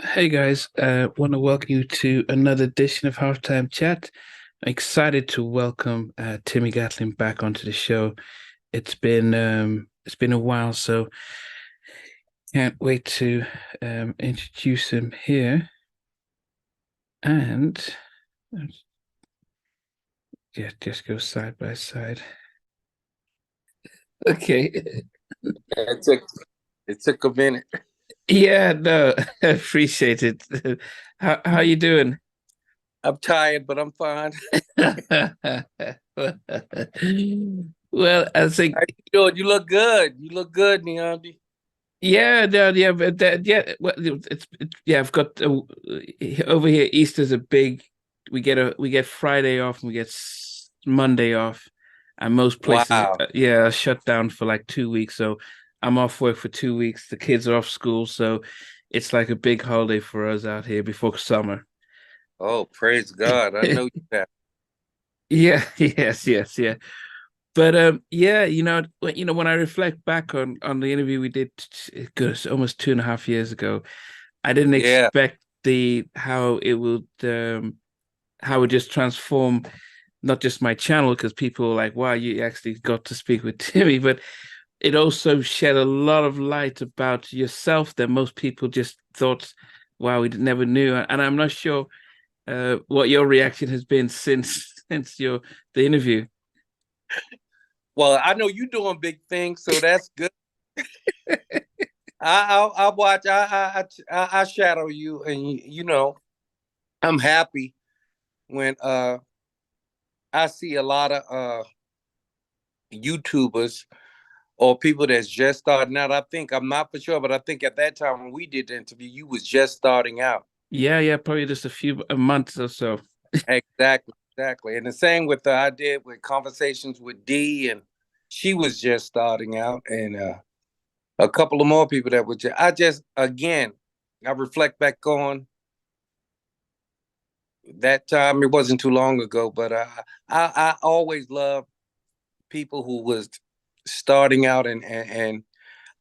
Hey guys, want to welcome you to another edition of Halftime Chat. I'm excited to welcome Timmy Gatling back onto the show. It's been a while, so can't wait to introduce him here. And yeah, just go side by side. Okay. It took a minute. Yeah, no, appreciate it. How you doing? I'm tired, but I'm fine. Well, I think How you doing? You look good. You look good, Neondy. yeah, no, yeah, but yeah, well, yeah. I've got over here. Easter's a big. We get Friday off and we get Monday off, and most places, Wow. yeah, are shut down for like 2 weeks. So I'm off work for 2 weeks. The kids are off school, so it's like a big holiday for us out here before summer. Oh, praise God. I know you have. Yeah, yes, yeah. But yeah, when I reflect back on the interview we did, gosh, almost 2.5 years ago. I didn't Yeah. expect the how it would just transform not just my channel because people were like, wow, you actually got to speak with Timmy, but it also shed a lot of light about yourself that most people just thought, wow, we never knew. And I'm not sure what your reaction has been since your the interview. Well, I know you're doing big things, so that's good. I watch. I shadow you, and I'm happy when I see a lot of YouTubers or people that's just starting out. I'm not for sure, but I think at that time when we did the interview, you was just starting out. Yeah, probably just a month or so. Exactly, exactly. And the same with I did with conversations with D, and she was just starting out, and a couple of more people that were I just again, I reflect back on that time. It wasn't too long ago, but I always loved people who was starting out, and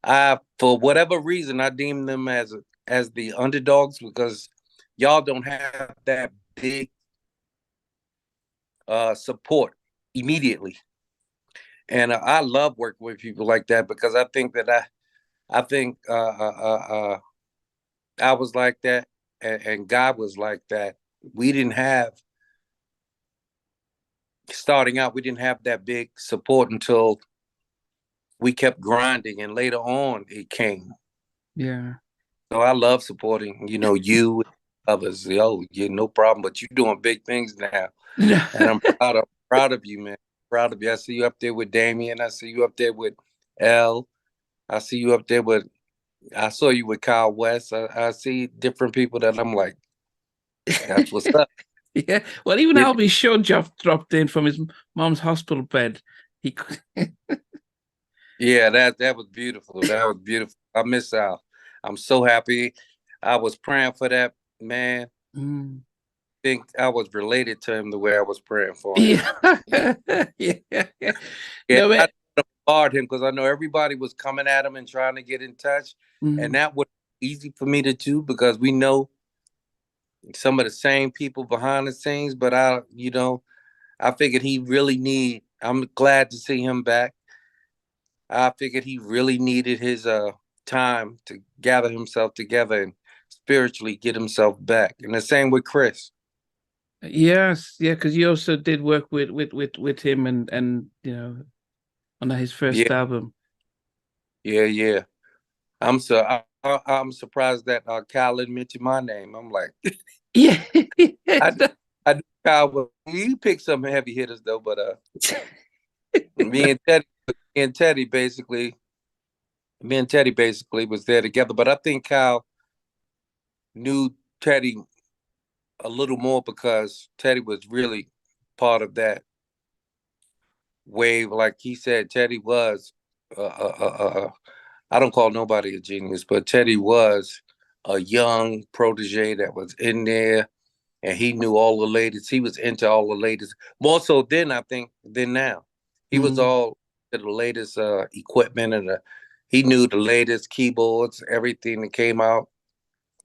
I, for whatever reason, I deem them as the underdogs because y'all don't have that big support immediately. And I love working with people like that because I think that I think I was like that, and God was like that. We didn't have starting out. We didn't have that big support until we kept grinding, and later on it came. Yeah. So I love supporting, you and others. Yo, yeah, no problem. But you're doing big things now, and I'm proud of you, man. Proud of you. I see you up there with Damion. I see you up there with L. I see you up there with I saw you with Kyle West. I see different people that I'm like, that's what's up. Yeah. Well, even Yeah, Albie Shaw dropped in from his mom's hospital bed. He yeah, that was beautiful. That was beautiful. I miss Al. I'm so happy. I was praying for that man. Mm. Think I was related to him the way I was praying for him. Yeah. Yeah. Yeah, No, I man. applaud him because I know everybody was coming at him and trying to get in touch, and Mm. that was easy for me to do because we know some of the same people behind the scenes. But I figured he really need. I'm glad to see him back. I figured he really needed his time to gather himself together and spiritually get himself back. And the same with Chris. Yes, yeah, because you also did work with him and on his first Yeah, album. yeah. I'm surprised that Khaled mentioned my name. I'm like, Yeah. I I knew Kyle. He picked some heavy hitters though, but me and Teddy, me and Teddy basically, me and Teddy basically was there together. But I think Kyle knew Teddy a little more because Teddy was really part of that wave. Like he said, Teddy was. I don't call nobody a genius, but Teddy was a young protege that was in there, and he knew all the latest. He was into all the latest more so then I think than now. He was Mm. all to the latest equipment, and he knew the latest keyboards, everything that came out.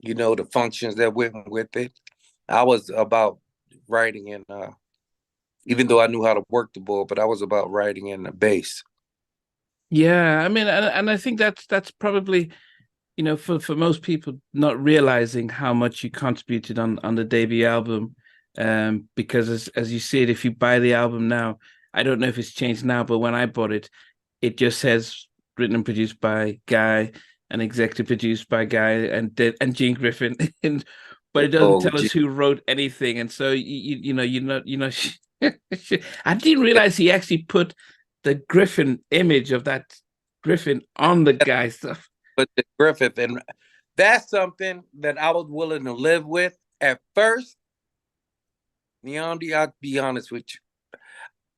the functions that went with it. I was about writing in, even though I knew how to work the board, but I was about writing in the bass. Yeah, I mean, and I think that's probably, for most people not realizing how much you contributed on the debut album, because as you see it, if you buy the album now, I don't know if it's changed now, but when I bought it, it just says written and produced by Guy and executive produced by Guy and Gene Griffin, and but it doesn't Oh, tell us who wrote anything, and so you know, I didn't realize he actually put the Griffin image of that Griffin on the Guy stuff. but the Griffith, and that's something that I was willing to live with at first. Neondy, I'll be honest with you.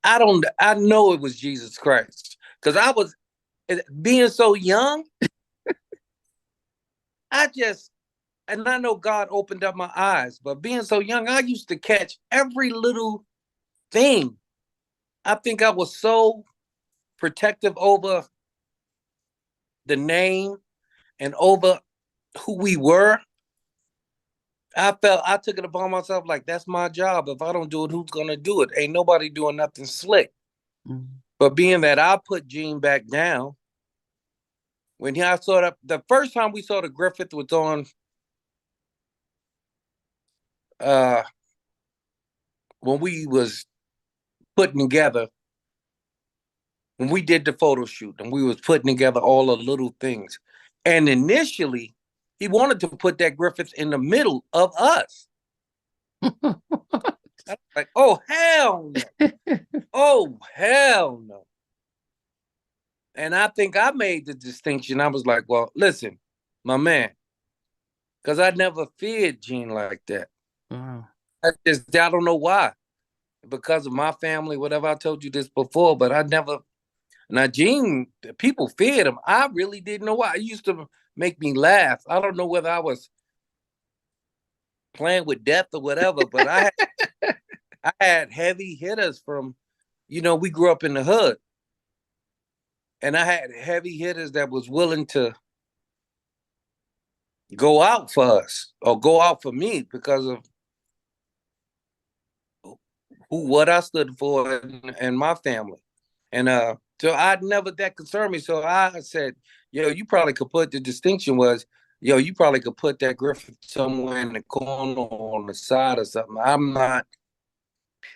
I know it was Jesus Christ because I was being so young. I just, and I know God opened up my eyes, but being so young, I used to catch every little thing. I think I was so protective over the name and over who we were. I took it upon myself like that's my job. If I don't do it, who's gonna do it? Ain't nobody doing nothing slick. Mm-hmm. But being that I put Gene back down, when I saw that the first time we saw the Griffith was on when we was putting together, when we did the photo shoot and we was putting together all the little things. And initially he wanted to put that Griffith in the middle of us. Like, oh hell no. Oh hell no. And I think I made the distinction. I was like, well, listen, my man, because I never feared Gene like that. Wow. I don't know why. Because of my family, whatever. I told you this before, but I never. Now, Gene, people feared him. I really didn't know why. It used to make me laugh. I don't know whether I was playing with death or whatever, but I had heavy hitters from, we grew up in the hood. And I had heavy hitters that was willing to go out for us or go out for me because of what I stood for and my family. And so I never that concerned me. So I said, you probably could put the distinction was, you probably could put that Griffith somewhere in the corner or on the side or something. I'm not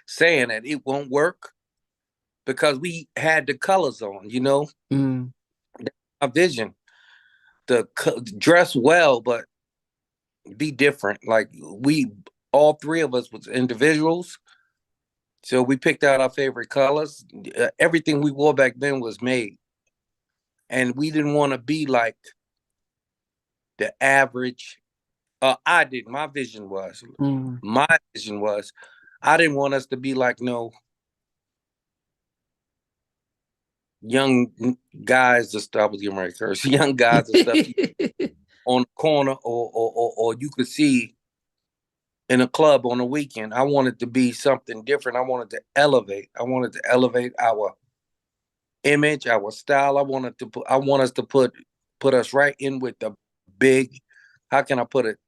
saying that it won't work because we had the colors on, Mm. My vision, the dress well, but be different. Like all three of us was individuals. So we picked out our favorite colors. Everything we wore back then was made. And we didn't want to be like the average. I did. My vision was, I didn't want us to be like no young guys and stuff. I was getting ready to curse. Young guys and stuff on the corner or you could see in a club on a weekend. I wanted to be something different. I wanted to elevate. I wanted to elevate our image, our style. I want us to put us right in with the big, how can I put it?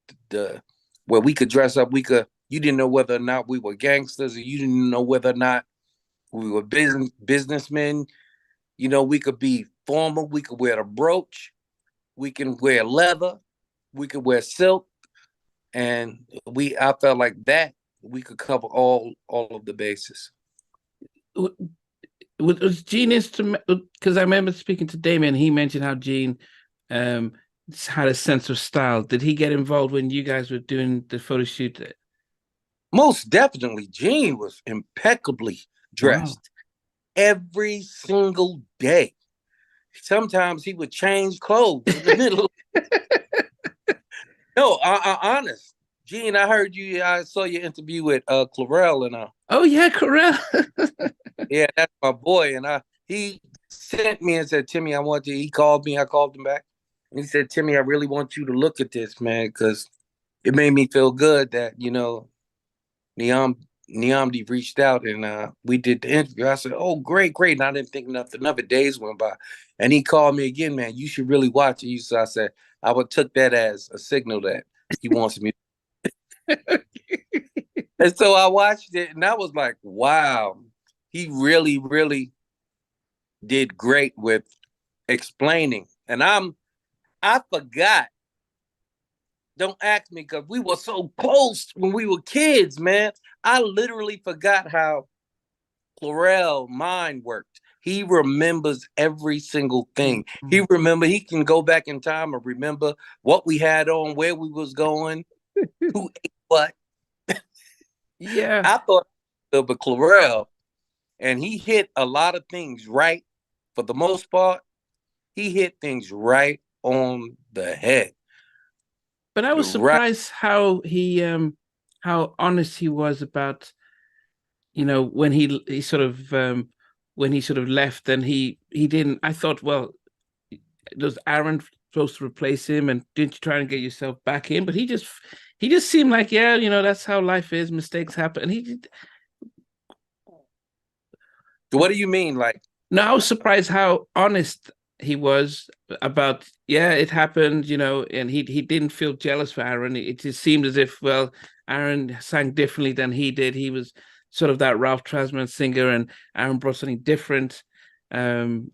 Where we could dress up, you didn't know whether or not we were gangsters, or you didn't know whether or not we were businessmen. We could be formal, we could wear a brooch, we can wear leather, we could wear silk. And I felt like that we could cover all of the bases. Was Gene instrument? Because I remember speaking to Damion, he mentioned how Gene had a sense of style. Did he get involved when you guys were doing the photo shoot? Most definitely. Gene was impeccably dressed every single day. Sometimes he would change clothes in the middle. No, honest. Gene, I saw your interview with Clurel and Oh yeah, Clurel. Yeah, that's my boy. And he sent me and said, Timmy, he called me, I called him back. And he said, Timmy, I really want you to look at this, man, because it made me feel good that, Niamdi reached out and we did the interview. I said, oh, great. And I didn't think nothing of it. Days went by. And he called me again, man, you should really watch it. So I said, I took that as a signal that He wants me. And so I watched it, and I was like, wow, he really, really did great with explaining. And I forgot. Don't ask me because we were so close when we were kids, man. I literally forgot how Clurel mind worked. He remembers every single thing. He can go back in time and remember what we had on, where we was going, who ate what. Yeah. I thought of a Clurel, and he hit a lot of things right. For the most part, he hit things right on the head. But I was Right. surprised how honest he was about, when he sort of when he sort of left, and he didn't. I thought, well, was Aaron supposed to replace him, and didn't you try and get yourself back in? But he just seemed like, yeah, that's how life is. Mistakes happen. And What do you mean? Like, no, I was surprised how honest he was about, yeah, it happened, and he didn't feel jealous for Aaron. It just seemed as if, well, Aaron sang differently than he did. He was sort of that Ralph Tresvant singer, and Aaron brought something different. And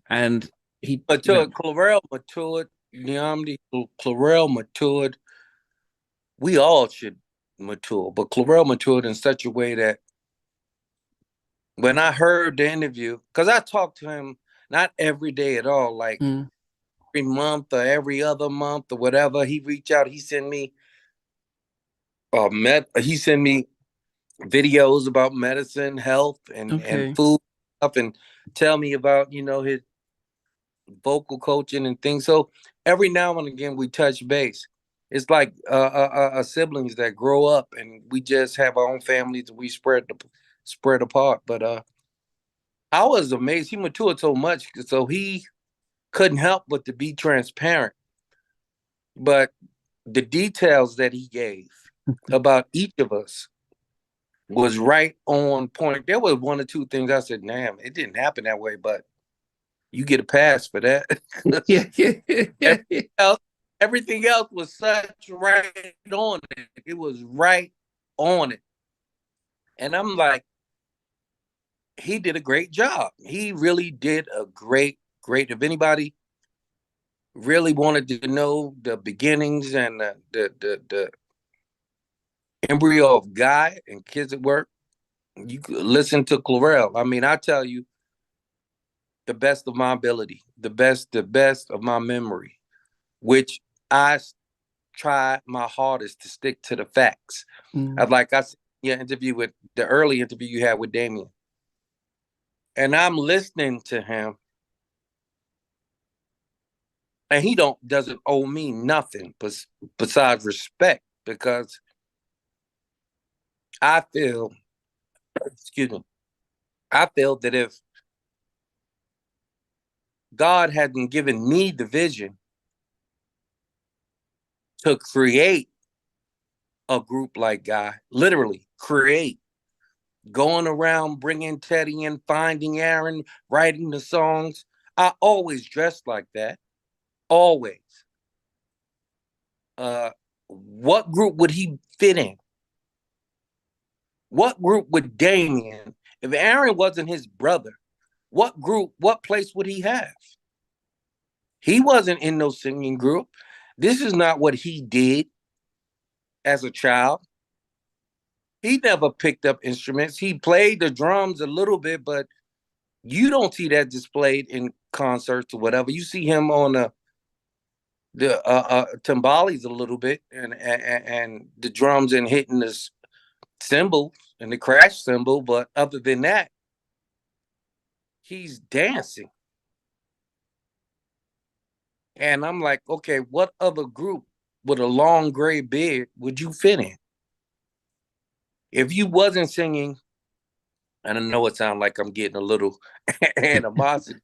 he, matured, Clurel matured, Clurel matured. We all should mature, but Clurel matured in such a way that when I heard the interview, because I talked to him not every day at all, like every month or every other month or whatever, he reached out, he sent me videos about medicine, health, and okay, food stuff, and tell me about his vocal coaching and things. So every now and again we touch base. It's like siblings that grow up, and we just have our own families, and we spread apart. But I was amazed. He matured so much, so he couldn't help but to be transparent. But the details that he gave about each of us was right on point. There was one or two things I said, "Damn, it didn't happen that way," but you get a pass for that. yeah, yeah, yeah, everything else, everything else was such right on it. It was right on it, and I'm like, he did a great job. He really did a great. If anybody really wanted to know the beginnings and the embryo of Guy and Kids at Work, you could listen to Clurel. I mean, I tell you, the best of my ability, the best of my memory, which I try my hardest to stick to the facts. Like I said, interview with the early interview you had with Damion, and I'm listening to him, and he doesn't owe me nothing besides respect, because I feel, excuse me, I feel that if God hadn't given me the vision to create a group like Guy, literally create, going around bringing Teddy in, finding Aaron, writing the songs, I always dressed like that, always. What group would he fit in? What group would Damion, if Aaron wasn't his brother, what place would he have? He wasn't in no singing group. This is not what he did as a child. He never picked up instruments. He played the drums a little bit, but you don't see that displayed in concerts or whatever. You see him on the timbales a little bit, and the drums and hitting the cymbal and the crash cymbal, but other than that, he's dancing. And I'm like, okay, what other group with a long gray beard would you fit in? If you wasn't singing, and I know it sounds like I'm getting a little animosity,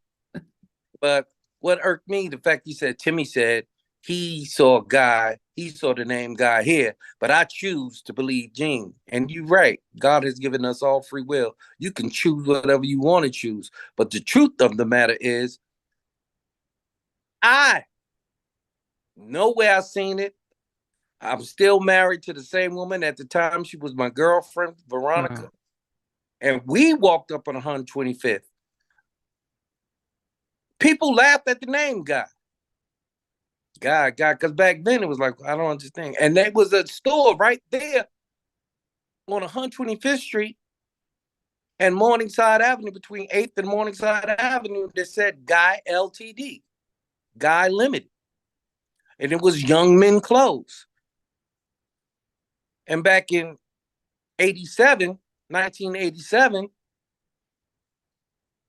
but what irked me, the fact you said, Timmy said, he saw the name Guy here, but I choose to believe Gene. And you're right. God has given us all free will. You can choose whatever you want to choose. But the truth of the matter is, I know where I seen it. I'm still married to the same woman. At the time, she was my girlfriend, Veronica. Wow. And we walked up on 125th. People laughed at the name Guy. Guy, because back then it was like, I don't understand. And there was a store right there on 125th Street and Morningside Avenue, between 8th and Morningside Avenue, that said Guy LTD, Guy Limited. And it was young men clothes. And back in 1987,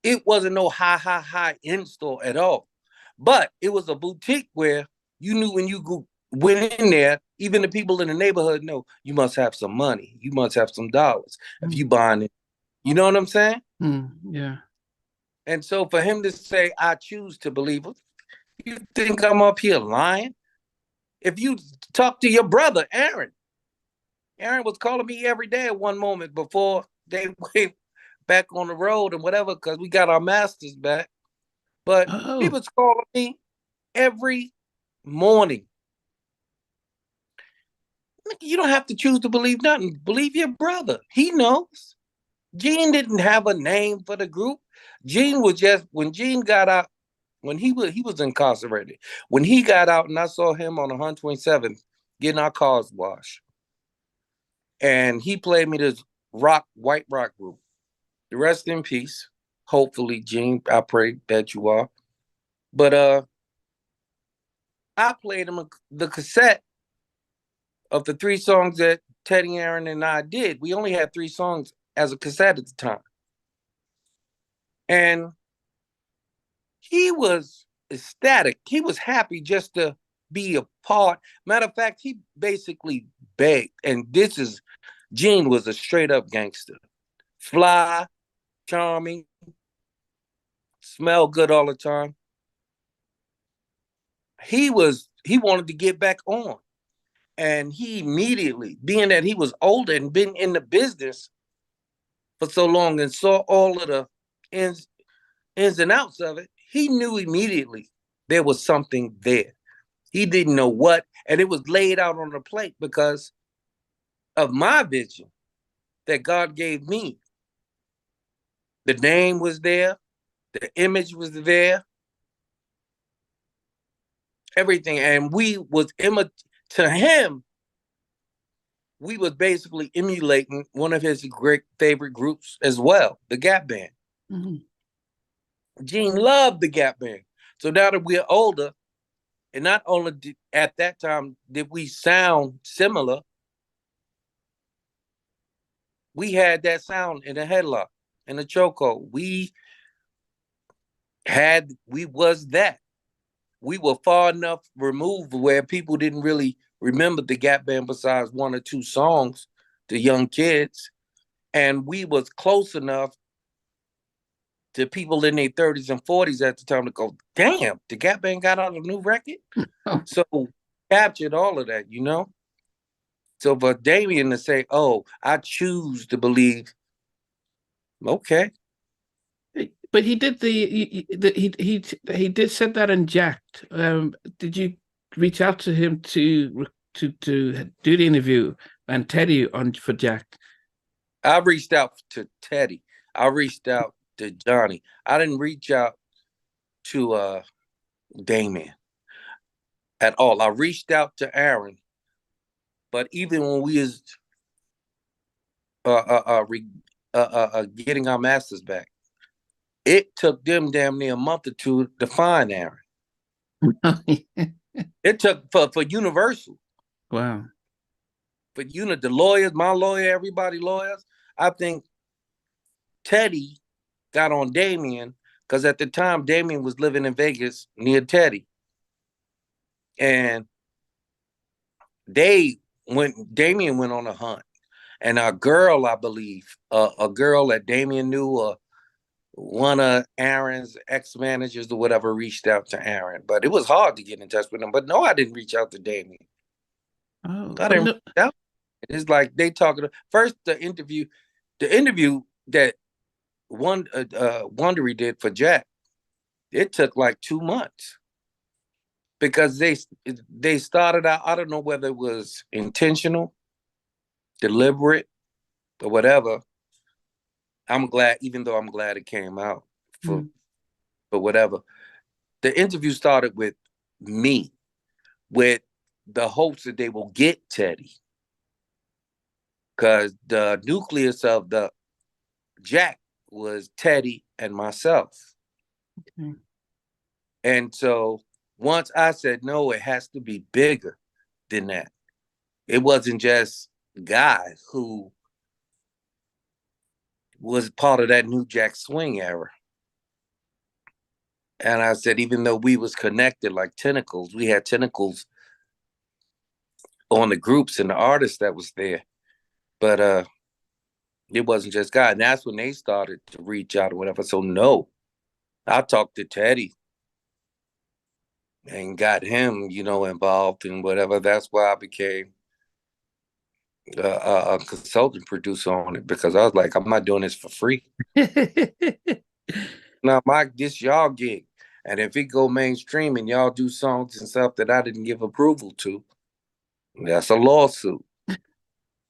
it wasn't no high end store at all. But it was a boutique where you knew when you went in there, even the people in the neighborhood know you must have some money. You must have some dollars if you buying it. You know what I'm saying? Yeah. And so for him to say, I choose to believe it, you think I'm up here lying? If you talk to your brother, Aaron was calling me every day at one moment before they went back on the road and whatever, because we got our masters back. But he was calling me every morning. You don't have to choose to believe nothing. Believe your brother. He knows. Gene didn't have a name for the group. Gene was just, when Gene got out, when he was incarcerated. When he got out and I saw him on 127th getting our cars washed. And he played me this white rock group. The rest in peace. Hopefully, Gene, I pray that you are. But I played him the cassette of the 3 songs that Teddy, Aaron, and I did. We only had 3 songs as a cassette at the time. And he was ecstatic. He was happy just to be a part. Matter of fact, he basically begged. And Gene was a straight up gangster. Fly, charming, smell good all the time. He wanted to get back on. And he immediately, being that he was older and been in the business for so long and saw all of the ins and outs of it, he knew immediately there was something there. He didn't know what, and it was laid out on the plate because of my vision that God gave me. The name was there, the image was there, everything. And to him, we was basically emulating one of his great favorite groups as well, the Gap Band. Mm-hmm. Gene loved the Gap Band. So now that we're older, and not only at that time did we sound similar, we had that sound in a headlock, in a chokehold. We was that. We were far enough removed where people didn't really remember the Gap Band besides 1 or 2 songs to young kids. And we was close enough to people in their 30s and 40s at the time to go, damn, the Gap Band got out a new record? So captured all of that, you know? So for Damion to say, oh, I choose to believe, okay. But he did he did said that in Jacked. Did you reach out to him to do the interview and Teddy on for Jacked? I reached out to Teddy. I reached out to Johnny. I didn't reach out to Damion at all. I reached out to Aaron, but even when we was getting our masters back, it took them damn near a month or 2 to find Aaron. It took for Universal. Wow. For the lawyers, my lawyer, everybody lawyers. I think Teddy got on Damion because at the time Damion was living in Vegas near Teddy. And Damion went on a hunt. And a girl, I believe, a girl that Damion knew, one of Aaron's ex-managers or whatever, reached out to Aaron. But it was hard to get in touch with him. But no, I didn't reach out to Damion. Oh, I didn't reach out. It's like they talking first the interview that Wondery did for Jack. It took like 2 months. because they started out. I don't know whether it was intentional, deliberate, or whatever. I'm glad, even though I'm glad it came out for whatever. The interview started with me, with the hopes that they will get Teddy, because the nucleus of the Jack was Teddy and myself. Okay. And so once I said, no, it has to be bigger than that. It wasn't just guys who was part of that New Jack Swing era. And I said, even though we was connected like tentacles, we had tentacles on the groups and the artists that was there. But it wasn't just God. And that's when they started to reach out or whatever. So no, I talked to Teddy and got him, involved in whatever. That's why I became a consultant producer on it, because I was like, I'm not doing this for free. Now, this y'all gig. And if it go mainstream and y'all do songs and stuff that I didn't give approval to, that's a lawsuit.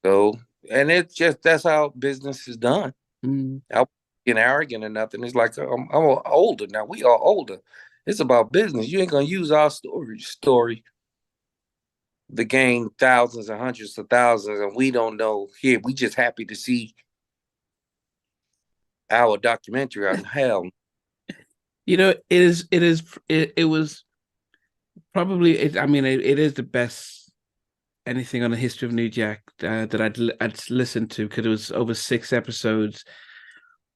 So, and it's just, that's how business is done. I wasn't getting arrogant or nothing. It's like, I'm older now. We are older. It's about business. You ain't going to use our story to gain thousands and hundreds of thousands, and we don't know here. We just happy to see our documentary on hell. It was probably, it is the best anything on the history of New Jack that I'd listened to, because it was over 6 episodes,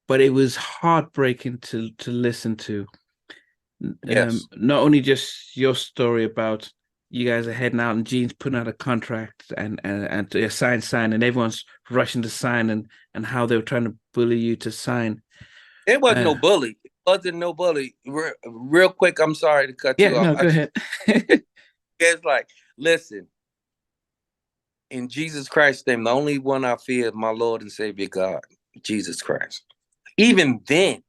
but it was heartbreaking to listen to. Yes. Not only just your story about you guys are heading out and Gene's putting out a contract and to sign, and everyone's rushing to sign, and how they were trying to bully you to sign. It wasn't no bully. It wasn't no bully. Real quick, I'm sorry to cut you off. No, go ahead. It's like, listen, in Jesus Christ's name, the only one I fear is my Lord and Savior God, Jesus Christ. Even then,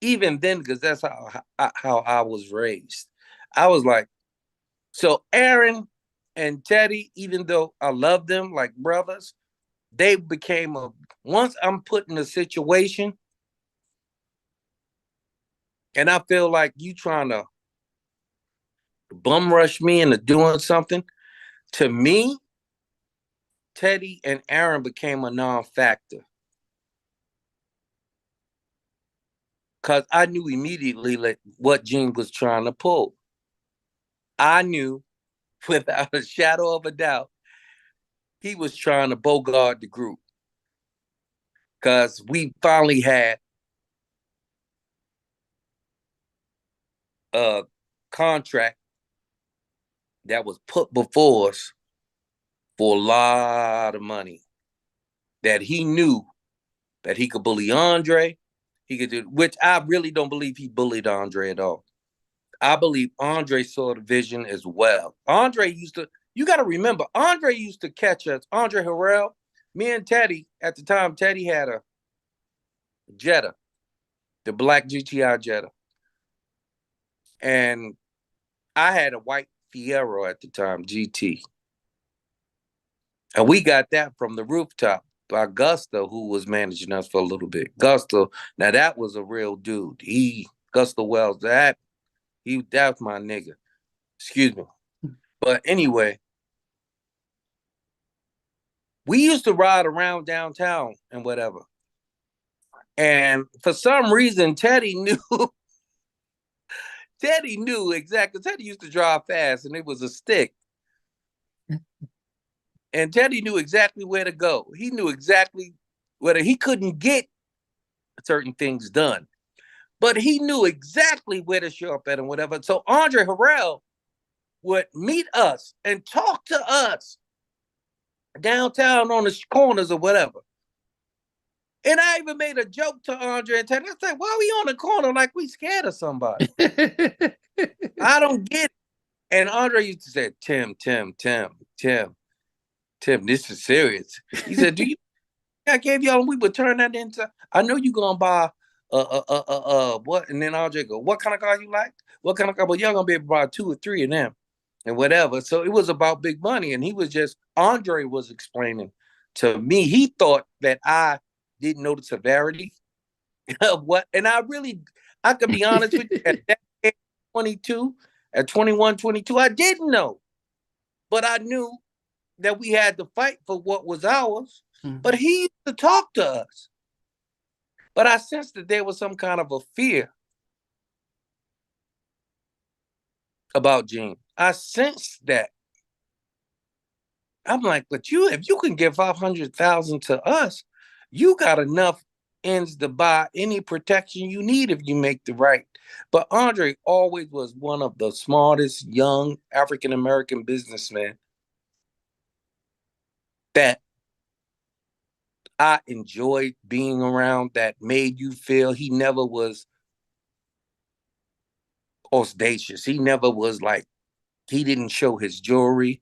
because that's how I was raised. I was like, so Aaron and Teddy, even though I love them like brothers, they became once I'm put in a situation and I feel like you trying to bum rush me into doing something, to me, Teddy and Aaron became a non-factor. Because I knew immediately like what Gene was trying to pull. I knew without a shadow of a doubt he was trying to bogart the group. Because we finally had a contract that was put before us for a lot of money that he knew that he could bully Andre. He could do, which I really don't believe he bullied Andre at all. I believe Andre saw the vision as well. Andre used to, you got to remember, Andre used to catch us. Andre Harrell, me and Teddy, at the time, Teddy had a Jetta, the black GTI Jetta. And I had a white Fiero at the time, GT. And we got that from the rooftop by Gusto, who was managing us for a little bit. Gusto, now that was a real dude. Gusto Wells, that's my nigga. Excuse me. But anyway, we used to ride around downtown and whatever. And for some reason, Teddy knew exactly. Teddy used to drive fast and it was a stick. And Teddy knew exactly where to go. He knew exactly whether he couldn't get certain things done, but he knew exactly where to show up at and whatever. So Andre Harrell would meet us and talk to us downtown on the corners or whatever. And I even made a joke to Andre and Teddy. I said, why are we on the corner like we scared of somebody? I don't get it. And Andre used to say, Tim, this is serious. He said, I gave y'all, we would turn that into, I know you're going to buy what? And then Andre go, what kind of car you like? What kind of car? But y'all gonna be able to buy 2 or 3 of them and whatever. So it was about big money. And Andre was explaining to me, he thought that I didn't know the severity of what. And I could be honest with you, at that age, 22, at 21, 22, I didn't know. But I knew that we had to fight for what was ours. Mm-hmm. But he used to talk to us. But I sensed that there was some kind of a fear about Gene. I sensed that. I'm like, but if you can give 500,000 to us, you got enough ends to buy any protection you need if you make the right. But Andre always was one of the smartest young African American businessmen that I enjoyed being around, that made you feel he never was ostentatious. He never was like, he didn't show his jewelry.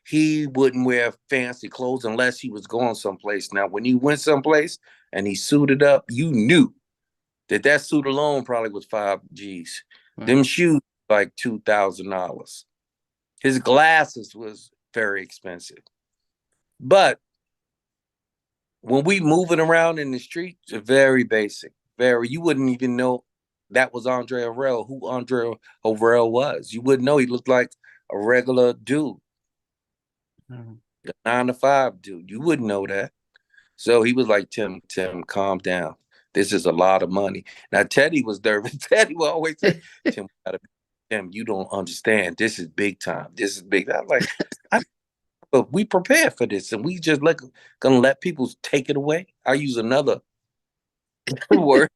He wouldn't wear fancy clothes unless he was going someplace. Now, when he went someplace and he suited up, you knew that suit alone probably was 5 G's. Wow. Them shoes like $2,000. His glasses was very expensive. But when we moving around in the streets, very basic. You wouldn't even know that was Andre Harrell, who Andre Harrell was. You wouldn't know. He looked like a regular dude. Mm-hmm. A 9-to-5 dude. You wouldn't know that. So he was like, Tim, calm down. This is a lot of money. Now, Teddy was nervous. Teddy would always say, Tim, you don't understand. This is big time. This is big. I'm like, but we prepared for this, and we just gonna let people take it away. I use another word.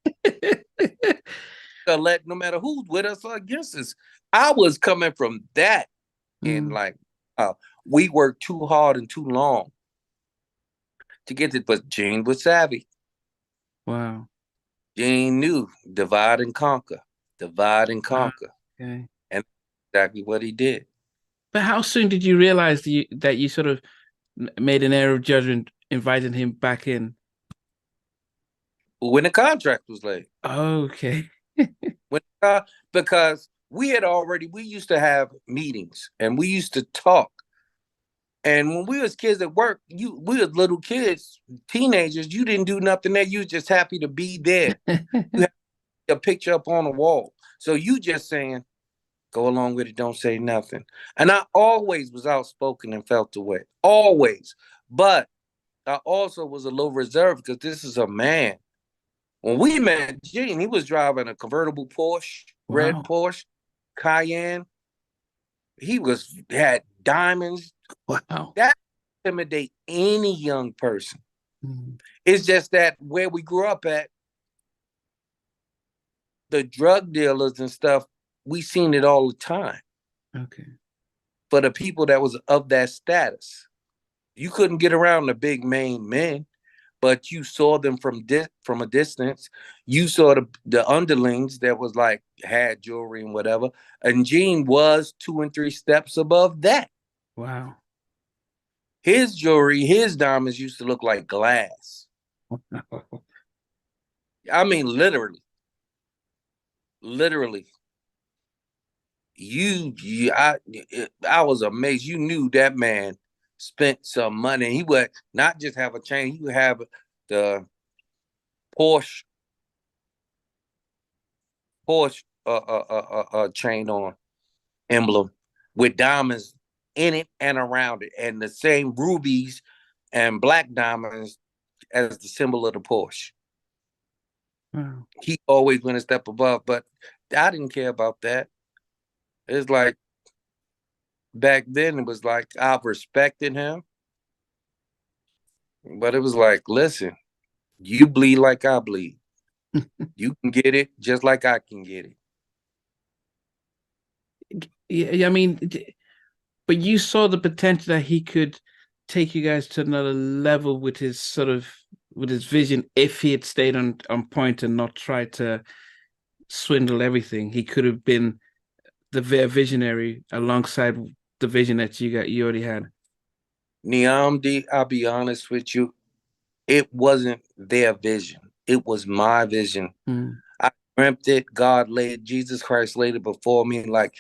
Let no matter who's with us or against us. I was coming from that, and like, we worked too hard and too long to get it. But Gene was savvy. Wow. Gene knew divide and conquer. Okay. And exactly what he did. But how soon did you realize that you sort of made an error of judgment inviting him back in? When the contract was laid. Okay. Because we used to have meetings and we used to talk. And when we was kids at work, we were little kids, teenagers, you didn't do nothing there. You was just happy to be there. You had a picture up on the wall. So you just saying, go along with it, don't say nothing. And I always was outspoken and felt the way. Always. But I also was a little reserved because this is a man. When we met Gene, he was driving a convertible Porsche, red Porsche, Cayenne. He had diamonds. Wow. That intimidate any young person. Mm-hmm. It's just that where we grew up at, the drug dealers and stuff, we seen it all the time. Okay. For the people that was of that status, you couldn't get around the big main men, but you saw them from a distance. You saw the underlings that was like had jewelry and whatever. And Gene was 2 and 3 steps above that. Wow. His jewelry, his diamonds used to look like glass. I mean, literally. I was amazed. You knew that man spent some money. He would not just have a chain. He would have the Porsche chain on, emblem with diamonds in it and around it, and the same rubies and black diamonds as the symbol of the Porsche. Wow. He always went a step above, but I didn't care about that. It's like back then it was like I respected him, but it was like, listen, you bleed like I bleed. You can get it just like I can get it. Yeah, I mean, but you saw the potential that he could take you guys to another level with his vision. If he had stayed on point and not tried to swindle everything, he could have been the visionary alongside the vision that you already had. Niamdi, I'll be honest with you, it wasn't their vision. It was my vision. I dreamt it. Jesus Christ laid it before me. Like,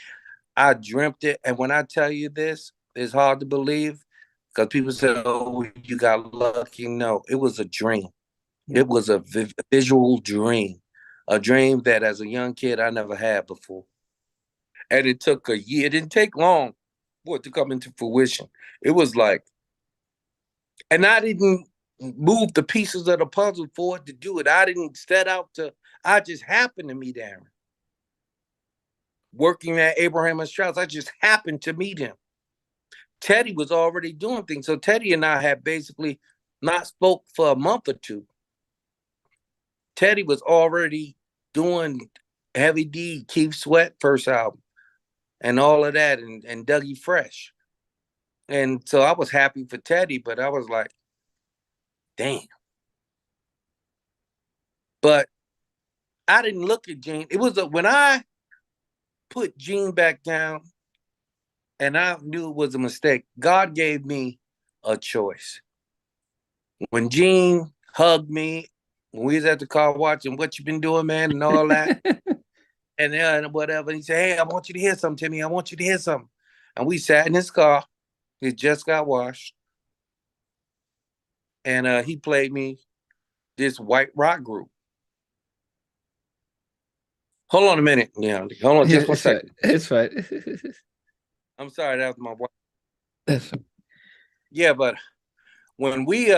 I dreamt it. And when I tell you this, it's hard to believe because people say, oh, you got lucky. No, it was a dream. It was a visual dream, a dream that as a young kid I never had before. And it took a year. It didn't take long for it to come into fruition. It was like, and I didn't move the pieces of the puzzle for it to do it. I didn't set out to, I just happened to meet Aaron. Working at Abraham and Strauss, I just happened to meet him. Teddy was already doing things. So Teddy and I had basically not spoke for a month or two. Teddy was already doing Heavy D, Keith Sweat first album, and all of that, and Dougie Fresh. And so I was happy for Teddy, but I was like, damn. But I didn't look at Gene. It was when I put Gene back down and I knew it was a mistake, God gave me a choice. When Gene hugged me, when we was at the car watching What You Been Doing, Man, and all that, and whatever, he said, hey, I want you to hear something, Timmy. I want you to hear something. And we sat in his car. It just got washed. And he played me this white rock group. Hold on a minute. Yeah, hold on just 1 second. It's fine. I'm sorry, that was my wife. That's fine. Yeah, but when we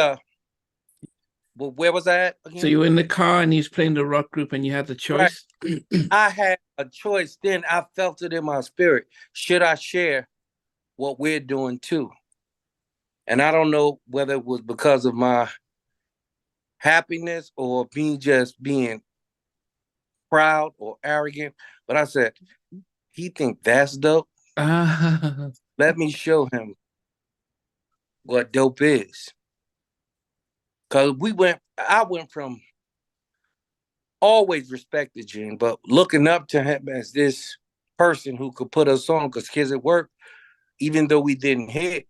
where was I at again? So you were in the car and he was playing the rock group and you had the choice? Right. I had a choice then. I felt it in my spirit. Should I share what we're doing too? And I don't know whether it was because of my happiness or me just being proud or arrogant, but I said, he think that's dope. Let me show him what dope is. Cause I went from always respected Gene, but looking up to him as this person who could put us on, because kids at work, even though we didn't hit,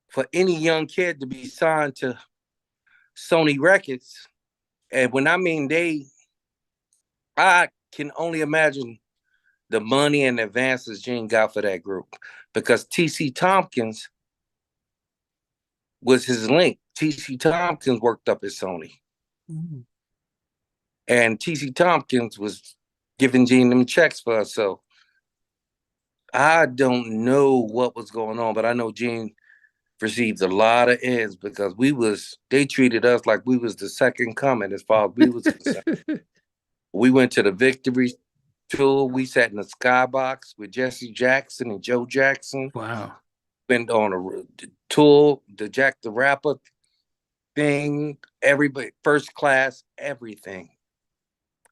for any young kid to be signed to Sony Records, and when I mean I can only imagine the money and advances Gene got for that group, because T.C. Tompkins was his link. T.C. Tompkins worked up at Sony. Mm-hmm. And T.C. Tompkins was giving Gene them checks for us. So I don't know what was going on, but I know Gene received a lot of ends because they treated us like we was the second coming as far as we was concerned. We went to the Victory tour. We sat in the skybox with Jesse Jackson and Joe Jackson. Wow. Went on a tour, the Jack the Rapper thing, everybody, first class, everything.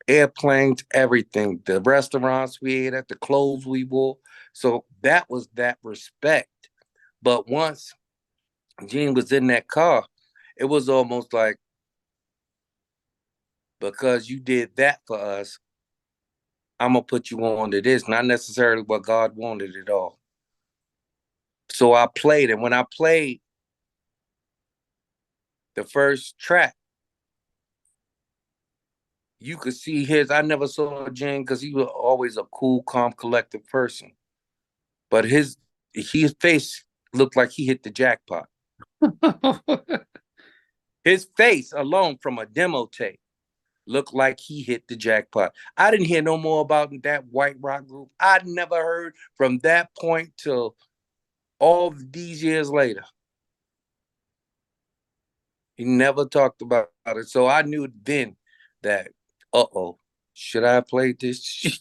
Airplanes, everything. The restaurants we ate at, the clothes we wore. So that was that respect. But once Gene was in that car, it was almost like, because you did that for us, I'm going to put you on to this. Not necessarily what God wanted at all. So I played, and when I played the first track, you could see I never saw Gene because he was always a cool, calm, collective person. But his face looked like he hit the jackpot. His face alone from a demo tape looked like he hit the jackpot. I didn't hear no more about that white rock group. I'd never heard from that point till all these years later. He never talked about it. So I knew then that, should I play this?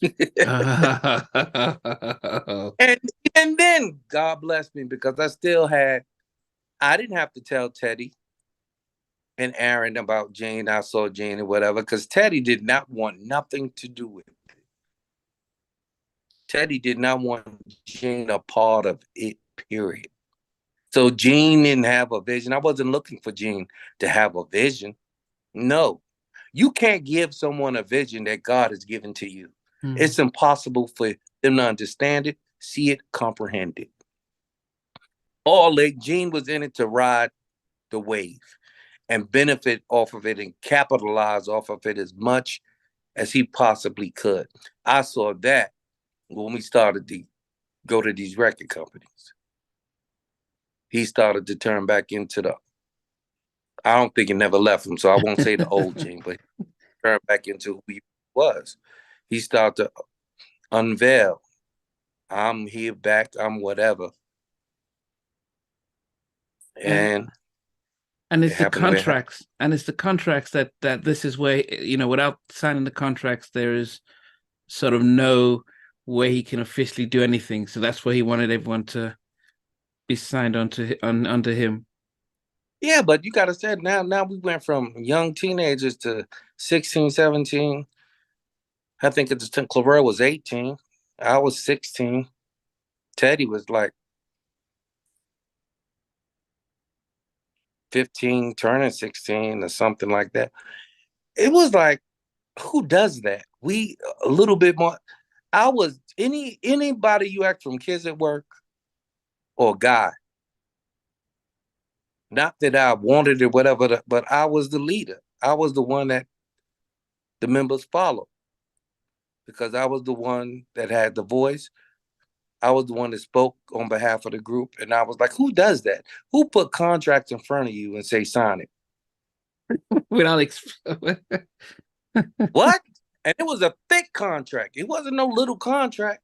and then God bless me, because I didn't have to tell Teddy and Aaron about Gene. I saw Gene and whatever, because Teddy did not want nothing to do with it. Teddy did not want Gene a part of it, period. So Gene didn't have a vision. I wasn't looking for Gene to have a vision. No. You can't give someone a vision that God has given to you. Mm-hmm. It's impossible for them to understand it, see it, comprehend it. Gene was in it to ride the wave. and benefit off of it and capitalize off of it as much as he possibly could. I saw that when we started to go to these record companies. He started to turn back into I don't think it never left him, so I won't say the old Gene, but he turned back into who he was. He started to unveil, I'm here back, I'm whatever. And it's the contracts, that this is where, without signing the contracts, there is sort of no way he can officially do anything. So that's where he wanted everyone to be signed under him. Yeah, but you gotta say now we went from young teenagers to 16, 17. I think at the time Clurel was 18. I was 16. Teddy was like 15, turning 16 or something like that. It was like, who does that? We a little bit more. I was anybody you ask from kids at work or guy. Not that I wanted it, whatever, but I was the leader. I was the one that the members followed because I was the one that had the voice. I was the one that spoke on behalf of the group. And I was like, who does that? Who put contracts in front of you and say, sign it? Without What? And it was a thick contract. It wasn't no little contract.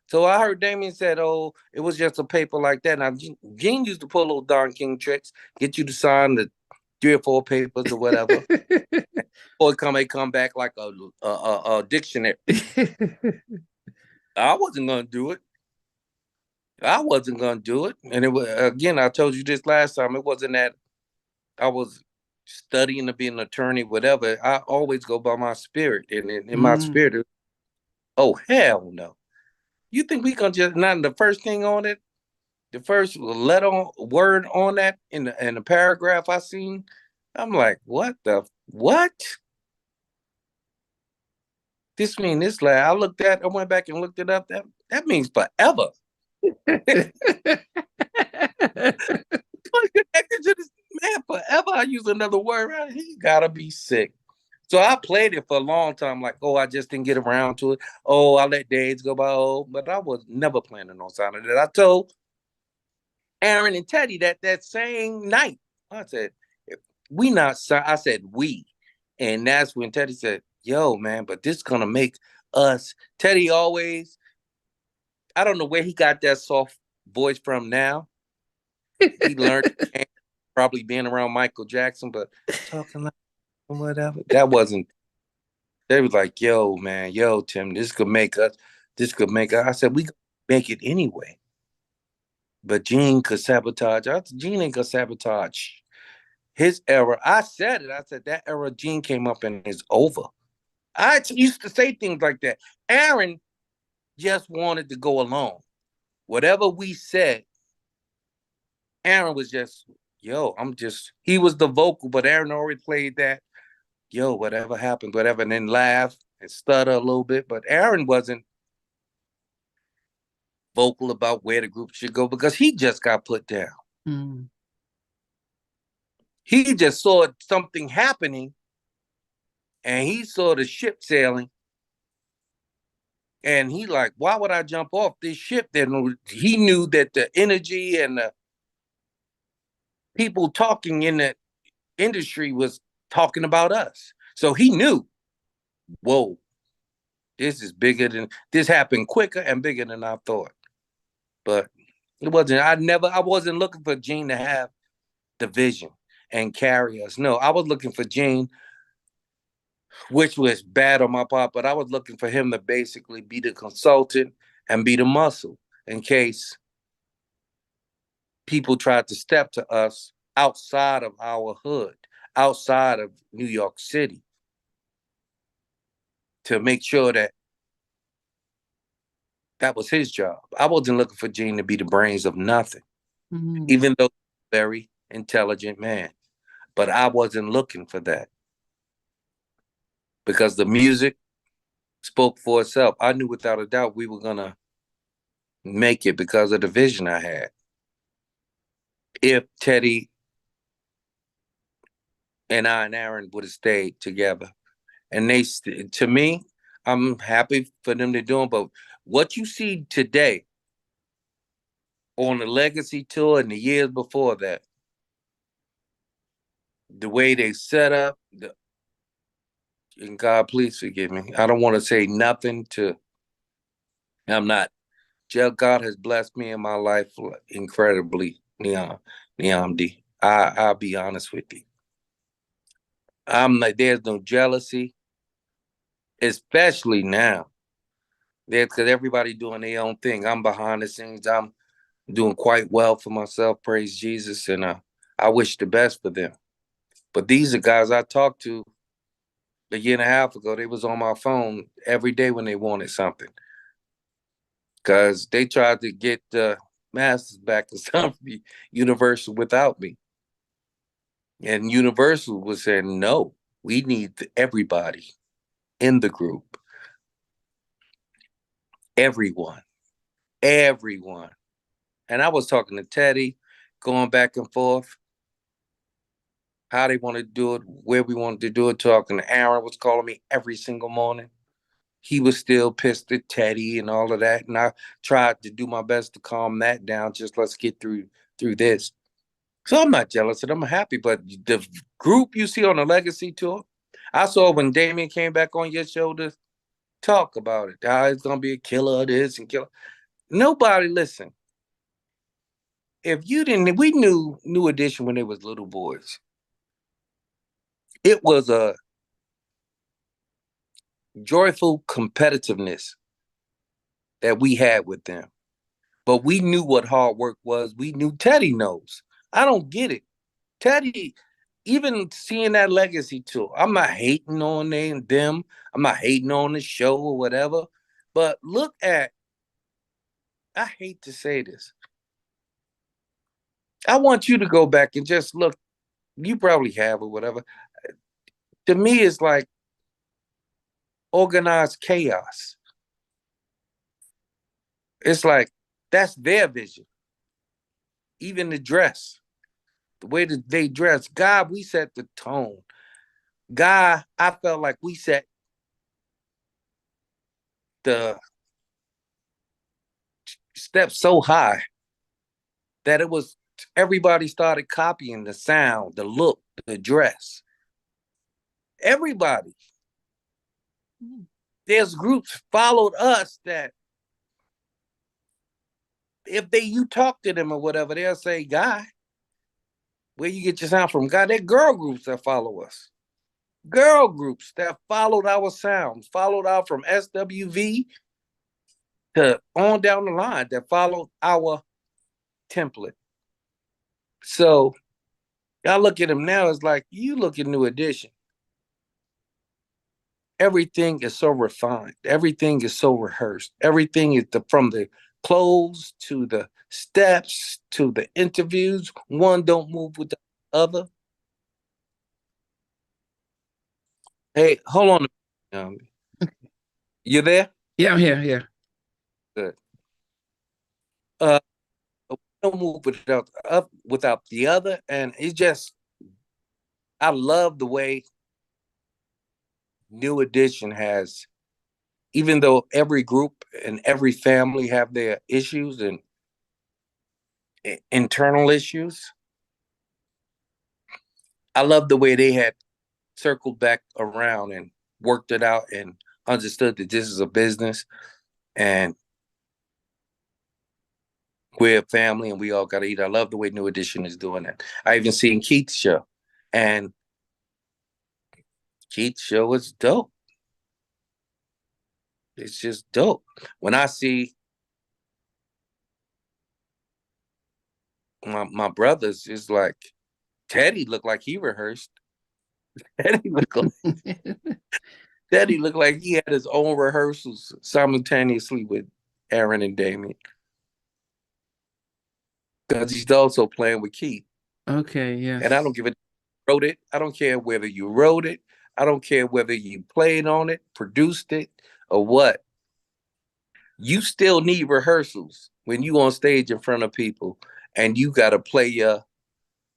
So I heard Damion said, oh, it was just a paper like that. Now, Gene used to pull little Don King tricks, get you to sign the 3 or 4 papers or whatever. Or come back like a dictionary. I wasn't going to do it. I wasn't going to do it. And it was, again, I told you this last time, it wasn't that I was studying to be an attorney, whatever. I always go by my spirit. And in my spirit, oh, hell no. You think we gonna just not the first thing on it, the first word on that in the paragraph I seen? I'm like, what? This mean this lad? I went back and looked it up. That means forever. Connected to this man forever. I use another word. He gotta be sick. So I played it for a long time, like, oh, I just didn't get around to it. Oh, I let days go by. Oh, but I was never planning on signing it. I told Aaron and Teddy that same night. I said, we not, I said, we. And that's when Teddy said, yo, man, but this gonna make us. Teddy always, I don't know where he got that soft voice from now. He learned probably being around Michael Jackson, but talking like whatever. That wasn't, they was like, yo, man, yo, Tim, this could make us. I said, we make it anyway. But Gene could sabotage. Gene ain't gonna sabotage his era. I said it. I said that era Gene came up and is over. I used to say things like that. Aaron just wanted to go along. Whatever we said, Aaron was just, yo, he was the vocal, but Aaron already played that, yo, whatever happened, whatever, and then laugh and stutter a little bit. But Aaron wasn't vocal about where the group should go because he just got put down. He just saw something happening and he saw the ship sailing. And he like, why would I jump off this ship? Then he knew that the energy and the people talking in the industry was talking about us. So he knew, whoa, this happened quicker and bigger than I thought. But it wasn't, I wasn't looking for Gene to have the vision and carry us. No, I was looking for Gene, which was bad on my part, but I was looking for him to basically be the consultant and be the muscle in case people tried to step to us outside of our hood, outside of New York City, to make sure that was his job. I wasn't looking for Gene to be the brains of nothing, even though very intelligent man. But I wasn't looking for that because the music spoke for itself. I knew without a doubt we were going to make it because of the vision I had. If Teddy and I and Aaron would have stayed together. And to me, I'm happy for them to do it. But what you see today on the Legacy Tour and the years before that, the way they set up, and God, please forgive me. I don't want to say nothing to, I'm not, God has blessed me in my life incredibly, Neon D. I'll be honest with you. I'm like, there's no jealousy, especially now. Because everybody doing their own thing. I'm behind the scenes. I'm doing quite well for myself. Praise Jesus, and I wish the best for them. But these are guys I talked to a year and a half ago. They was on my phone every day when they wanted something, because they tried to get the Masters back to something Universal without me, and Universal was saying no. We need everybody in the group, everyone. And I was talking to Teddy, going back and forth, how they want to do it, where we wanted to do it. Talking to Aaron was calling me every single morning. He was still pissed at Teddy and all of that. And I tried to do my best to calm that down. Just let's get through this. So I'm not jealous and I'm happy. But the group you see on the Legacy Tour, I saw when Damion came back on your show to talk about it. How it's gonna be a killer of this and killer. Nobody listen. If you didn't, we knew New Edition when they was little boys. It was a joyful competitiveness that we had with them. But we knew what hard work was. We knew Teddy knows. I don't get it. Teddy, even seeing that Legacy Tour, I'm not hating on them. I'm not hating on the show or whatever. But look at, I hate to say this. I want you to go back and just look. You probably have or whatever. To me, it's like organized chaos. It's like that's their vision. Even the dress, the way that they dress. God, we set the tone. God, I felt like we set the step so high that it was everybody started copying the sound, the look, the dress. Everybody. There's groups followed us that if you talk to them or whatever, they'll say, "Guy, where you get your sound from?" God, they're girl groups that follow us. Girl groups that followed our sounds, followed out from SWV to on down the line, that followed our template. So I look at them now, it's like you look at New Edition. Everything is so refined. Everything is so rehearsed. Everything is from the clothes to the steps to the interviews. One don't move with the other. Hey, hold on. You there? Yeah, I'm here. Yeah. Good. Don't move without the other, and it's just I love the way New Edition has, even though every group and every family have their issues and internal issues. I love the way they had circled back around and worked it out and understood that this is a business and we're a family and we all got to eat. I love the way New Edition is doing that. I even seen Keith's show, and Keith's show was dope. It's just dope. When I see my brothers, it's like Teddy looked like he rehearsed. Teddy looked like Teddy looked like he had his own rehearsals simultaneously with Aaron and Damion. Because he's also playing with Keith. Okay, yeah. And I don't give a wrote it. I don't care whether you wrote it. I don't care whether you played on it, produced it, or what. You still need rehearsals when you on stage in front of people and you got to play your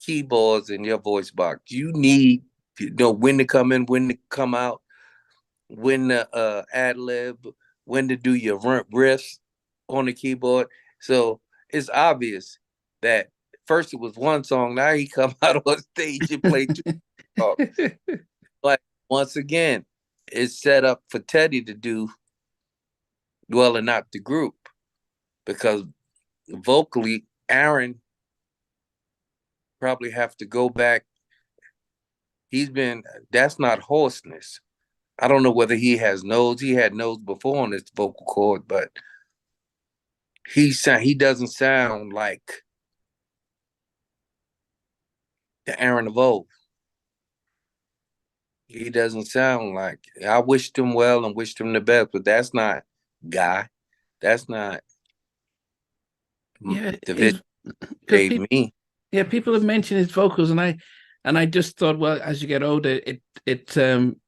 keyboards and your voice box. You need You know when to come in, when to come out, when to ad lib, when to do your riffs on the keyboard. So it's obvious that first it was one song, now he come out on stage and play two songs. But once again, it's set up for Teddy to do well and not the group because vocally, Aaron probably have to go back. That's not hoarseness. I don't know whether he has nose. He had nose before on his vocal cord, but he doesn't sound like the Aaron of old. He doesn't sound like. I wished him well and wished him the best, but that's not Guy. That's not Yeah, the vision is because gave people, me. yeah, people have mentioned his vocals, and I just thought, well, as you get older,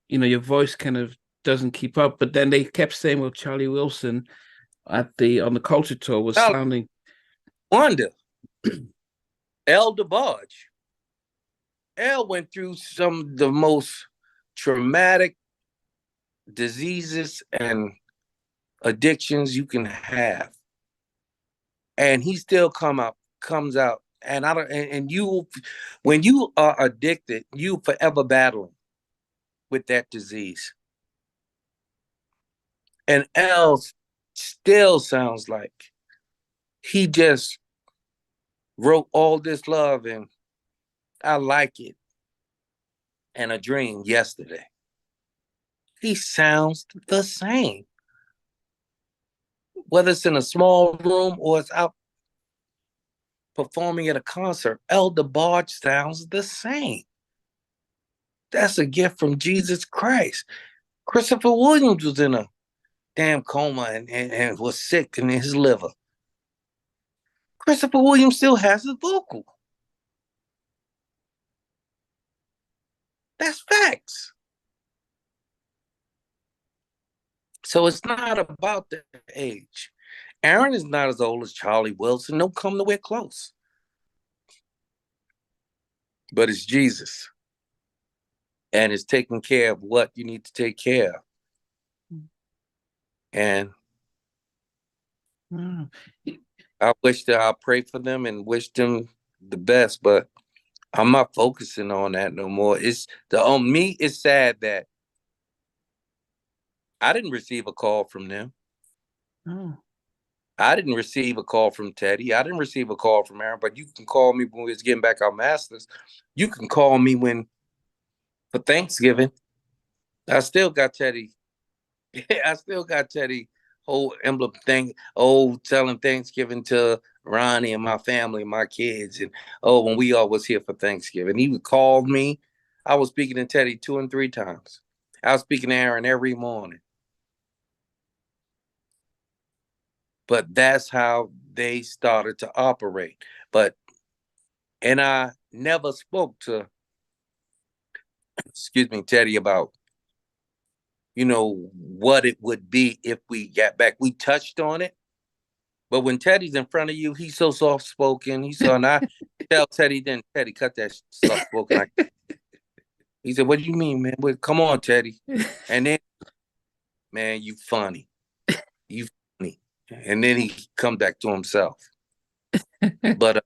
your voice kind of doesn't keep up. But then they kept saying, well, Charlie Wilson on the Culture Tour was I sounding. wonder. El DeBarge. El went through some of the most traumatic diseases and addictions you can have, and he still comes out. And I don't. And you, when you are addicted, you forever battling with that disease. And El still sounds like he just wrote all this love and I like it and a dream yesterday. He sounds the same, whether it's in a small room or it's out performing at a concert. El DeBarge sounds the same. That's a gift from Jesus Christ. Christopher Williams was in a damn coma and was sick in his liver. Christopher Williams still has his vocal. That's facts. So it's not about the age. Aaron is not as old as Charlie Wilson. Don't come nowhere close. But it's Jesus. And it's taking care of what you need to take care of. And Wow. I wish that I pray for them and wish them the best, but I'm not focusing on that no more. It's the on me, it's sad that I didn't receive a call from them. Oh. I didn't receive a call from Teddy. I didn't receive a call from Aaron, but you can call me when we was getting back our masters. You can call me for Thanksgiving. I still got Teddy. I still got Teddy whole emblem thing. Oh, telling Thanksgiving to Ronnie and my family, my kids, and when we all was here for Thanksgiving, he would call me. I was speaking to Teddy 2 and 3 times. I was speaking to Aaron every morning. But that's how they started to operate. And I never spoke to, excuse me, Teddy about, what it would be if we got back. We touched on it, but when Teddy's in front of you, he's so soft spoken. And I tell Teddy, then Teddy, cut that soft spoken. He said, "What do you mean, man? Well, come on, Teddy." And then, man, you funny, you funny. And then he come back to himself. But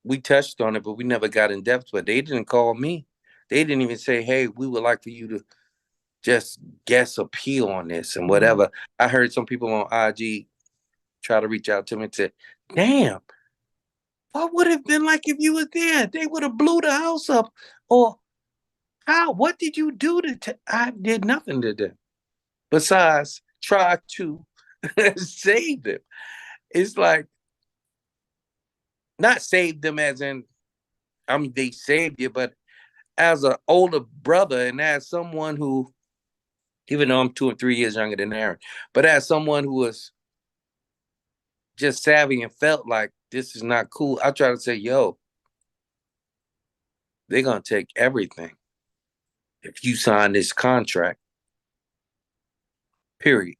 we touched on it, but we never got in depth. But they didn't call me. They didn't even say, "Hey, we would like for you to just guess appeal on this and whatever." I heard some people on IG try to reach out to me and say, "Damn, what would it have been like if you were there? They would have blew the house up." Or how? What did you do I did nothing to them besides try to save them. It's like not save them as in, I mean, they saved you, but as an older brother and as someone who, even though I'm 2 and 3 years younger than Aaron, but as someone who was just savvy and felt like this is not cool, I try to say, yo, they're going to take everything if you sign this contract, period.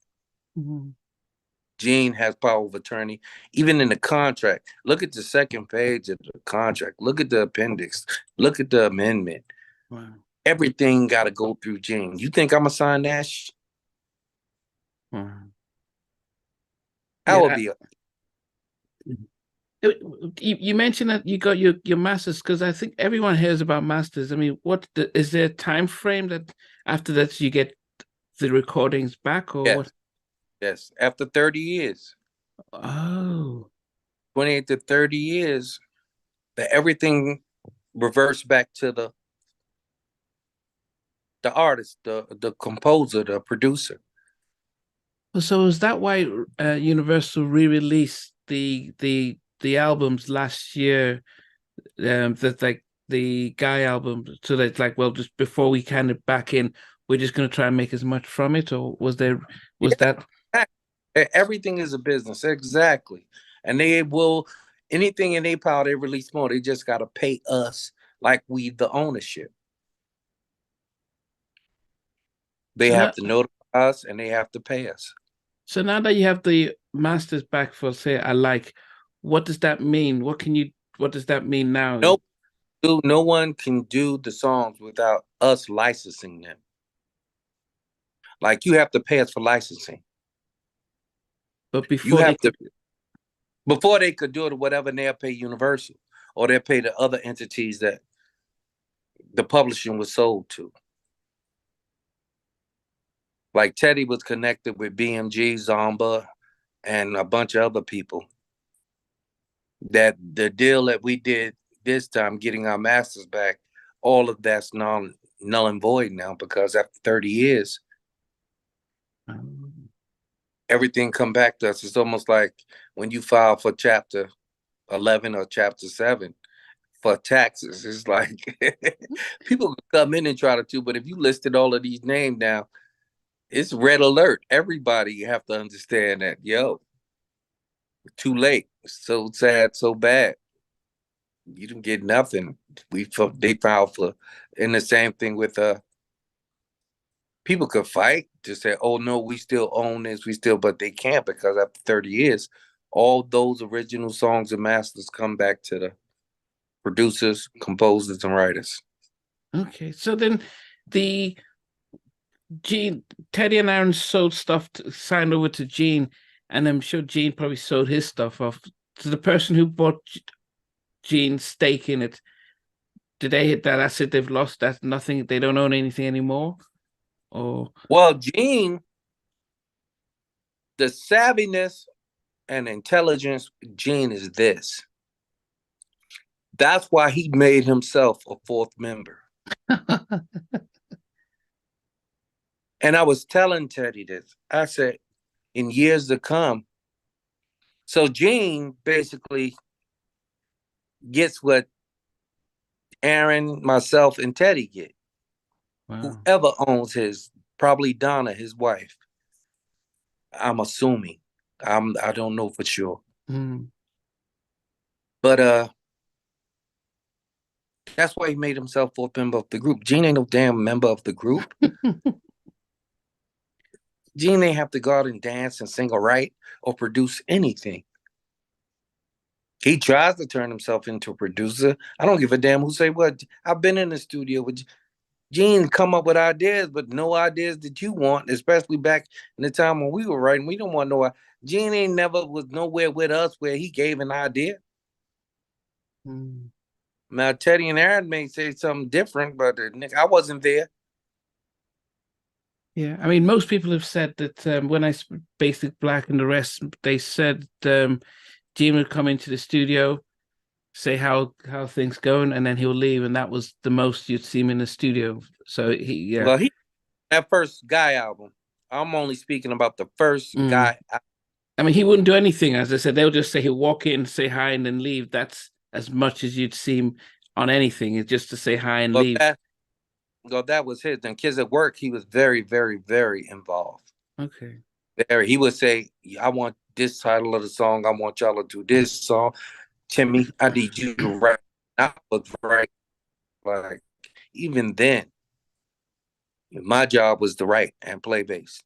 Mm-hmm. Gene has power of attorney. Even in the contract, look at the second page of the contract. Look at the appendix. Look at the amendment. Wow. Everything got to go through Gene. You think I'm gonna sign that? Wow. I would Yeah. be. You mentioned that you got your masters, because I think everyone hears about masters. I mean, is there a time frame that after that you get the recordings back, or Yes, what? yes. After 30 years, Oh, 28 to 30 years, that everything reverts back to the artist, the composer, the producer. so is that why Universal re-released the albums last year? That's like the Guy album, so that like, well, just before we kind of back in, we're just going to try and make as much from it, or was that? Yeah, everything is a business, exactly. And they will anything in their power, they release more. They just got to pay us like we the ownership. They So have now, to notify us and they have to pay us. so now that you have the masters back for, say, I like, what does that mean? What does that mean now? Nope, no one can do the songs without us licensing them. Like you have to pay us for licensing. But You before they have could, to before they could do it or whatever, they'll pay Universal or they'll pay the other entities that the publishing was sold to. Like Teddy was connected with BMG, Zomba, and a bunch of other people. That the deal that we did this time, getting our masters back, all of that's null and void now because after 30 years, um, everything come back to us. It's almost like when you file for chapter 11 or chapter 7 for taxes. It's like people can come in and try to do, but if you listed all of these names now, it's red alert. Everybody have to understand that, yo, too late. So sad, so bad. You didn't get nothing. They filed for, and the same thing with people could fight to say, oh no, we still own this, we still, but they can't because after 30 years, all those original songs and masters come back to the producers, composers, and writers. okay. So then the Gene, Teddy and Aaron sold stuff signed over to Gene, and I'm sure Gene probably sold his stuff off to the person who bought Gene's stake in it. Did they hit that? That's it. They've lost. That's nothing. They don't own anything anymore. Or Well, Gene, the savviness and intelligence, Gene is this. That's why he made himself a fourth member. And I was telling Teddy this. I said, in years to come, so Gene basically gets what Aaron, myself, and Teddy get. wow. Whoever owns his, probably Donna, his wife. I'm assuming. I don't know for sure. Mm. But that's why he made himself fourth member of the group. Gene ain't no damn member of the group. Gene ain't have to go out and dance and sing or write or produce anything. He tries to turn himself into a producer. I don't give a damn who say what. I've been in the studio with Gene, come up with ideas, but no ideas that you want, especially back in the time when we were writing. We don't want no. Gene ain't never was nowhere with us where he gave an idea. Mm. Now Teddy and Aaron may say something different, but I wasn't there. Yeah, I mean, most people have said that when I Basic Black and the rest, they said Gene would come into the studio, say how things going, and then he'll leave, and that was the most you'd see him in the studio. So yeah. Well, he that first Guy album. I'm only speaking about the first Mm. Guy. I mean, he wouldn't do anything. As I said, they'll just say he'll walk in, say hi, and then leave. That's as much as you'd see him on anything. It's just to say hi and Well, leave. that was his. And Kids at Work, he was very, very, very involved. Okay. Very. He would say, "I want this title of the song. I want y'all to do this song. Timmy, I need you to write." I was right. Like even then, my job was to write and play bass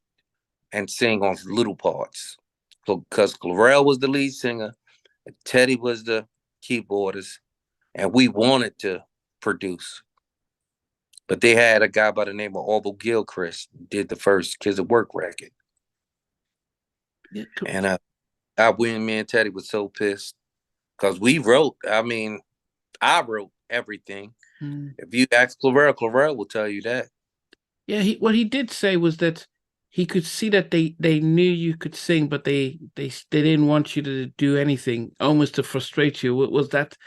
and sing on little parts, because Clurel was the lead singer, and Teddy was the keyboardist, and we wanted to produce. But they had a guy by the name of Orville Gilchrist did the first Kids at Work record. Yeah, cool. And me and Teddy was so pissed because we wrote, I wrote everything. If you ask Clurel will tell you that. Yeah, what he did say was that he could see that they knew you could sing, but they didn't want you to do anything, almost to frustrate you. Was that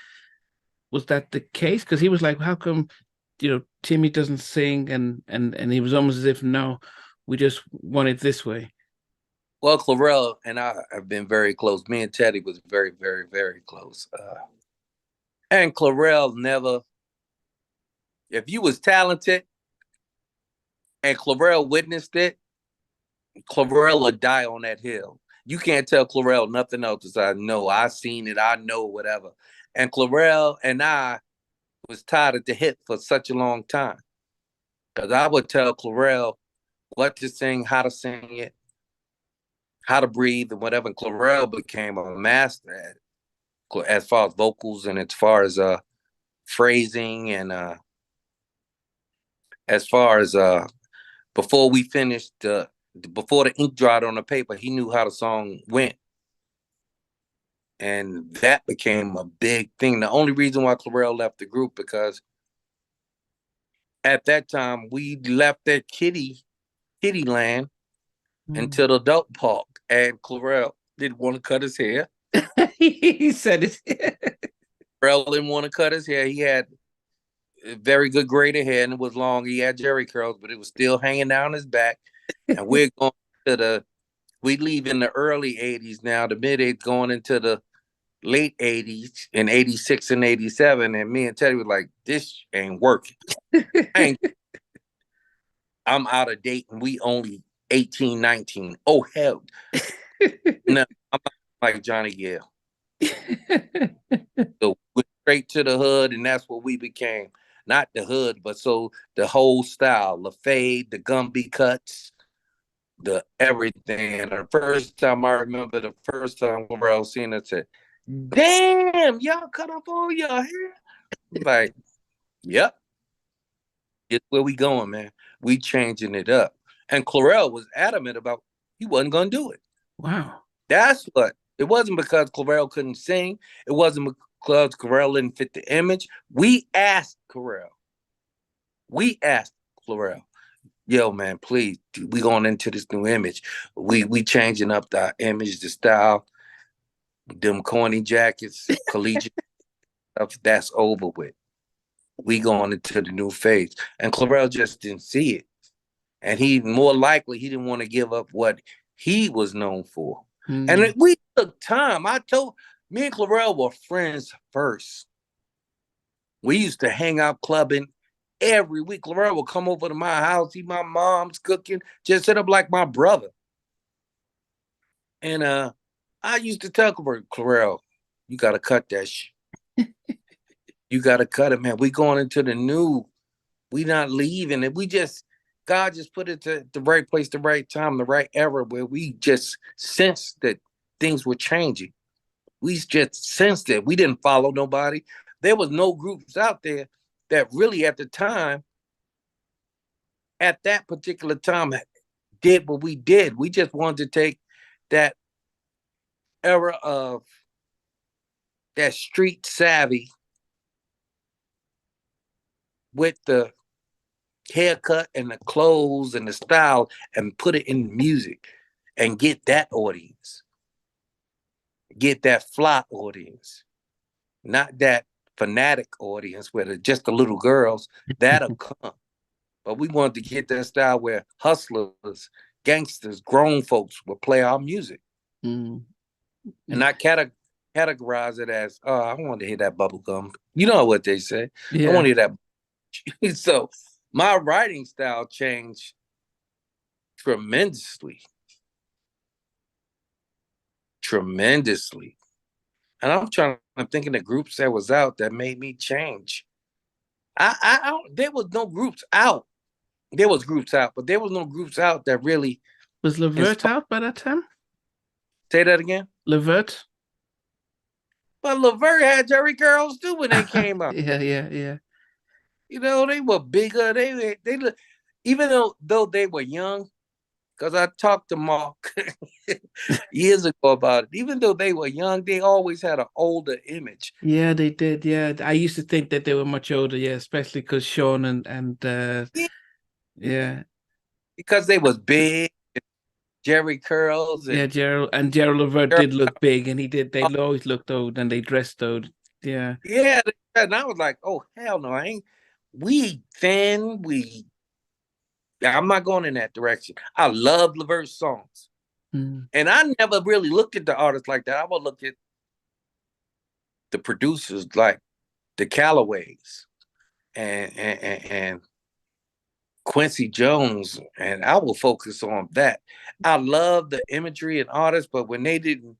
the case? Because he was like, "How come, Timmy doesn't sing?" And he was almost as if, "No, we just want it this way." Well, Clurel and I have been very close. Me and Teddy was very, very, very close. And Clurel never, if you was talented and Clurel witnessed it, Clurel would die on that hill. You can't tell Clurel nothing else besides, no, I seen it, I know, whatever. And Clurel and I was tied at the hip for such a long time. Because I would tell Clurel what to sing, how to sing it, how to breathe, and whatever. And Clurel became a master at it, as far as vocals and as far as phrasing and as far as before we finished before the ink dried on the paper, he knew how the song went. And that became a big thing. The only reason why Clurel left the group, because at that time we left that kiddie land into the adult park, and Clurel didn't want to cut his hair. He said it. Clurel didn't want to cut his hair. He had very good braided hair, and it was long. He had jerry curls, but it was still hanging down his back. And we're going to we leave in the early 80s now, the mid 80s, going into the late 80s, in 86 and 87. And me and Teddy was like, this ain't working. I'm out of date, and we only 18, 19. Oh, hell. No, I'm like Johnny Gill. So we're straight to the hood, and that's what we became. Not the hood, but so the whole style, the fade, the Gumby cuts, the everything. And the first time I remember, the first time we were seeing it, said, damn, y'all cut off all your hair. Like, yep. It's where we going, man. We changing it up. And Clurel was adamant about he wasn't going to do it. Wow. That's what. It wasn't because Clurel couldn't sing. It wasn't because Clurel didn't fit the image. We asked Clurel. We asked Clurel, yo, man, please, we going into this new image. We changing up the image, the style, them corny jackets, collegiate stuff, that's over with. We going into the new phase. And Clurel just didn't see it. And he, more likely, he didn't want to give up what he was known for. And we took time. Me and Clurel were friends first. We used to hang out clubbing every week. Clurel would come over to my house, eat my mom's cooking, just set up like my brother. And I used to tell Clurel, you got to cut that shit. You got to cut it, man. We going into the new. We not leaving it. God just put it to the right place, the right time, the right era, where we just sensed that things were changing. We just sensed it. We didn't follow nobody. There was no groups out there that really at the time, at that particular time, did what we did. We just wanted to take that era of that street savvy with the haircut and the clothes and the style and put it in music and get that audience. Get that fly audience. Not that fanatic audience where just the little girls. That'll come. But we wanted to get that style where hustlers, gangsters, grown folks would play our music. And not categorize it as, oh, I want to hear that bubble gum. You know what they say. Yeah. I want to hear that. So my writing style changed tremendously. And I'm thinking the groups that was out that made me change. There was no groups out. There was groups out, but there was no groups out that really. Was Levert out by that time? Say that again. Levert. But Levert had Jerry Curls too when they came up. Yeah. You know, they were bigger. They even though they were young, because I talked to Mark years ago about it. Even though they were young, they always had an older image. Yeah, they did. Yeah, I used to think that they were much older. Yeah, especially because Sean and Yeah, yeah, because they was big, Jerry Curls yeah, and Gerald Levert Gerald, did look big, and he did. They always looked old, and they dressed old. Yeah. yeah. And I was like, oh hell no, I ain't. We thin. I'm not going in that direction. I love Levert's songs. Mm. And I never really looked at the artists like that. I would look at the producers like the Callaways and Quincy Jones, and I will focus on that. I love the imagery and artists, but when they didn't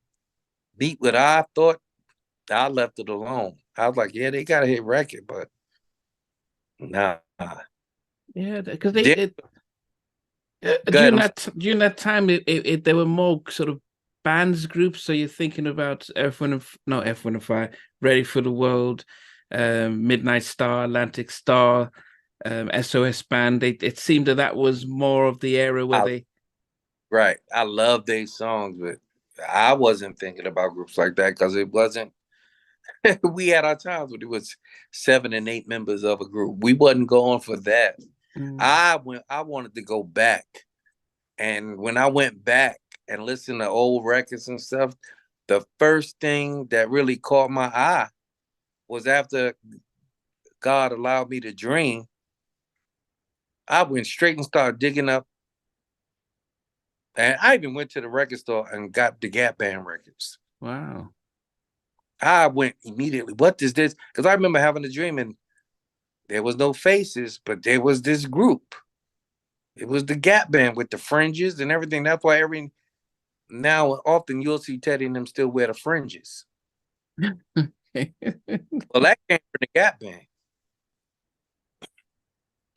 beat what I thought, I left it alone. I was like, yeah, they got a hit record, but nah. Yeah, because They, go ahead. during that time, there were more sort of bands groups. So you're thinking about F one and Fire, Ready for the World, Midnight Star, Atlantic Star, SOS Band. It seemed that was more of the era where I, they. right. I love these songs, but I wasn't thinking about groups like that because it wasn't. We had our times when it was 7 and 8 members of a group. We wasn't going for that. Mm. I wanted to go back. And when I went back and listened to old records and stuff, the first thing that really caught my eye was after God allowed me to dream. I went straight and started digging up. And I even went to the record store and got the Gap Band records. Wow. I went immediately. What is this? Because I remember having a dream and there was no faces, but there was this group. It was the Gap Band with the fringes and everything. That's why every now often you'll see Teddy and them still wear the fringes. Well, that came from the Gap Band.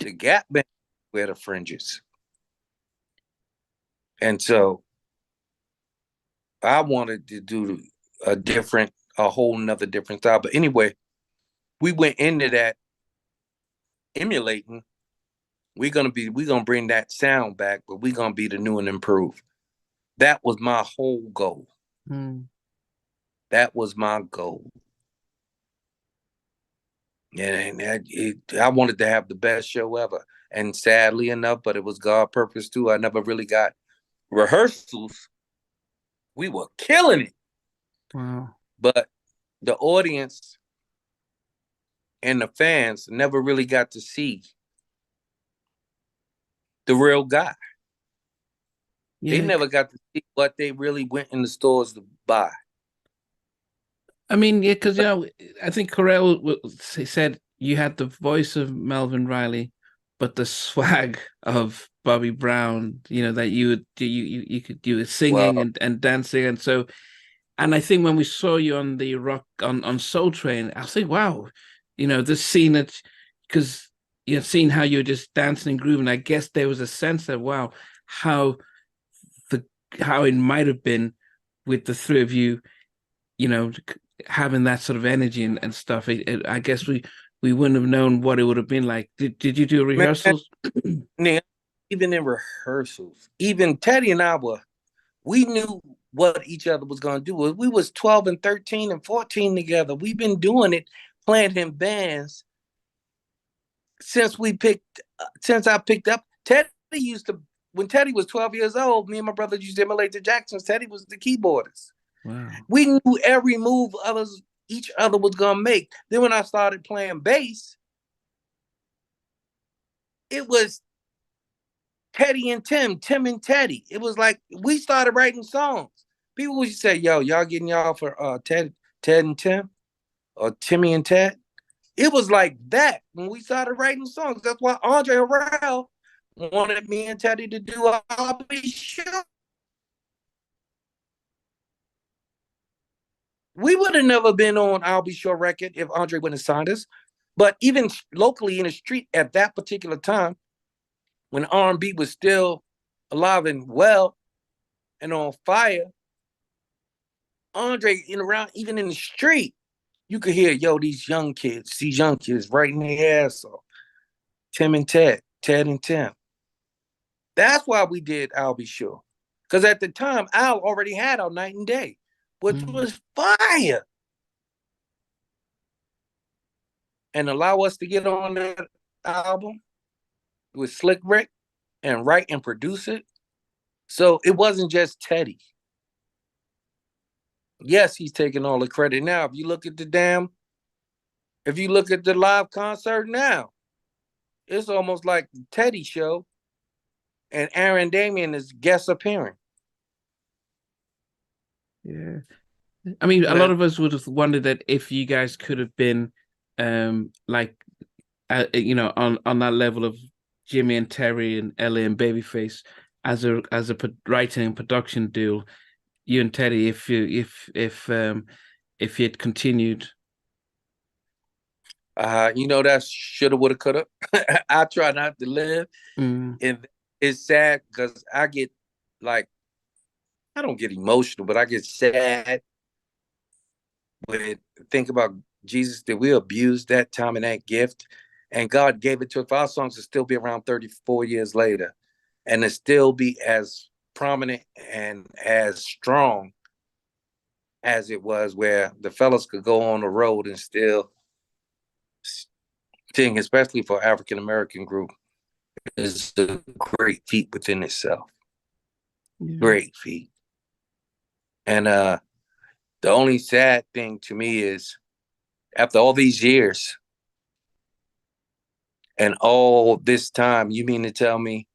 The Gap Band wear the fringes. And so I wanted to do a whole nother different style. But anyway, we went into that emulating. We're gonna bring that sound back, but we're gonna be the new and improved. That was my whole goal. Mm. That was my goal. And I wanted to have the best show ever. And sadly enough, but it was God purpose too. I never really got rehearsals. We were killing it. Wow. But the audience and the fans never really got to see the real guy. They Yeah. never got to see what they really went in the stores to buy. I mean, yeah, because I think Clurel said you had the voice of Melvin Riley, but the swag of Bobby Brown. That you were singing Well, and dancing, and so. And I think when we saw you on the rock on Soul Train, I was like, wow, this scene that because seeing how you were just dancing and grooving. I guess there was a sense of wow, how the how it might have been with the three of you, you know, having that sort of energy and stuff. I guess we wouldn't have known what it would have been like. Did you do man, rehearsals? even in rehearsals, even Teddy and I we knew what each other was going to do. We was 12 and 13 and 14 together. We've been doing it, playing in bands since I picked up. Teddy used to, when Teddy was 12 years old, me and my brother used to emulate the Jacksons. Teddy was the keyboardist. Wow. We knew every move each other was gonna make. Then when I started playing bass, it was Teddy and Tim and Teddy. It was like we started writing songs. People would say, "Yo, y'all getting y'all for Ted and Tim, or Timmy and Ted." It was like that when we started writing songs. That's why Andre Harrell wanted me and Teddy to do a hobby show. We would have never been on I'll Be Sure record if Andre wouldn't have signed us. But even locally in the street at that particular time, when R&B was still alive and well and on fire, Andre in around, even in the street, you could hear, yo, these young kids writing their ass off. Tim and Ted, Ted and Tim. That's why we did I'll Be Sure. Because at the time, Al already had our Night and Day, which was fire. And allow us to get on that album with Slick Rick and write and produce it. So it wasn't just Teddy. Yes, he's taking all the credit now. If you look at the live concert now, it's almost like the Teddy show and Aaron Damion is guest appearing. Yeah. I mean, a lot of us would have wondered that if you guys could have been like on that level of Jimmy and Terry and Ellie and Babyface as a writing and production duo, you and Teddy, if you had continued. That shoulda, woulda, coulda. I try not to live. And it's sad because I get like, I don't get emotional, but I get sad when think about Jesus, that we abused that time and that gift, and God gave it to us for our songs to still be around 34 years later and to still be as prominent and as strong as it was, where the fellas could go on the road and still sing, especially for African-American group, is a great feat within itself. Yeah. Great feat. And the only sad thing to me is, after all these years and all this time, you mean to tell me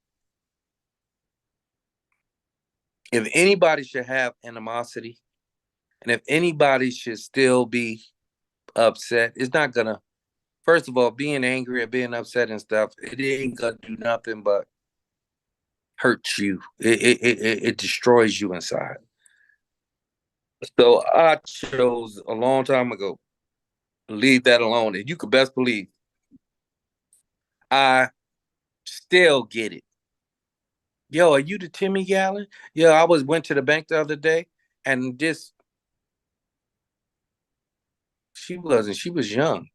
if anybody should have animosity and if anybody should still be upset, it's not gonna, first of all, being angry or being upset and stuff, it ain't gonna do nothing but hurt you. It destroys you inside. So I chose a long time ago, leave that alone. And you could best believe I still get it. Yo, are you the Timmy Gatling? Yo, I went to the bank the other day and she was young.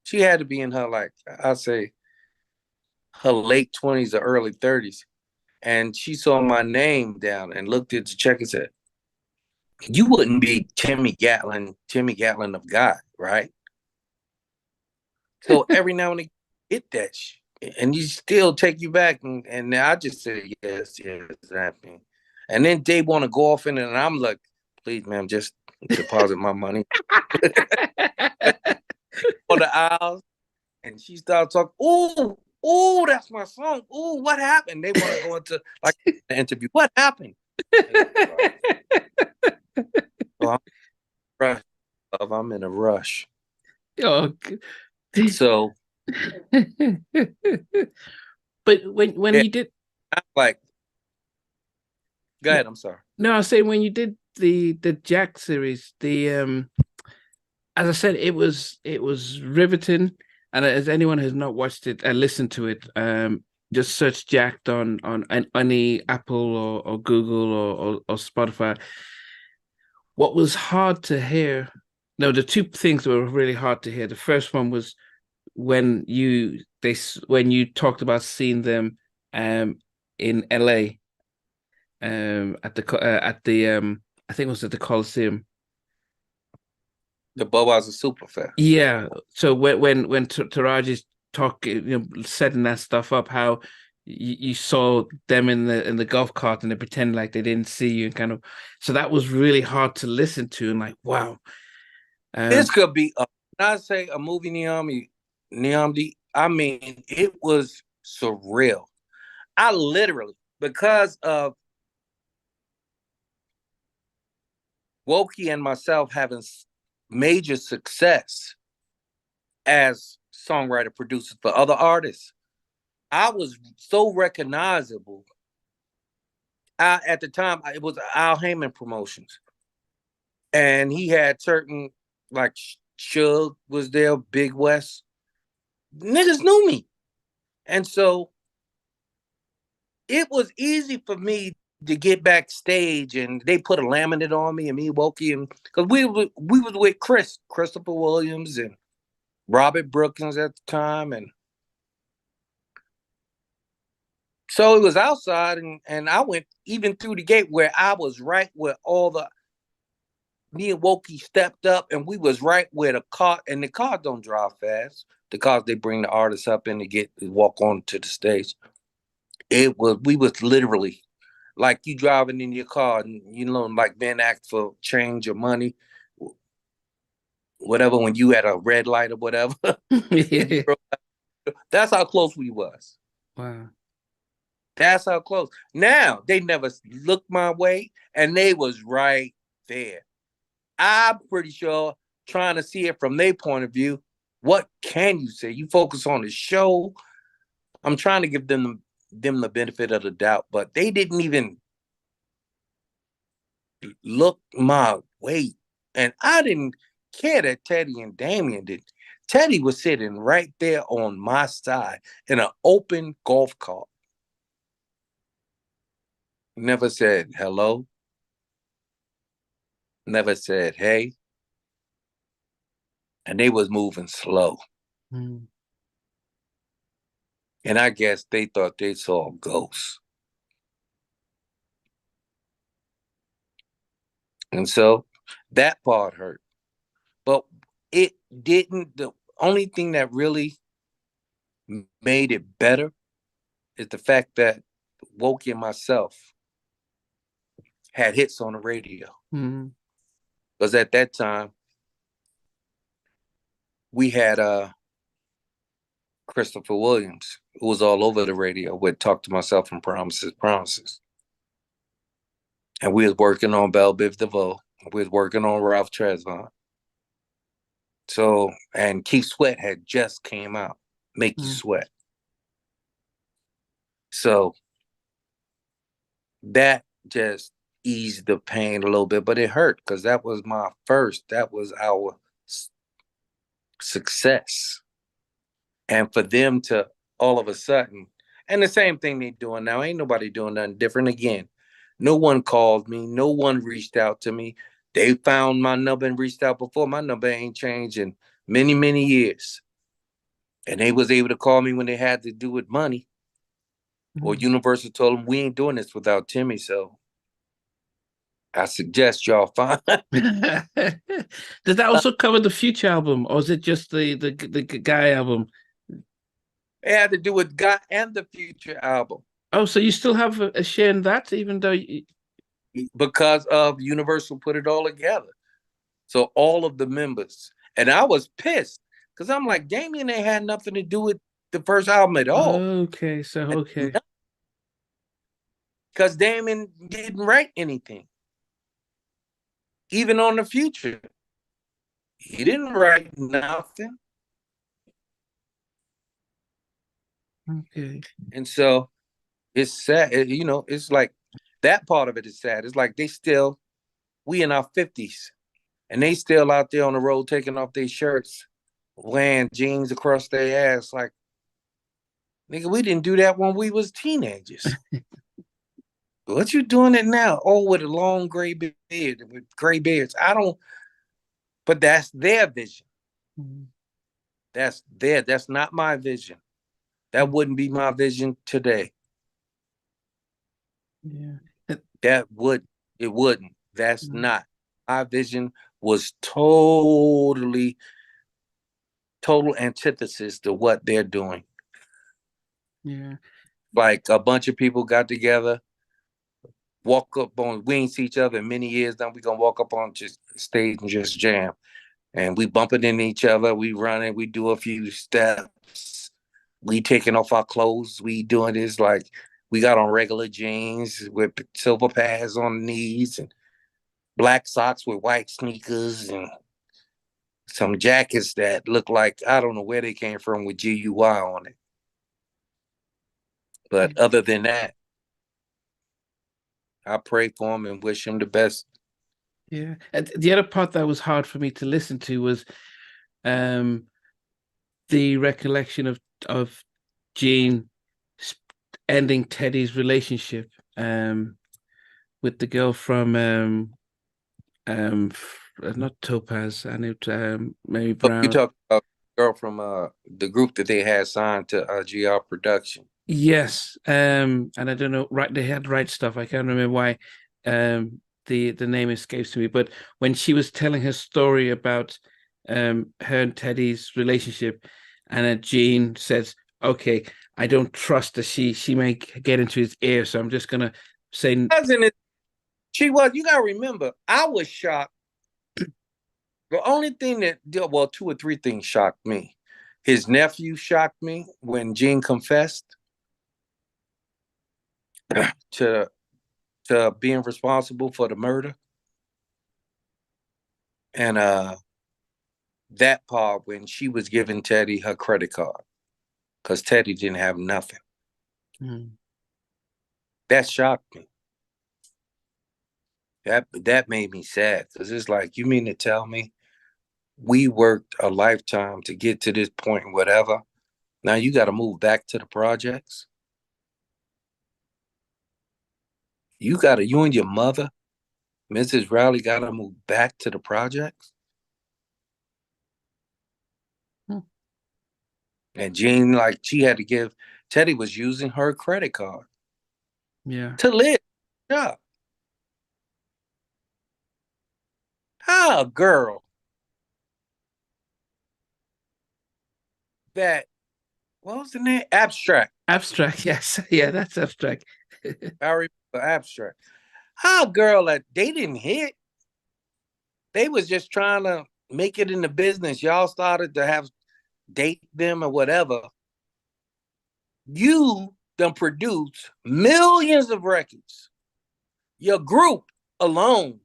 She had to be in her, like, I'd say her late 20s or early 30s. And she saw my name down and looked at the check and said, you wouldn't be Timmy Gatling of God, right? So every now and then hit that shit. And you still take you back, and I just say yes, exactly. And then they want to go off in it, and I'm like, please, ma'am, just deposit my money for the aisles. And she started talking, oh, that's my song. Oh, what happened? They want to go into like the interview. What happened? So I'm in a rush. Oh, so. But when you did, I'm like, go ahead. I'm sorry. No, I was saying when you did the Jack series, as I said, it was riveting. And as anyone who's not watched it and listened to it, just search Jacked on any Apple or Google or Spotify. What was hard to hear? No, the two things that were really hard to hear. The first one was when you talked about seeing them in LA at the I think it was at the Coliseum. The Budweiser Superfest. Yeah. So when Taraji's talking, setting that stuff up, how you saw them in the golf cart and they pretend like they didn't see you, and kind of, so that was really hard to listen to, and like, wow. This could be when I say a movie Niamdi, I mean, it was surreal. I literally, because of Wokey and myself having major success as songwriter producers for other artists, I was so recognizable. At the time, it was Al Heyman Promotions, and he had certain, like, Suge was there, Big West. Niggas knew me, and so it was easy for me to get backstage, and they put a laminate on me and me, Wokey, and because we was with Christopher Williams and Robert Brookins at the time, and so it was outside, and I went even through the gate where I was right where all the me and Wokey stepped up, and we was right where the car, and the cars don't drive fast. The cars they bring the artists up in to walk on to the stage. We was literally like you driving in your car, and like being asked for change or money, whatever. When you at a red light or whatever, Yeah. that's how close we was. Wow. That's how close. Now they never looked my way, and they was right there. I'm pretty sure trying to see it from their point of view. What can you say? You focus on the show. I'm trying to give them the benefit of the doubt, but they didn't even look my way. And I didn't care that Teddy and Damion did. Teddy was sitting right there on my side in an open golf cart. Never said hello. Never said hey. And they was moving slow. Mm. And I guess they thought they saw ghosts. And so that part hurt. But it didn't. The only thing that really made it better is the fact that Wokey and myself had hits on the radio. Mm. Because at that time, we had Christopher Williams, who was all over the radio, would talk to myself and Promises, Promises. And we was working on Belle Biv DeVoe. We was working on Ralph Tresvant. So, and Keith Sweat had just came out, Make You Sweat. So that just eased the pain a little bit, but it hurt because that was our success. And for them to all of a sudden, and the same thing they doing now, ain't nobody doing nothing different again. No one called me. No one reached out to me. They found my number and reached out before. My number ain't changed in many, many years. And they was able to call me when they had to do with money. Or Universal told them, we ain't doing this without Timmy. So I suggest y'all find. Does that also cover the Future album, or is it just the Guy album? It had to do with Guy and the Future album. Oh, so you still have a share in that, even though because of Universal put it all together. So all of the members, and I was pissed because I'm like, Damion ain't had nothing to do with the first album at all. Okay, so okay. Because Damion didn't write anything. Even on the Future. He didn't write nothing. Okay. And so it's sad, it's like that part of it is sad. It's like we in our 50s, and they still out there on the road taking off their shirts, wearing jeans across their ass. Like, nigga, we didn't do that when we was teenagers. What you doing it now? Oh, with a long gray beard, with gray beards. But that's their vision. Mm-hmm. That's not my vision. That wouldn't be my vision today. Yeah. It wouldn't. That's not. My vision was total antithesis to what they're doing. Yeah. Like a bunch of people got together, we ain't see each other in many years. Now we gonna walk up on just stage and just jam. And we bumping into each other, we running, we do a few steps, we taking off our clothes, we doing this like we got on regular jeans with silver pads on the knees and black socks with white sneakers and some jackets that look like I don't know where they came from with GUI on it. But other than that, I pray for him and wish him the best. Yeah. And the other part that was hard for me to listen to was the recollection of Gene ending Teddy's relationship. with the girl from not Topaz, I knew Mary Oh, you Brown. talk about the girl from the group that they had signed to GR Production. Yes, and I don't know, right? They had right stuff. I can't remember why the name escapes me, but when she was telling her story about her and Teddy's relationship, and Jean says, "Okay, I don't trust that she may get into his ear, so I'm just gonna say." Wasn't it? She was. You gotta remember, I was shocked. The only thing that, well, two or three things shocked me. His nephew shocked me when Gene confessed to being responsible for the murder, and that part when she was giving Teddy her credit card because Teddy didn't have nothing. Mm. That shocked me. That made me sad because it's like, you mean to tell me we worked a lifetime to get to this point, whatever. Now you got to move back to the projects. You and your mother, Mrs. Riley, got to move back to the projects. Hmm. And Jean, like, she had to give, Teddy was using her credit card Yeah, to live. Yeah. How a girl that, what was the name? Abstract. abstract. Yes, yeah, that's abstract. I remember Abstract. How a girl that they didn't hit, they was just trying to make it in the business. Y'all started to have date them or whatever. You done produced millions of records. Your group alone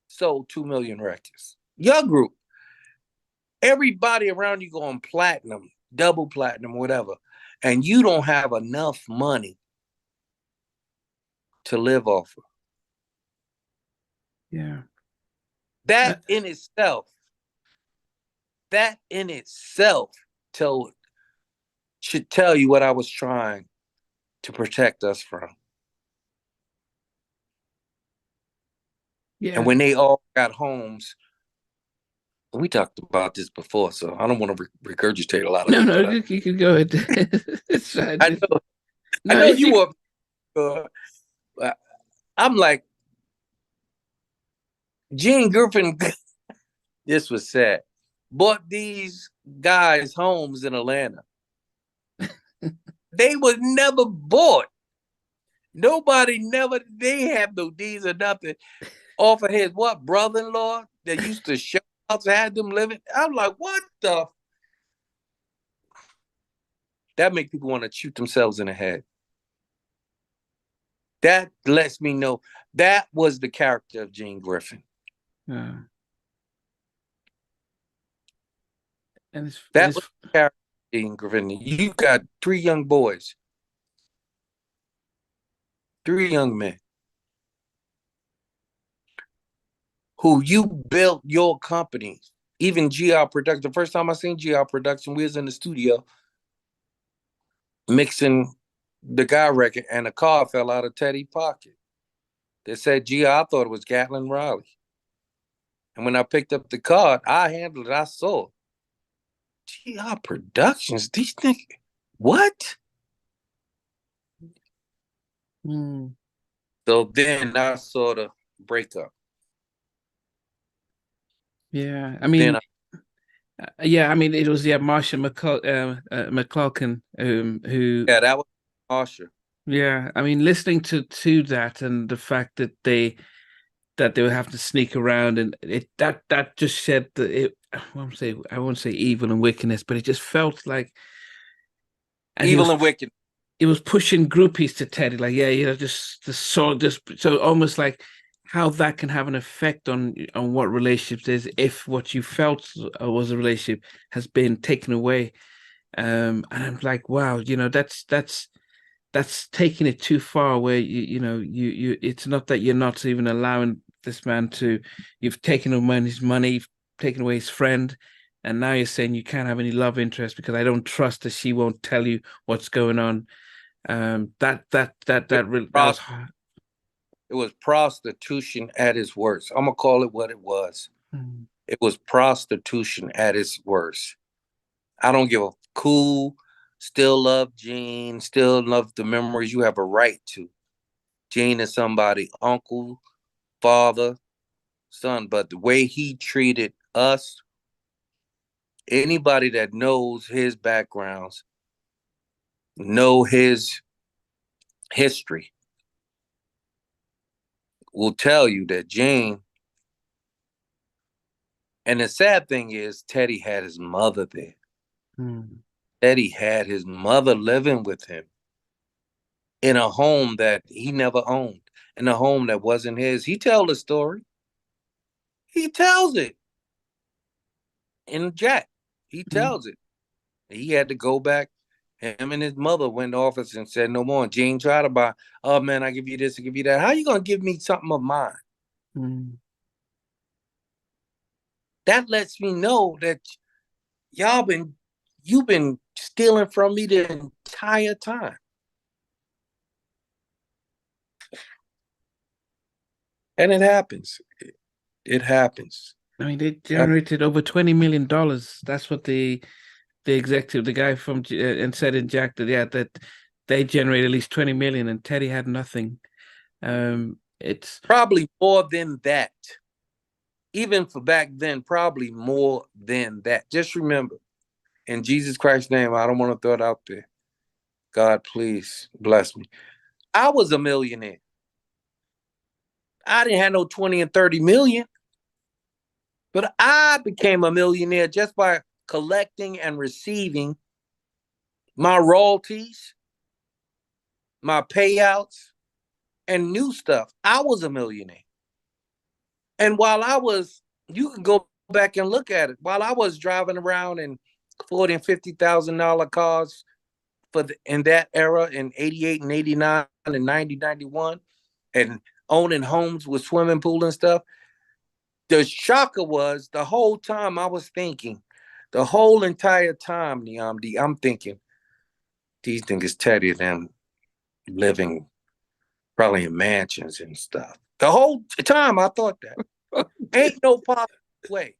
sold 2 million records. Your group. Everybody around you going platinum, double platinum, whatever. And you don't have enough money to live off of. Yeah. That in itself, that in itself told should tell you what I was trying to protect us from. And Yeah. when they all got homes, we talked about this before, so I don't want to regurgitate a lot of No, it. no, But you can go ahead. It's fine. I know, I No, know you you, were. I'm like, Gene Griffin. This was sad. Bought these guys homes in Atlanta. They was never bought. Nobody never. They have no deeds or nothing. Off of his what brother-in-law that used to show us had them living. I'm like, what the? That make people want to shoot themselves in the head. That lets me know that was the character of Gene Griffin. and That it's was the character of Gene Griffin. You got three young boys, three young men who you built your company. Even GR Production. The first time I seen GR Production, we was in the studio mixing the guy record, and a car fell out of Teddy's pocket. They said GR. I thought it was Gatling Riley. And when I picked up the card, I handled it. I saw GR Productions. These things, what? mm, So then I saw the breakup. yeah. I Then mean, yeah. I mean, it was Marcia McCulkin who yeah, that was Marsha. yeah. I mean, listening to that and the fact that they would have to sneak around and it that just shed the it. I won't say evil and wickedness, but it just felt like, and Evil and Wicked. he was pushing groupies to Teddy, like, yeah, just so almost like how that can have an effect on what relationships is if what you felt was a relationship has been taken away. And I'm like, wow, that's taking it too far. Where you it's not that you're not even allowing this man to, you've taken away his money, you've taken away his friend, and now you're saying you can't have any love interest because I don't trust that she won't tell you what's going on. That really, that was hard. It was prostitution at its worst. I'm gonna call it what it was. Mm. It was prostitution at its worst. I don't give a cool. Still love Gene. Still love the memories you have a right to. Gene is somebody, uncle, father, son. But the way he treated us, anybody that knows his backgrounds, know his history, will tell you that Gene. And the sad thing is, Teddy had his mother there. Mm. Teddy had his mother living with him in a home that he never owned, in a home that wasn't his. He tells the story. He tells it in Jack. He Mm. tells it. He had to go back. Him and his mother went to office and said no more. And Gene tried to buy, oh man, I give you this, I give you that. How you gonna give me something of mine? Mm. That lets me know that you've been stealing from me the entire time. And it happens. It happens. I mean, they generated over $20 million. That's what the executive, the guy from and said in Jack that yeah that they generated at least 20 million and Teddy had nothing. It's Probably more than that. Even for back then, probably more than that. Just remember, in Jesus Christ's name, I don't want to throw it out there. God, please bless me. I was a millionaire. I didn't have no 20 and 30 million, but I became a millionaire just by collecting and receiving my royalties, my payouts, and new stuff. I was a millionaire. And while you can go back and look at it, while I was driving around in $40,000 and $50,000 cars in that era in 88 and 89 and 90, 91, and owning homes with swimming pool and stuff, the shocker was the whole time I was thinking, the whole entire time, Niamdi, I'm thinking, these niggas Teddy them living probably in mansions and stuff. The whole time I thought that. Ain't no possible way.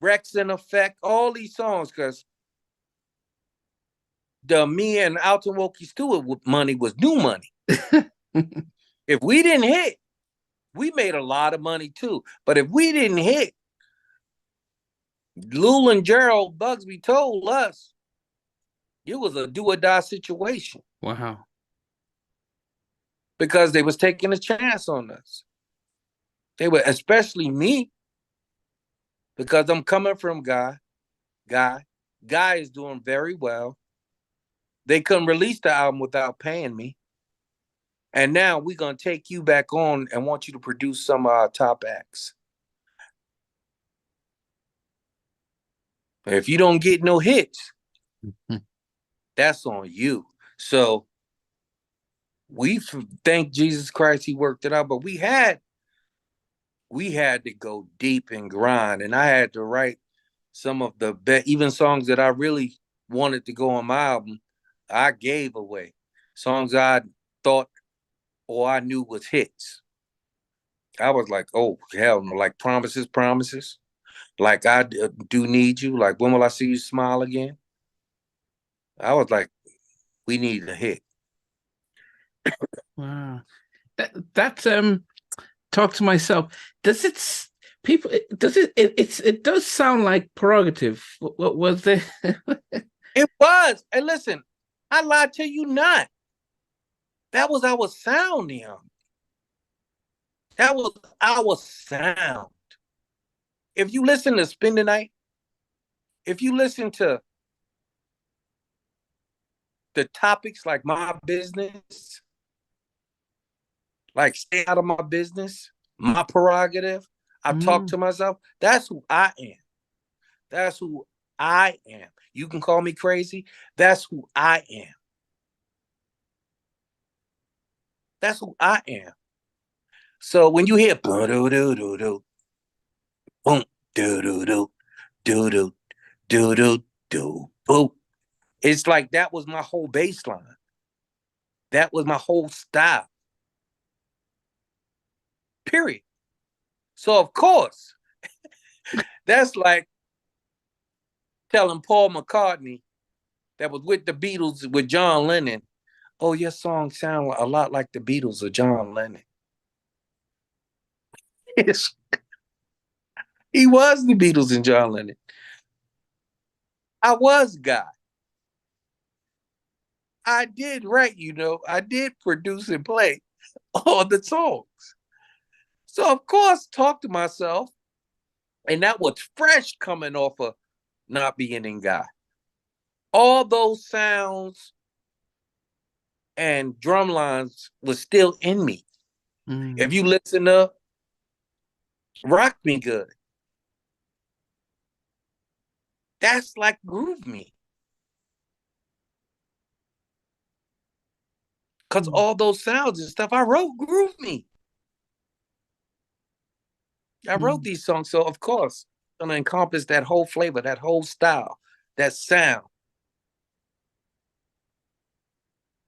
Rex in Effect, all these songs, because me and Alton Wilkie Stewart money was new money. If we didn't hit, we made a lot of money too. But if we didn't hit, Lul and Gerald Bugsby told us it was a do or die situation. wow. Because they was taking a chance on us. They were, especially me, because I'm coming from Guy is doing very well. They couldn't release the album without paying me. And now we're going to take you back on and want you to produce some of our top acts. If you don't get no hits, that's on you. So we thank Jesus Christ he worked it out, but we had to go deep and grind. And I had to write some of the even songs that I really wanted to go on my album, I gave away. Songs I thought or I knew was hits. I was like, oh, hell no. Like Promises, Promises. Like I Do Need You. Like When Will I See You Smile Again? I was like, we need a hit. Wow. That's talk to myself. Does it people does it does sound like prerogative. What was there? It was. And listen, I lied to you not. That was our sound, Neon. That was our sound. If you listen to Spend the Night, if you listen to the topics like My Business, like Stay Out of My Business, My Prerogative, I talk to myself, that's who I am. That's who I am. You can call me crazy. That's who I am. That's who I am. So when you hear boom do do do do boom do do do do do do do do boom, it's like that was my whole baseline. That was my whole style. period. So of course, that's like telling Paul McCartney that was with the Beatles with John Lennon, oh, your song sound a lot like the Beatles or John Lennon. He was the Beatles and John Lennon. I was Guy. I did write, I did produce and play all the songs. So of course, talk to myself, and that was fresh coming off of not being in Guy. All those sounds and drum lines was still in me. If you listen to Rock Me Good, that's like Groove Me. Because all those sounds and stuff I wrote, Groove Me. I wrote these songs, so of course, I'm going to encompass that whole flavor, that whole style, that sound.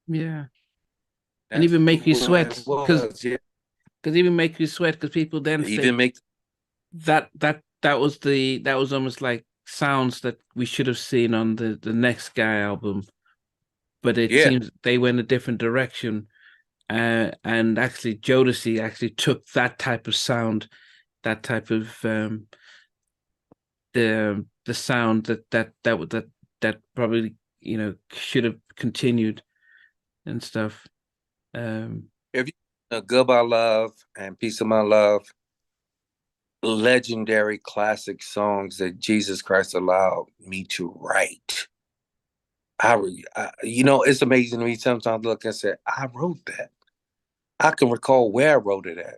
Yeah. And even make you sweat because even make you sweat because people then even think that was almost like sounds that we should have seen on the next Guy album, but it seems they went a different direction, and actually Jodeci actually took that type of sound, that type of the sound that probably should have continued and stuff. If you Goodbye Love and Piece of My Love, legendary classic songs that Jesus Christ allowed me to write. It's amazing to me sometimes. Look and say, I wrote that. I can recall where I wrote it at.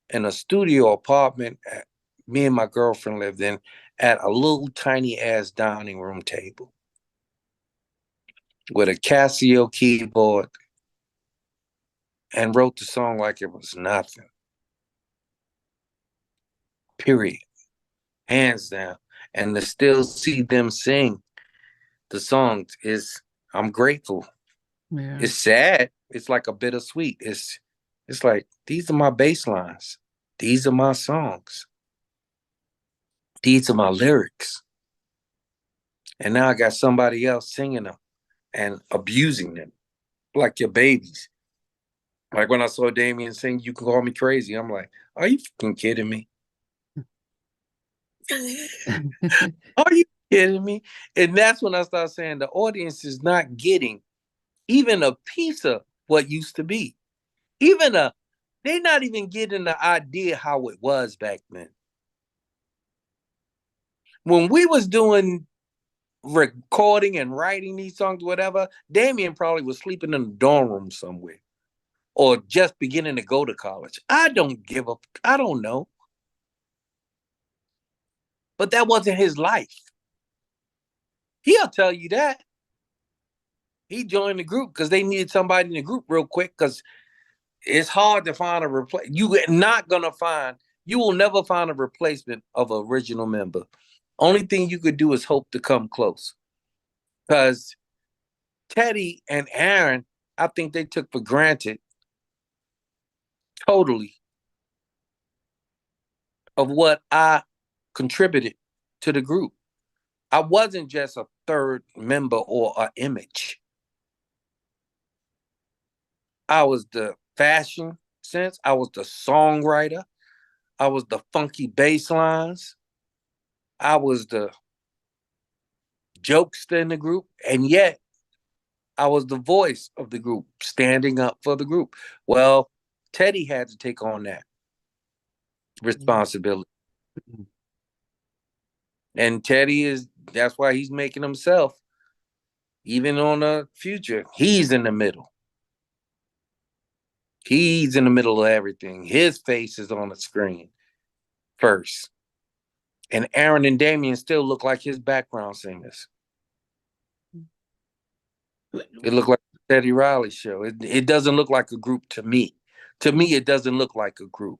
In a studio apartment me and my girlfriend lived in, at a little tiny ass dining room table with a Casio keyboard, and wrote the song like it was nothing. Period. Hands down. And to still see them sing the songs I'm grateful. Yeah. It's sad. It's like a bittersweet. It's like, these are my bass lines. These are my songs. These are my lyrics. And now I got somebody else singing them and abusing them like your babies. Like when I saw Damion sing You Can Call Me Crazy, I'm like, are you fucking kidding me? Are you kidding me? And that's when I started saying the audience is not getting even a piece of what used to be. They're not even getting the idea how it was back then. When we was doing recording and writing these songs, whatever, Damion probably was sleeping in a dorm room somewhere or just beginning to go to college. I don't give up. I don't know. But that wasn't his life. He'll tell you that. He joined the group because they needed somebody in the group real quick because it's hard to find a replacement. You will never find a replacement of an original member. Only thing you could do is hope to come close. Because Teddy and Aaron, I think they took for granted totally of what I contributed to the group. I wasn't just a third member or an image. I was the fashion sense. I was the songwriter. I was the funky bass lines. I was the jokester in the group. And yet I was the voice of the group, standing up for the group. Well, Teddy had to take on that responsibility. And that's why he's making himself, even on the future, he's in the middle. He's in the middle of everything. His face is on the screen first. And Aaron and Damion still look like his background singers. It looked like the Teddy Riley show. It doesn't look like a group to me. To me, it doesn't look like a group.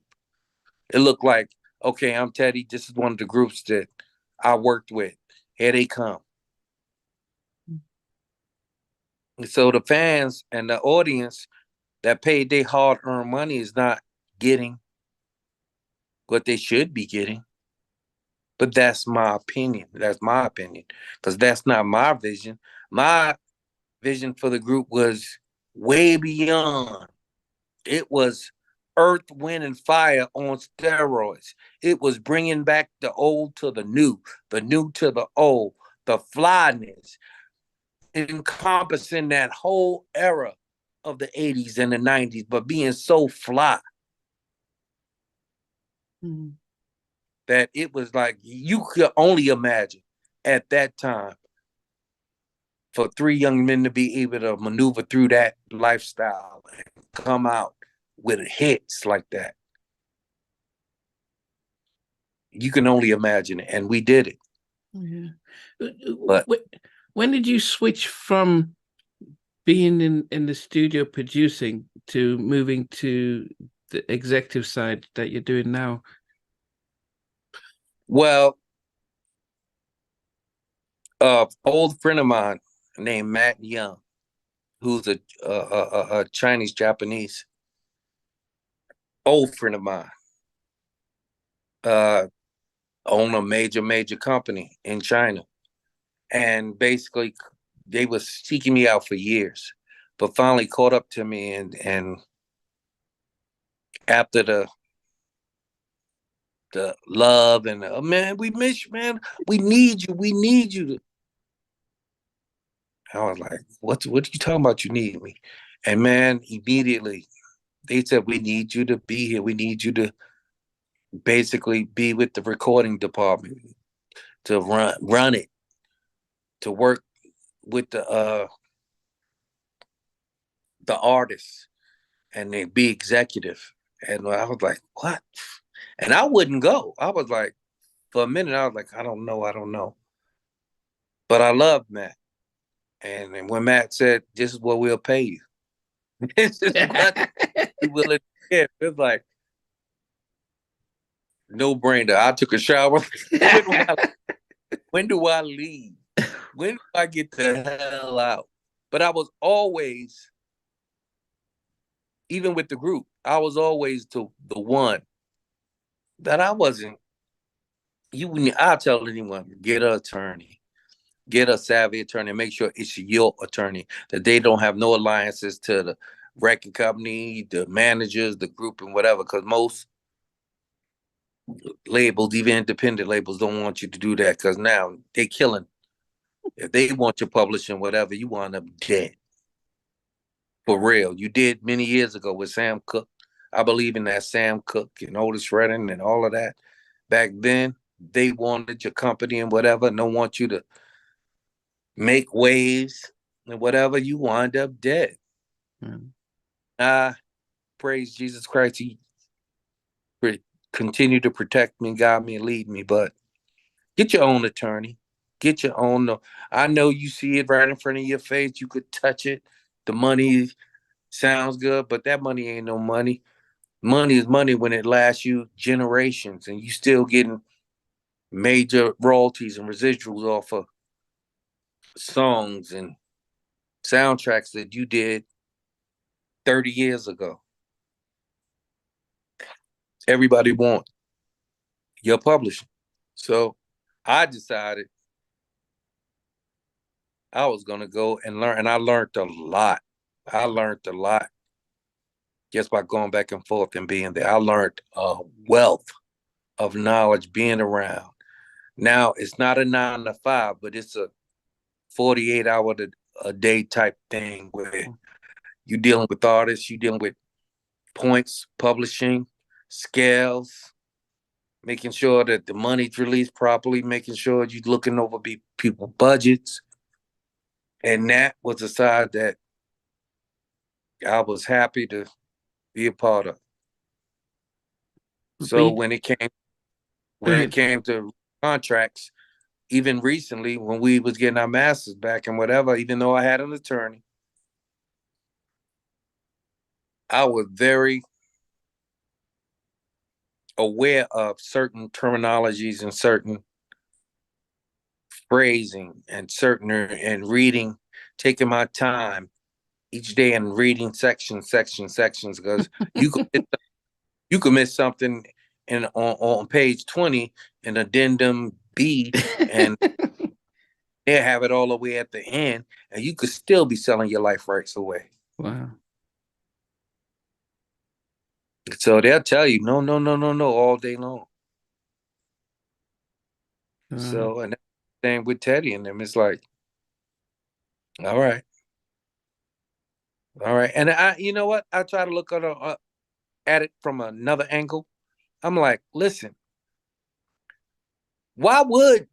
It looked like, okay, I'm Teddy. This is one of the groups that I worked with. Here they come. And so the fans and the audience that paid their hard-earned money is not getting what they should be getting. But that's my opinion. That's my opinion. Because that's not my vision. My vision for the group was way beyond. It was earth, wind, and fire on steroids. It was bringing back the old to the new to the old, the flyness, encompassing that whole era of the 80s and the 90s, but being so fly that it was like you could only imagine at that time for three young men to be able to maneuver through that lifestyle and come out with hits like that. You can only imagine it, and we did it. Yeah. But When did you switch from being in the studio producing to moving to the executive side that you're doing now? well, old friend of mine named Matt Young, who's a Chinese Japanese old friend of mine, uh, own a major company in China, and basically they was seeking me out for years, but finally caught up to me, and after the love and man, we miss you, man. We need you. We need you. I was like, what are you talking about? You need me. And man, immediately they said, we need you to be here. We need you to basically be with the recording department, to run it, to work with the artists, and then be executive. And I was like, what? And I wouldn't go. I was like, for a minute, I was like, I don't know. But I loved Matt. And when Matt said, this is what we'll pay you, this is what we will get. It's like, no brainer. I took a shower. When do I leave? When do I get the hell out? But I was always, even with the group, I was always the one that I wasn't. I'll tell anyone, get an attorney, get a savvy attorney, make sure it's your attorney, that they don't have no alliances to the record company, the managers, the group, and whatever. Because most labels, even independent labels, don't want you to do that, because now they killing. If they want your publishing, whatever, you wind up dead. For real. You did many years ago with Sam Cooke. I believe in that Sam Cooke and Otis Redding and all of that. Back then, they wanted your company and whatever, and don't want you to make waves and whatever, you wind up dead. Praise Jesus Christ. He continue to protect me, guide me, and lead me. But get your own attorney. Get your own. I know you see it right in front of your face. You could touch it. The money sounds good, but that money ain't no money. Money is money when it lasts you generations, and you still getting major royalties and residuals off of songs and soundtracks that you did 30 years ago. Everybody wants your publishing. So I decided I was going to go and learn, and I learned a lot. I learned a lot just by going back and forth and being there. I learned a wealth of knowledge being around. Now, it's not a 9 to 5, but it's a 48-hour a day type thing where you're dealing with artists, you're dealing with points, publishing, scales, making sure that the money's released properly, making sure you're looking over people's budgets. And that was a side that I was happy to be a part of. So when it came to contracts, even recently when we was getting our masters back and whatever, even though I had an attorney, I was very aware of certain terminologies and certain phrasing and reading, taking my time each day and reading sections, because you could miss something and on page 20 an addendum B, and they have it all the way at the end, and you could still be selling your life rights away. Wow. So they'll tell you no, no, no, no, no all day long. So, and then with Teddy and them, it's like, all right, all right. And you know what? I try to look at it from another angle. I'm like, listen, why would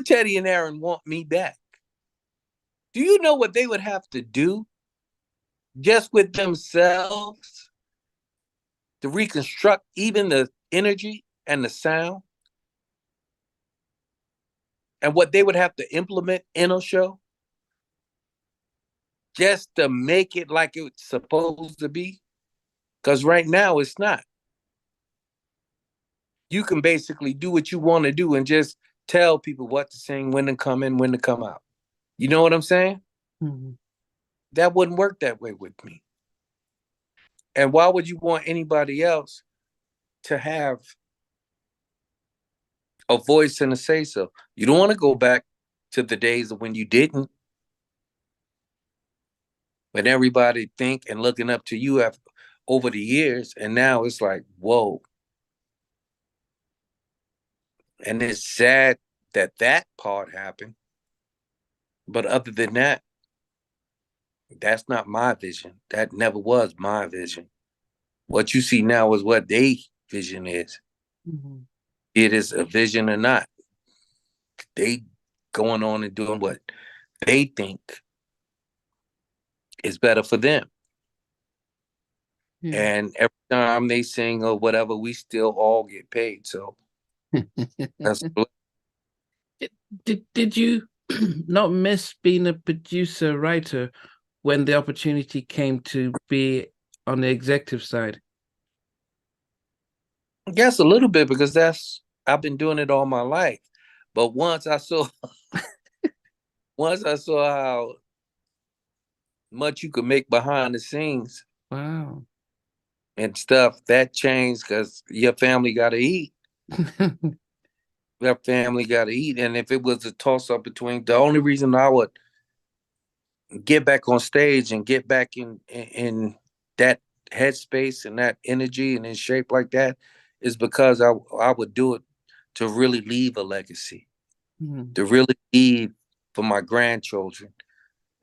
Teddy and Aaron want me back? Do you know what they would have to do just with themselves to reconstruct even the energy and the sound, and what they would have to implement in a show just to make it like it's supposed to be? Because right now it's not. You can basically do what you want to do and just tell people what to sing, when to come in, when to come out. You know what I'm saying? Mm-hmm. That wouldn't work that way with me. And why would you want anybody else to have a voice and a say so? You don't want to go back to the days of when you didn't, when everybody think and looking up to you have over the years, and now it's like, whoa. And it's sad that that part happened. But other than that, that's not my vision. That never was my vision. What you see now is what they vision is. Mm-hmm. It is a vision or not. They going on and doing what they think is better for them. Yeah. And every time they sing or whatever, we still all get paid. So that's Did you not miss being a producer writer when the opportunity came to be on the executive side? yes, a little bit, because that's I've been doing it all my life. But once I saw how much you could make behind the scenes Wow. and stuff, that changed, because your family got to eat. Your family got to eat. And if it was a toss up between, the only reason I would get back on stage and get back in that headspace and that energy and in shape like that is because I would do it to really leave a legacy, Mm. to really leave for my grandchildren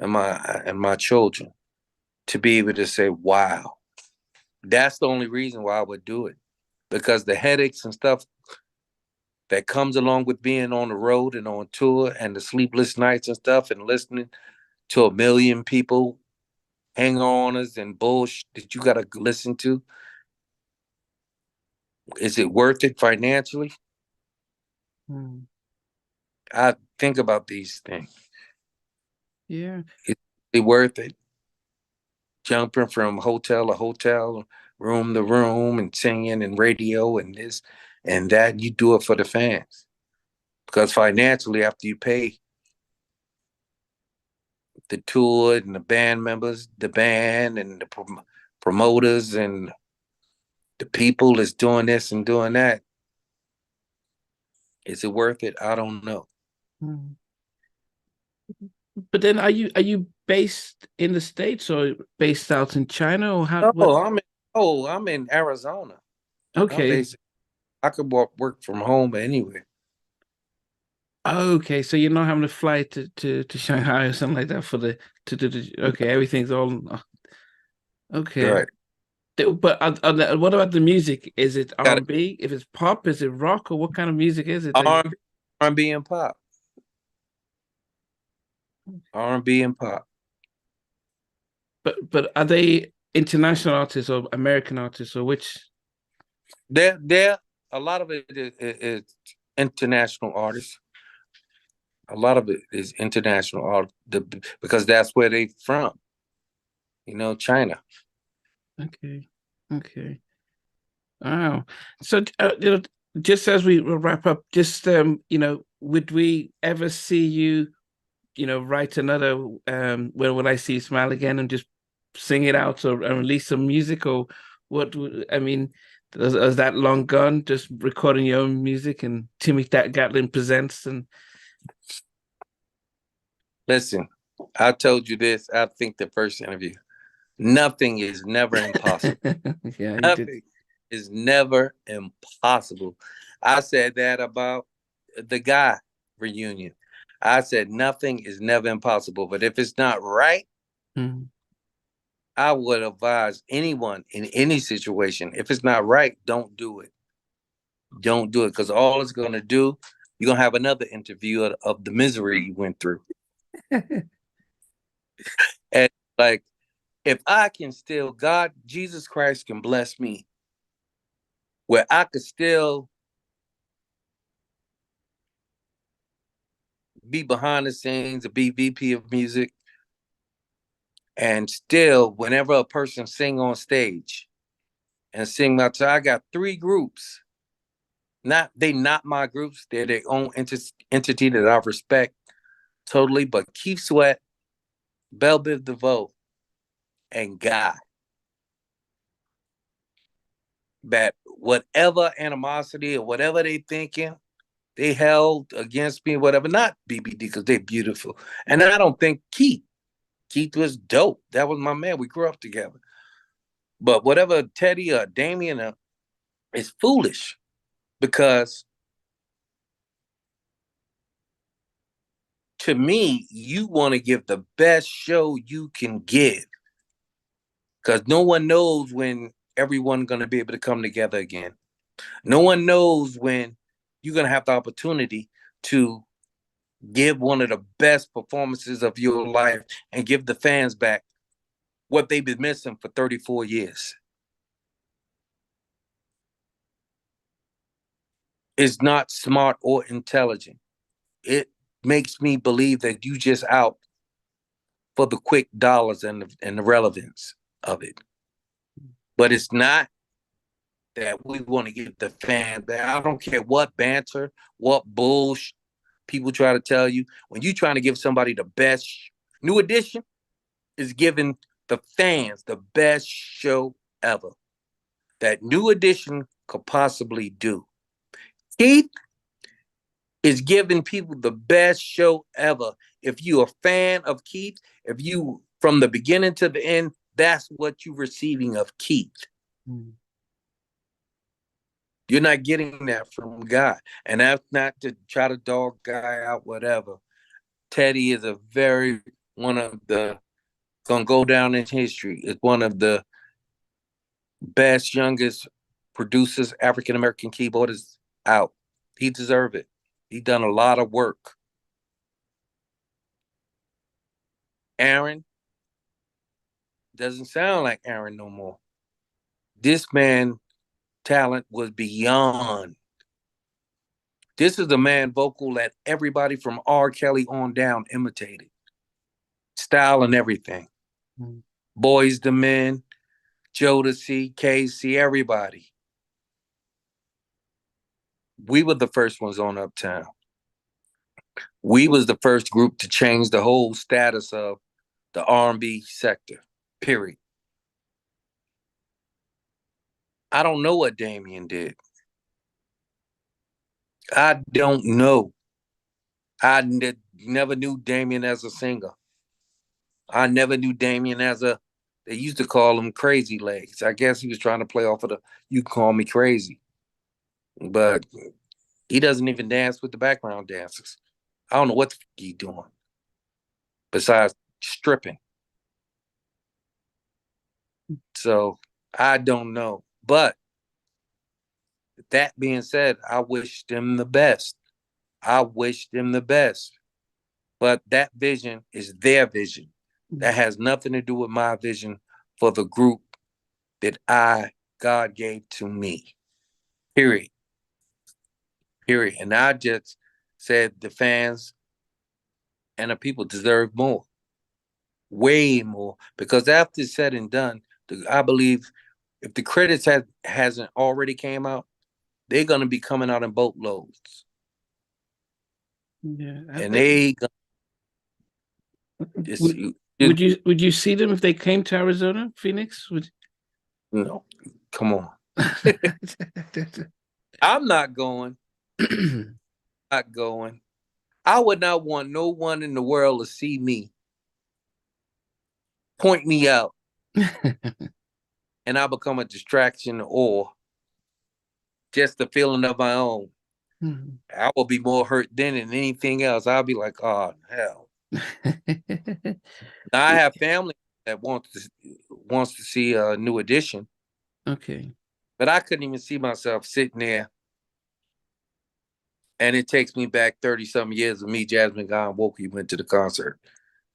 and my children, to be able to say, wow. That's the only reason why I would do it, because the headaches and stuff that comes along with being on the road and on tour, and the sleepless nights and stuff, and listening to a million people hang on us and bullshit that you got to listen to. Is it worth it financially? Mm. I think about these things. Yeah. Is it worth it? Jumping from hotel to hotel, room to room, and singing and radio and this and that. You do it for the fans, because financially, after you pay the tour and the band members, the band and the promoters and the people that's doing this and doing that, is it worth it? I don't know. Mm. But then are you based in the States or based out in China or how what? Oh, I'm in Arizona. I'm Okay. basically I could work from home anywhere. Okay, so you're not having to fly to Shanghai or something like that for the to do the okay, everything's all okay. Right. But what about the music? Is it Got it. R&B? If it's pop, is it rock or what kind of music is it that you R&B and pop. R&B and pop. but are they international artists or American artists or which? There a lot of it is international artists. A lot of it is international art, because that's where they from. China. Okay. Okay. Wow. So just as we wrap up, just would we ever see you, write another when I see you smile again and just sing it out or and release some music, or I mean, is that long gone? Just recording your own music and Timmy Gatling presents and Listen, I told you this, I think the first interview. Nothing is never impossible. yeah, you did. Nothing is never impossible. I said that about the guy reunion. I said nothing is never impossible, but if it's not right, Mm. I would advise anyone in any situation, if it's not right, don't do it. Don't do it because all it's going to do, you're going to have another interview of the misery you went through. And like, if I can still, God, Jesus Christ can bless me where I could still be behind the scenes or be VP of music and still, whenever a person sing on stage and sing my time, I got 3 groups. Not my groups. They're their own entity that I respect totally. But Keith Sweat, Belle Biv DeVoe, and Guy. That whatever animosity or whatever they thinking they held against me, whatever, not BBD because they're beautiful. And I don't think Keith was dope. That was my man. We grew up together. But whatever Teddy or Damion is foolish because to me, you want to give the best show you can give because no one knows when everyone's going to be able to come together again. No one knows when you're going to have the opportunity to give one of the best performances of your life and give the fans back what they've been missing for 34 years. It's not smart or intelligent. It makes me believe that you just out for the quick dollars and the relevance of it. But it's not that we want to give the fans back. I don't care what banter, what bullshit people try to tell you. When you're trying to give somebody the best, New Edition is giving the fans the best show ever that New Edition could possibly do. Keith is giving people the best show ever. If you're a fan of Keith, if you from the beginning to the end, that's what you're receiving of Keith. Mm. You're not getting that from Guy. And that's not to try to dog Guy out, whatever. Teddy is a very one of the gonna go down in history. It's one of the best, youngest producers, African American keyboardists out. He deserves it. He done a lot of work. Aaron doesn't sound like Aaron no more. This man talent was beyond. This is a man vocal that everybody from R. Kelly on down imitated. Style and everything. Mm-hmm. Boys the Men, Jodeci, Casey, everybody. We were the first ones on Uptown. We was the first group to change the whole status of the R&B sector, period. I don't know what Damion did. I don't know. I never knew Damion as a singer. I never knew Damion as they used to call him Crazy Legs. I guess he was trying to play off of you call me crazy. But he doesn't even dance with the background dancers. I don't know what the fuck he's doing besides stripping. So I don't know. But that being said, I wish them the best. I wish them the best. But that vision is their vision. That has nothing to do with my vision for the group that God gave to me. Period. Period. And I just said the fans and the people deserve more. Way more. Because after it's said and done, I believe if the credits hasn't already came out, they're gonna be coming out in boatloads. Yeah. And they would you see them if they came to Arizona, Phoenix? No, come on. I'm not going. Not going. I would not want no one in the world to see me, point me out, and I become a distraction or just a feeling of my own. I will be more hurt then than anything else. I'll be like, oh hell. Now I have family that wants to see a new edition. Okay. But I couldn't even see myself sitting there. And it takes me back 30 some years of me, Jasmine Guy and Wokey went to the concert.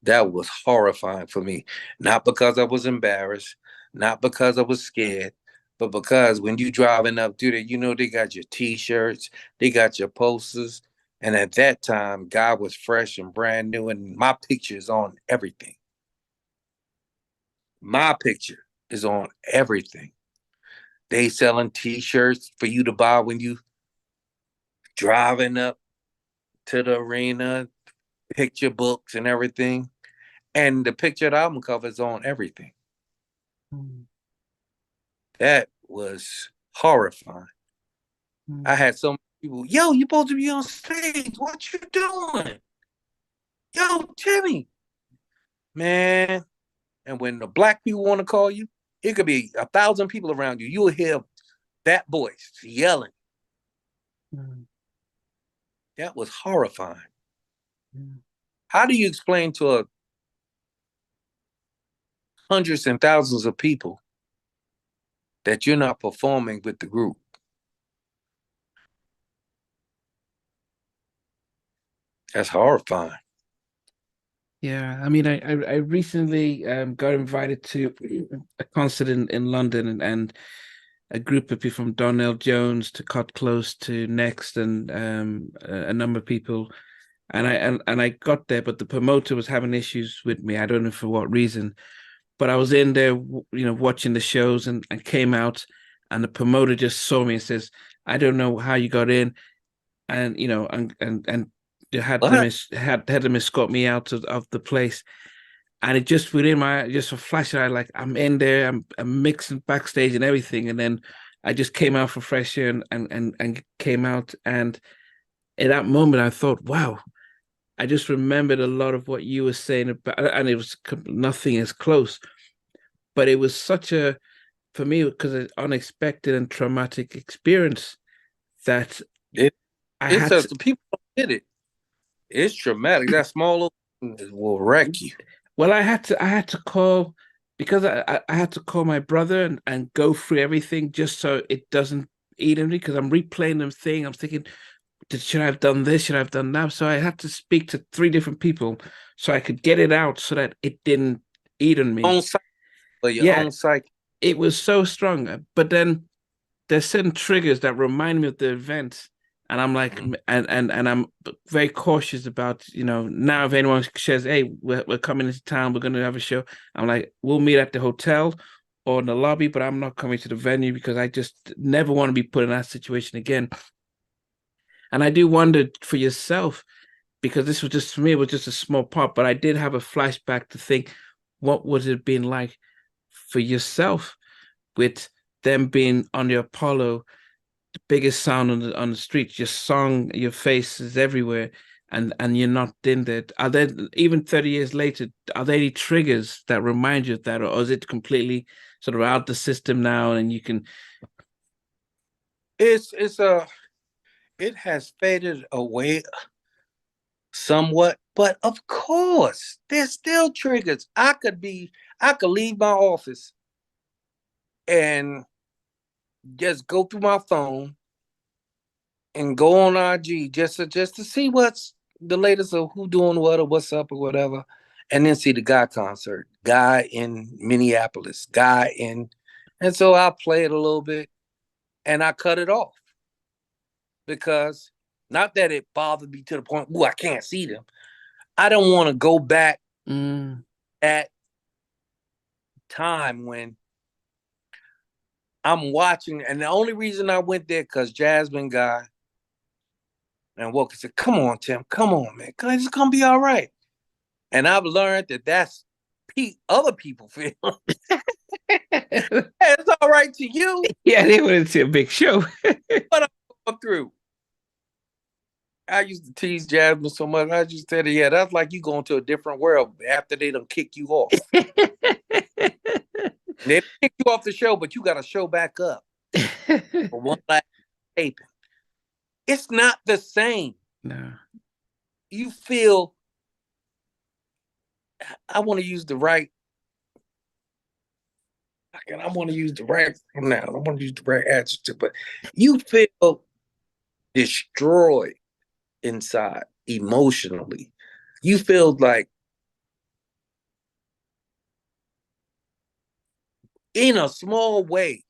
That was horrifying for me. Not because I was embarrassed, not because I was scared, but because when you driving up to there, you know they got your t-shirts, they got your posters. And at that time, Guy was fresh and brand new, and my picture is on everything. My picture is on everything. They selling t-shirts for you to buy when you driving up to the arena, picture books and everything. And the picture of the album cover is on everything. That was horrifying. I had so many people, yo, you supposed to be on stage. What you doing? Yo, Timmy. Man. And when the black people want to call you, it could be 1,000 people around you. You'll hear that voice yelling. That was horrifying. How do you explain to hundreds and thousands of people that you're not performing with the group? That's horrifying. Yeah, I mean, I recently got invited to a concert in London, and a group of people from Donnell Jones to Cut Close to Next, and a number of people, and I got there, but the promoter was having issues with me. I don't know for what reason, but I was in there, watching the shows, and came out, and the promoter just saw me and says, "I don't know how you got in," and and they had them had them escort me out of the place. And it just within my just a flash, I like I'm in there, I'm mixing backstage and everything, and then I just came out for fresh air and came out, and in that moment I thought, wow, I just remembered a lot of what you were saying about, and it was nothing as close, but it was such a for me because an unexpected and traumatic experience that I it's had just the people don't get it. It's traumatic. That small will wreck you. Well, I had to call because I had to call my brother and go through everything just so it doesn't eat at me because I'm replaying the thing. I'm thinking, should I have done this? Should I have done that? So I had to speak to three different people so I could get it out so that it didn't eat on me. Own psyche, but your Yeah, own psyche. it was so strong. But then there's certain triggers that remind me of the event, and I'm like, and I'm very cautious about, now if anyone says, hey, we're coming into town, we're going to have a show, I'm like, we'll meet at the hotel or in the lobby, but I'm not coming to the venue because I just never want to be put in that situation again. And I do wonder for yourself, because this was just for me, it was just a small part, but I did have a flashback to think, what would it have been like for yourself with them being on the Apollo, the biggest sound on the street, your song, your face is everywhere, and you're not in there. Are there, even 30 years later, are there any triggers that remind you of that, or is it completely sort of out the system now and you can It has faded away somewhat, but of course, there's still triggers. I could leave my office and just go through my phone and go on IG just to see what's the latest of who doing what or what's up or whatever, and then see the Guy concert, Guy in Minneapolis, and so I play it a little bit and I cut it off because not that it bothered me to the point, I can't see them. I don't want to go back at time when I'm watching, and the only reason I went there because Jasmine Guy and Walker said, "Come on, Tim, come on, man, it's gonna be all right." And I've learned that other people feel. It's all right to you. Yeah, they went into a big show. What I'm going through. I used to tease Jasmine so much. I just said, yeah, that's like you going to a different world after they done kick you off. They kick you off the show, but you got to show back up for one last taping. It's not the same. No. You feel, I want to use the right, I want to use the right now. I want to use the right adjective, but you feel destroyed inside emotionally. You feel like, in a small way,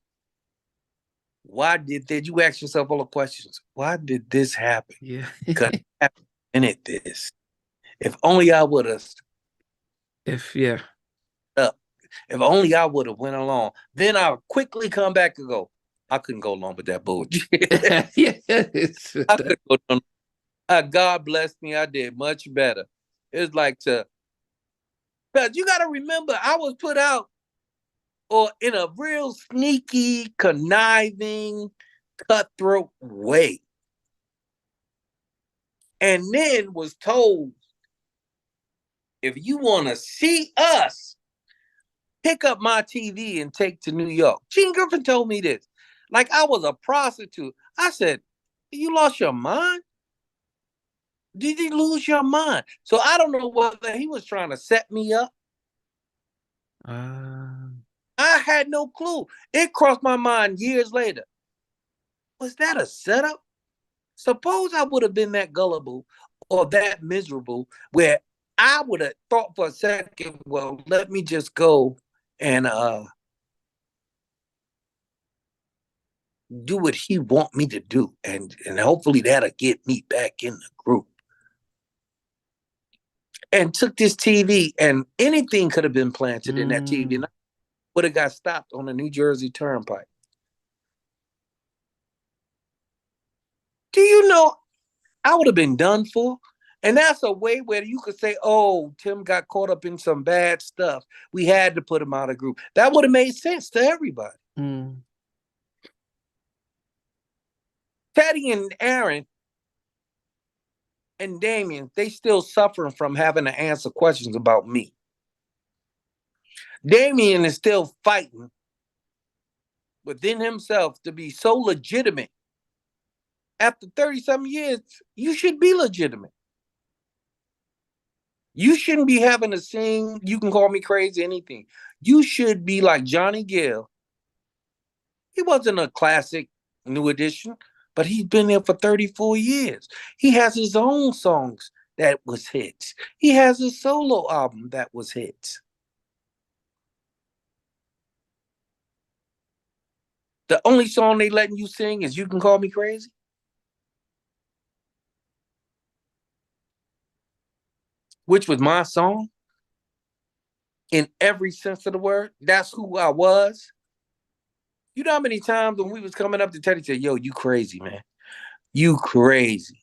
why did you ask yourself all the questions? Why did this happen? Yeah. Because I prevented this. If only I would have Yeah. up. If only I would have went along. Then I'll quickly come back and go, I couldn't go along with that bullshit. Yeah. I couldn't go along. God bless me. I did much better. It's like because you got to remember, I was put out or in a real sneaky, conniving, cutthroat way. And then was told, if you want to see us, pick up my TV and take to New York. Gene Griffin told me this. Like I was a prostitute. I said, you lost your mind? Did you lose your mind? So I don't know whether he was trying to set me up. I had no clue. It crossed my mind years later. Was that a setup? Suppose I would have been that gullible or that miserable where I would have thought for a second, well, let me just go and do what he want me to do. And hopefully that'll get me back in the group. And took this TV, and anything could have been planted in that TV. And I would have got stopped on the New Jersey Turnpike. Do you know I would have been done for? And that's a way where you could say, oh, Tim got caught up in some bad stuff. We had to put him out of group. That would have made sense to everybody. Teddy and Aaron and Damion, they still suffering from having to answer questions about me. Damion is still fighting within himself to be so legitimate. After 30-some years, you should be legitimate. You shouldn't be having to sing, you can call me crazy, anything. You should be like Johnny Gill. He wasn't a classic new edition, but he's been there for 34 years. He has his own songs that was hits. He has his solo album that was hits. The only song they letting you sing is You Can Call Me Crazy. Which was my song. In every sense of the word. That's who I was. You know how many times when we was coming up to Teddy said, yo, you crazy, man. You crazy.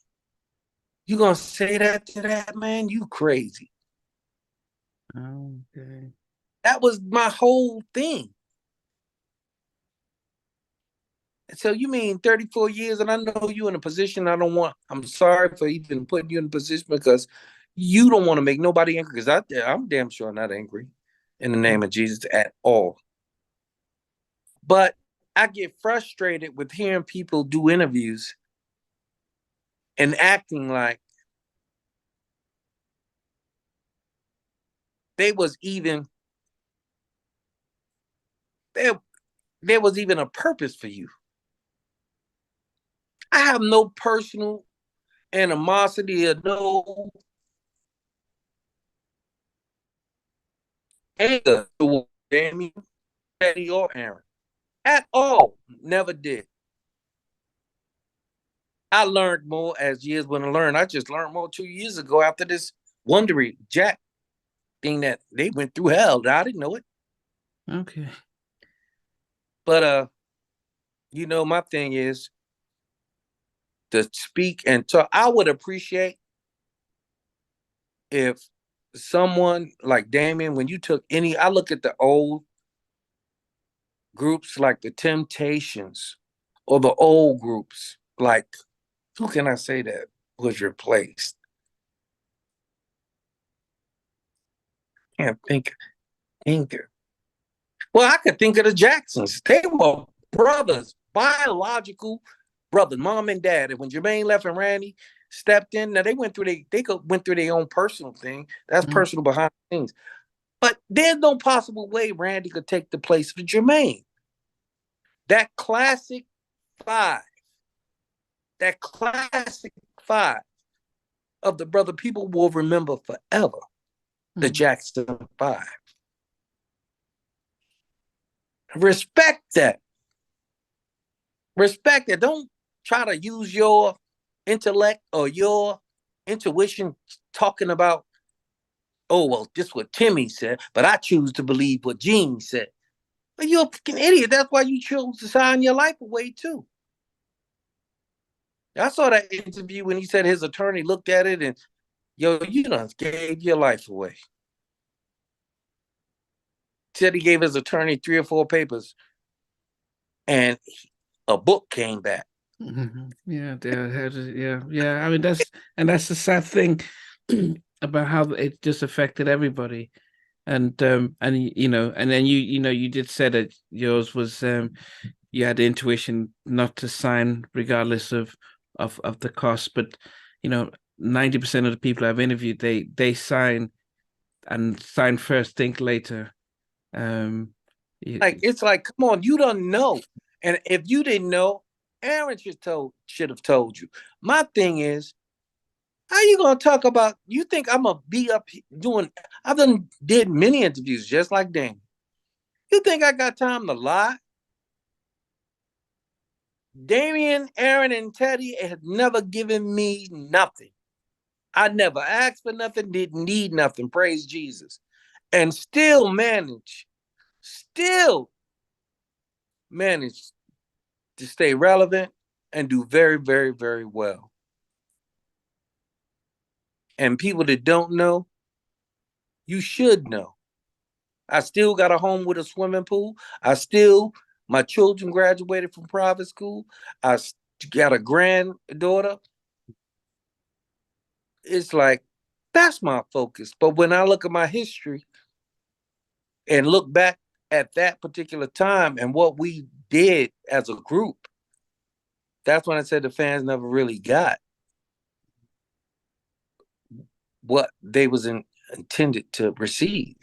You gonna say that to that man? You crazy. Okay. That was my whole thing. So you mean 34 years, and I know you in a position I don't want. I'm sorry for even putting you in a position because you don't want to make nobody angry, because I'm damn sure not angry in the name of Jesus at all. But I get frustrated with hearing people do interviews and acting like they was even there was even a purpose for you. I have no personal animosity or no anger toward Damion, Teddy, or Aaron at all. Never did. I learned more as years went on. I just learned more 2 years ago after this Wondery Jack thing that they went through hell. I didn't know it. Okay. But my thing is to speak and talk. I would appreciate if someone like Damion, when you took I look at the old groups like the Temptations or the old groups, like, who can I say that was replaced? Can't think of. Well, I could think of the Jacksons. They were brothers, biological brothers, mom and dad. And when Jermaine left and Randy stepped in, now they went through their own personal thing. That's personal behind the scenes. But there's no possible way Randy could take the place of Jermaine. That classic five, that classic five of the brother people will remember forever. The Jackson Five. Respect that. Respect it. Don't try to use your intellect or your intuition talking about, oh, well, this is what Timmy said, but I choose to believe what Gene said. But you're a fucking idiot. That's why you chose to sign your life away, too. I saw that interview when he said his attorney looked at it and, yo, you done gave your life away. Said he gave his attorney 3 or 4 papers and a book came back. Yeah, yeah. I mean, that's the sad thing about how it just affected everybody. And and then you did say that yours was you had the intuition not to sign regardless of the cost, but 90% of the people I've interviewed, they sign and sign first, think later. It's like, come on, you don't know. And if you didn't know, Aaron should have told you. My thing is, how you gonna talk about? You think I'm gonna be up doing? I've did many interviews just like Damion. You think I got time to lie? Damion, Aaron, and Teddy have never given me nothing. I never asked for nothing, didn't need nothing. Praise Jesus, and still manage to stay relevant and do very, very, very well. And people that don't know, you should know. I still got a home with a swimming pool. My children graduated from private school. I got a granddaughter. It's like, that's my focus. But when I look at my history and look back at that particular time and what we did as a group, that's when I said the fans never really got what they was intended to receive.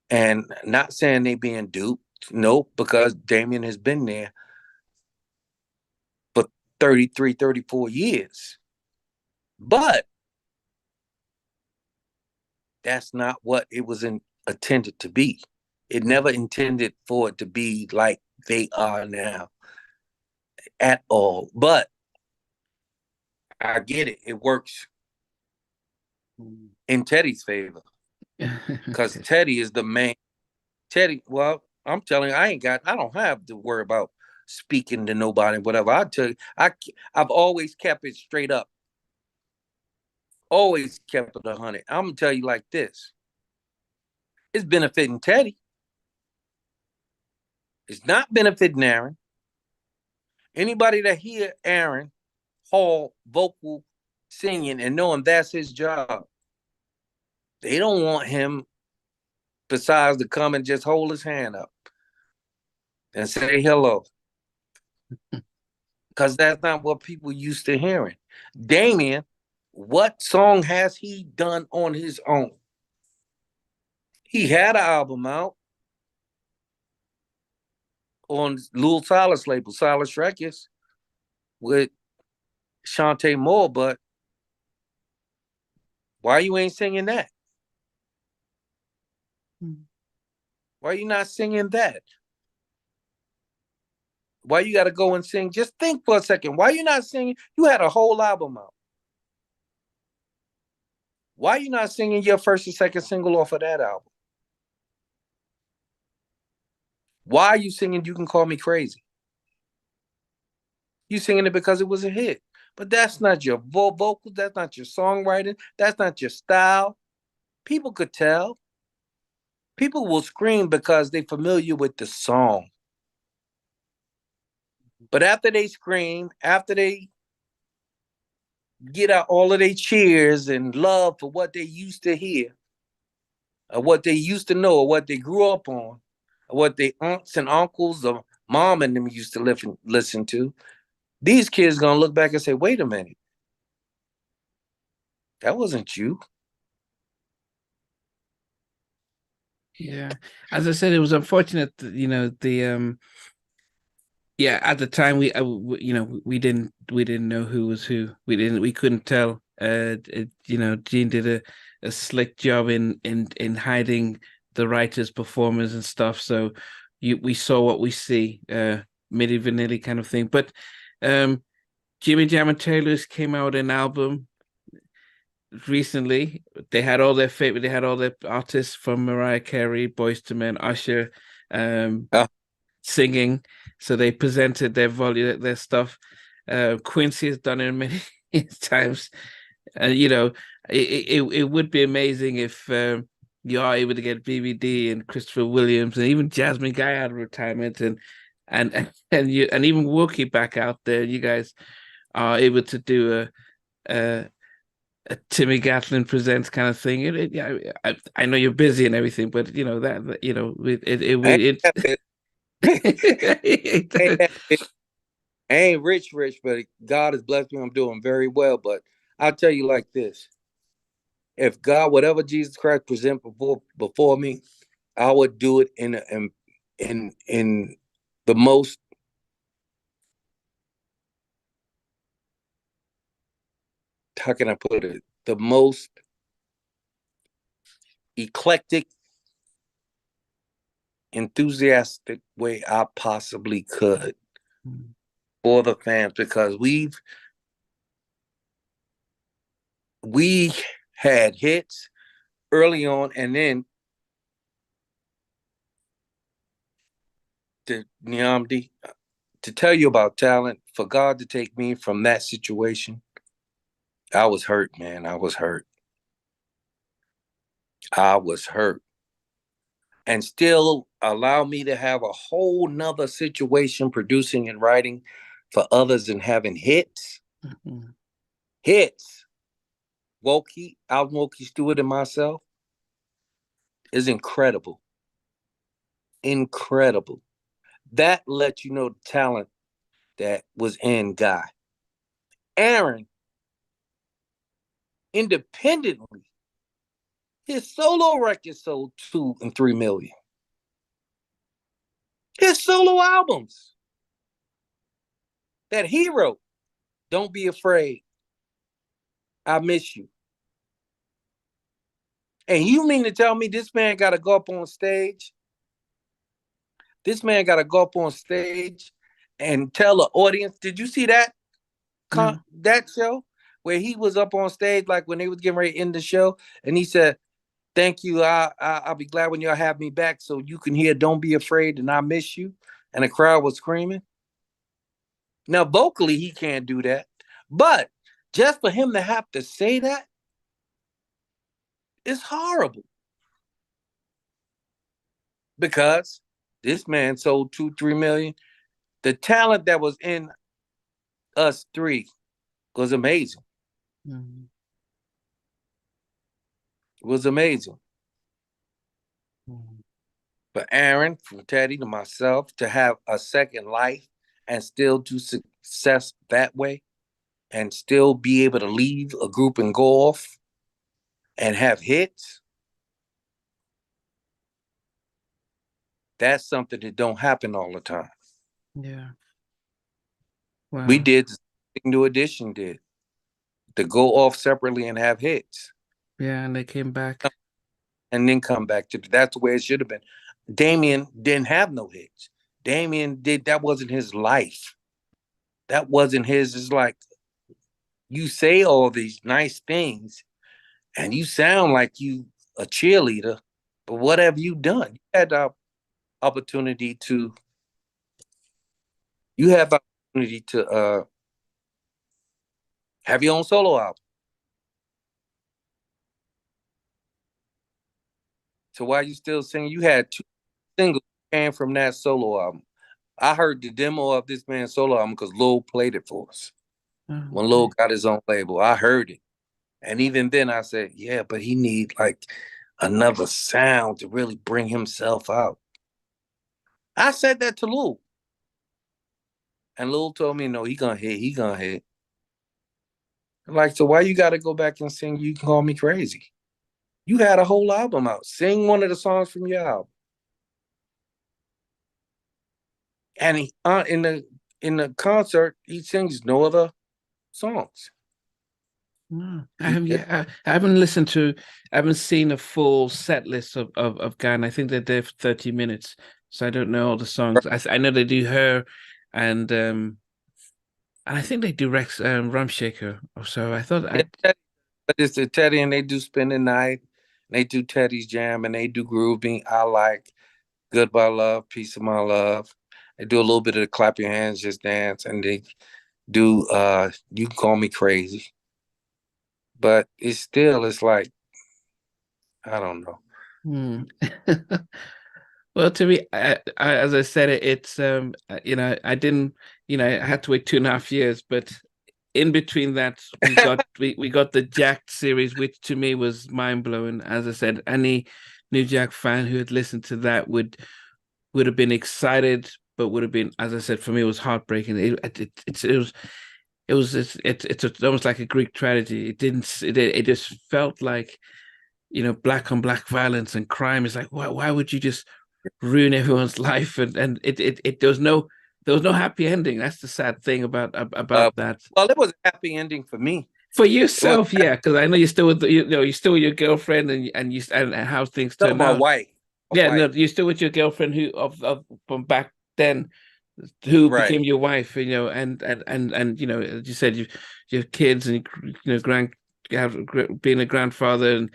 And not saying they being duped, nope, because Damion has been there for 33, 34 years. But that's not what it was intended to be. It never intended for it to be like they are now at all. But I get it. It works in Teddy's favor because Teddy is the main. Teddy, well, I'm telling you, I don't have to worry about speaking to nobody, whatever. I tell you, I've always kept it straight up. Always kept it 100. I'm gonna tell you like this: it's benefiting Teddy. It's not benefiting Aaron. Anybody that hear Aaron Hall vocal singing and knowing that's his job, they don't want him besides to come and just hold his hand up and say hello. Because that's not what people used to hearing. Damion, what song has he done on his own? He had an album out on Lil Silas label, Silas Records, with Shantae Moore, but why you ain't singing that? Why you not singing that? Why you got to go and sing? Just think for a second. Why you not singing? You had a whole album out. Why you not singing your first and second single off of that album? Why are you singing You Can Call Me Crazy? You singing it because it was a hit. But that's not your vocals. That's not your songwriting. That's not your style. People could tell. People will scream because they're familiar with the song. But after they scream, after they get out all of their cheers and love for what they used to hear, or what they used to know, or what they grew up on, or what their aunts and uncles or mom and them used to listen to, these kids gonna look back and say, wait a minute, that wasn't you. Yeah, as I said, it was unfortunate that, the yeah, at the time we didn't know who was who. We couldn't tell. Gene did a slick job in hiding the writers' performers and stuff. So we saw what we see, Milli Vanilli kind of thing. But Jimmy Jam and Taylor's came out an album recently. They had all their artists from Mariah Carey, Boyz II Men, Usher, um, Uh, singing. So they presented their stuff. Quincy has done it many times. And it would be amazing if you are able to get BBD and Christopher Williams and even Jasmine Guy out of retirement and even Wookie back out there. You guys are able to do a Timmy Gatling presents kind of thing. Yeah, I know you're busy and everything, but I ain't rich, but God has blessed me. I'm doing very well. But I'll tell you like this: if God, whatever Jesus Christ present before me, I would do it in the most, how can I put it? The most eclectic, enthusiastic way I possibly could for the fans, because we had hits early on, and then to Niamdi, to tell you about talent, for God to take me from that situation, I was hurt, man. I was hurt. I was hurt. And still allow me to have a whole nother situation producing and writing for others and having hits. Mm-hmm. Hits. Alvin Wokey Stewart and myself is incredible. Incredible. That lets you know the talent that was in Guy. Aaron, independently, his solo record sold 2 and 3 million. His solo albums that he wrote, Don't Be Afraid, I Miss You. And you mean to tell me this man got to go up on stage? This man got to go up on stage and tell the audience, did you see that? No. That show where he was up on stage, like when they was getting ready to end the show, and he said, thank you. I'll be glad when y'all have me back so you can hear Don't Be Afraid and I Miss You. And the crowd was screaming. Now, vocally, he can't do that. But just for him to have to say that, it's horrible. Because this man sold 2, 3 million. The talent that was in us three was amazing. Mm-hmm. It was amazing. Mm-hmm. For Aaron, from Teddy to myself, to have a second life and still do success that way, and still be able to leave a group and go off and have hits, that's something that don't happen all the time. Yeah. Wow. We did the thing New Edition did, to go off separately and have hits. Yeah, and they came back. And then come back to, that's the way it should have been. Damion didn't have no hits. That wasn't his life. That wasn't his. It's like, you say all these nice things and you sound like you a cheerleader, but what have you done? Opportunity to you have opportunity to have your own solo album. So why you still singing? You had 2 singles came from that solo album. I heard the demo of this man's solo album because Lil played it for us. Oh, When Lil got his own label, I heard it. And even then I said, yeah, but he need like another sound to really bring himself out. I said that to Lil. And Lil told me, no, he gonna hit. Like, so why you gotta go back and sing You Can Call Me Crazy? You had a whole album out. Sing one of the songs from your album. And he in the concert, he sings no other songs. no. He I haven't listened to, I haven't seen a full set list of Ghana. I think they're there for 30 minutes. So I don't know all the songs. I know they do Her and I think they do Rex Rumshaker or so. I thought I but it's the Teddy and they do Spend the Night. They do Teddy's Jam and they do Grooving. I like Goodbye Love, Piece of My Love. They do a little bit of the Clap Your Hands, Just Dance, and they do You Can Call Me Crazy. But it's like, I don't know. hmm. Well, to me, as I said, it's I didn't, I had to wait 2.5 years, but in between that, we got the Jack series, which to me was mind blowing. As I said, any New Jack fan who had listened to that would have been excited, but would have been, as I said, for me, it was heartbreaking. It's almost like a Greek tragedy. It didn't, it just felt like black on black violence and crime. Is like, why would you just ruin everyone's life? And there was no happy ending. That's the sad thing Uh, about that. well, it was a happy ending for me. For It was yourself, yeah, because I know you're still with you're still with your girlfriend and how things no, turn my out. wife. My Yeah, no, wife. you're still with your girlfriend who of from back then, who Right. became your wife, and as you said, your kids and being a grandfather, and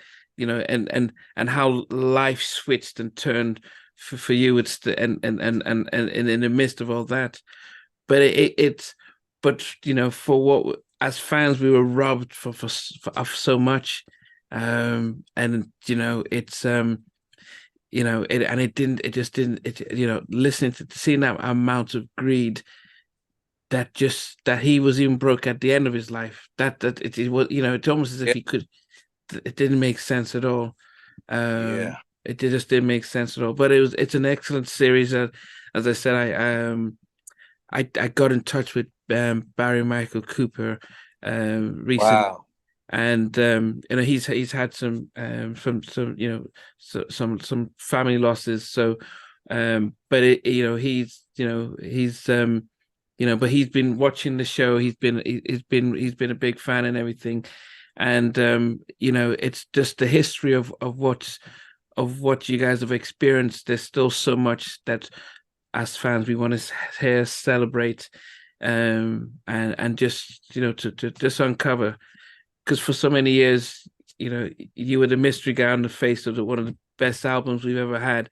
and how life switched and turned for you. It's the and in the midst of all that, but it's but for what as fans we were robbed for of so much, and it's it just didn't listening to seeing that amount of greed that he was even broke at the end of his life, that it was it's almost as if Yeah. he could, it didn't make sense at all. Yeah. It just didn't make sense at all, but it's an excellent series. As I said, I got in touch with Barry Michael Cooper recently, Wow. and he's had some some family losses. So, but but he's been watching the show. He's been a big fan and everything, and it's just the history of what you guys have experienced. There's still so much that as fans we want to hear, celebrate, and just to just uncover, because for so many years you were the mystery guy on the face of one of the best albums we've ever had,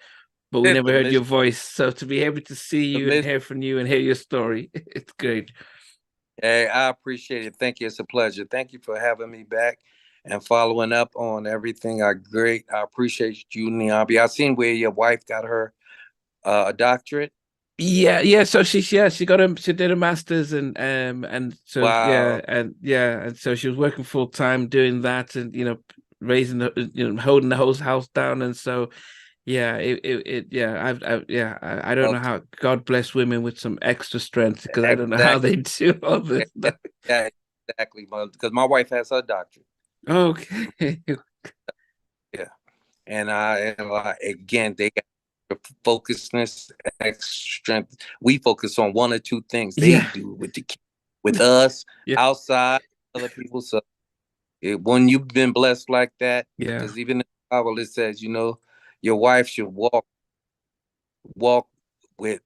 but we never the heard your mission. voice. So to be able to see The you and mission. hear from you and hear your story, it's great. Hey, I appreciate it. Thank you. It's a pleasure. Thank you for having me back and following up on everything. I appreciate you, Niambi. I seen where your wife got her a doctorate. Yeah. So she got she did a master's, and so Wow. and so she was working full time doing that, and raising holding the whole house down, and so yeah, I don't know Okay. how, God bless women with some extra strength, because I don't know how Exactly. they do all this stuff. Yeah, exactly. Because my wife has her doctorate. Okay. Yeah. And again, they got the focusness, extra strength. We focus on one or two things. They Yeah. do with us, Yeah. outside, other people. So when you've been blessed like that, Yeah. because even in the Bible it says, your wife should walk with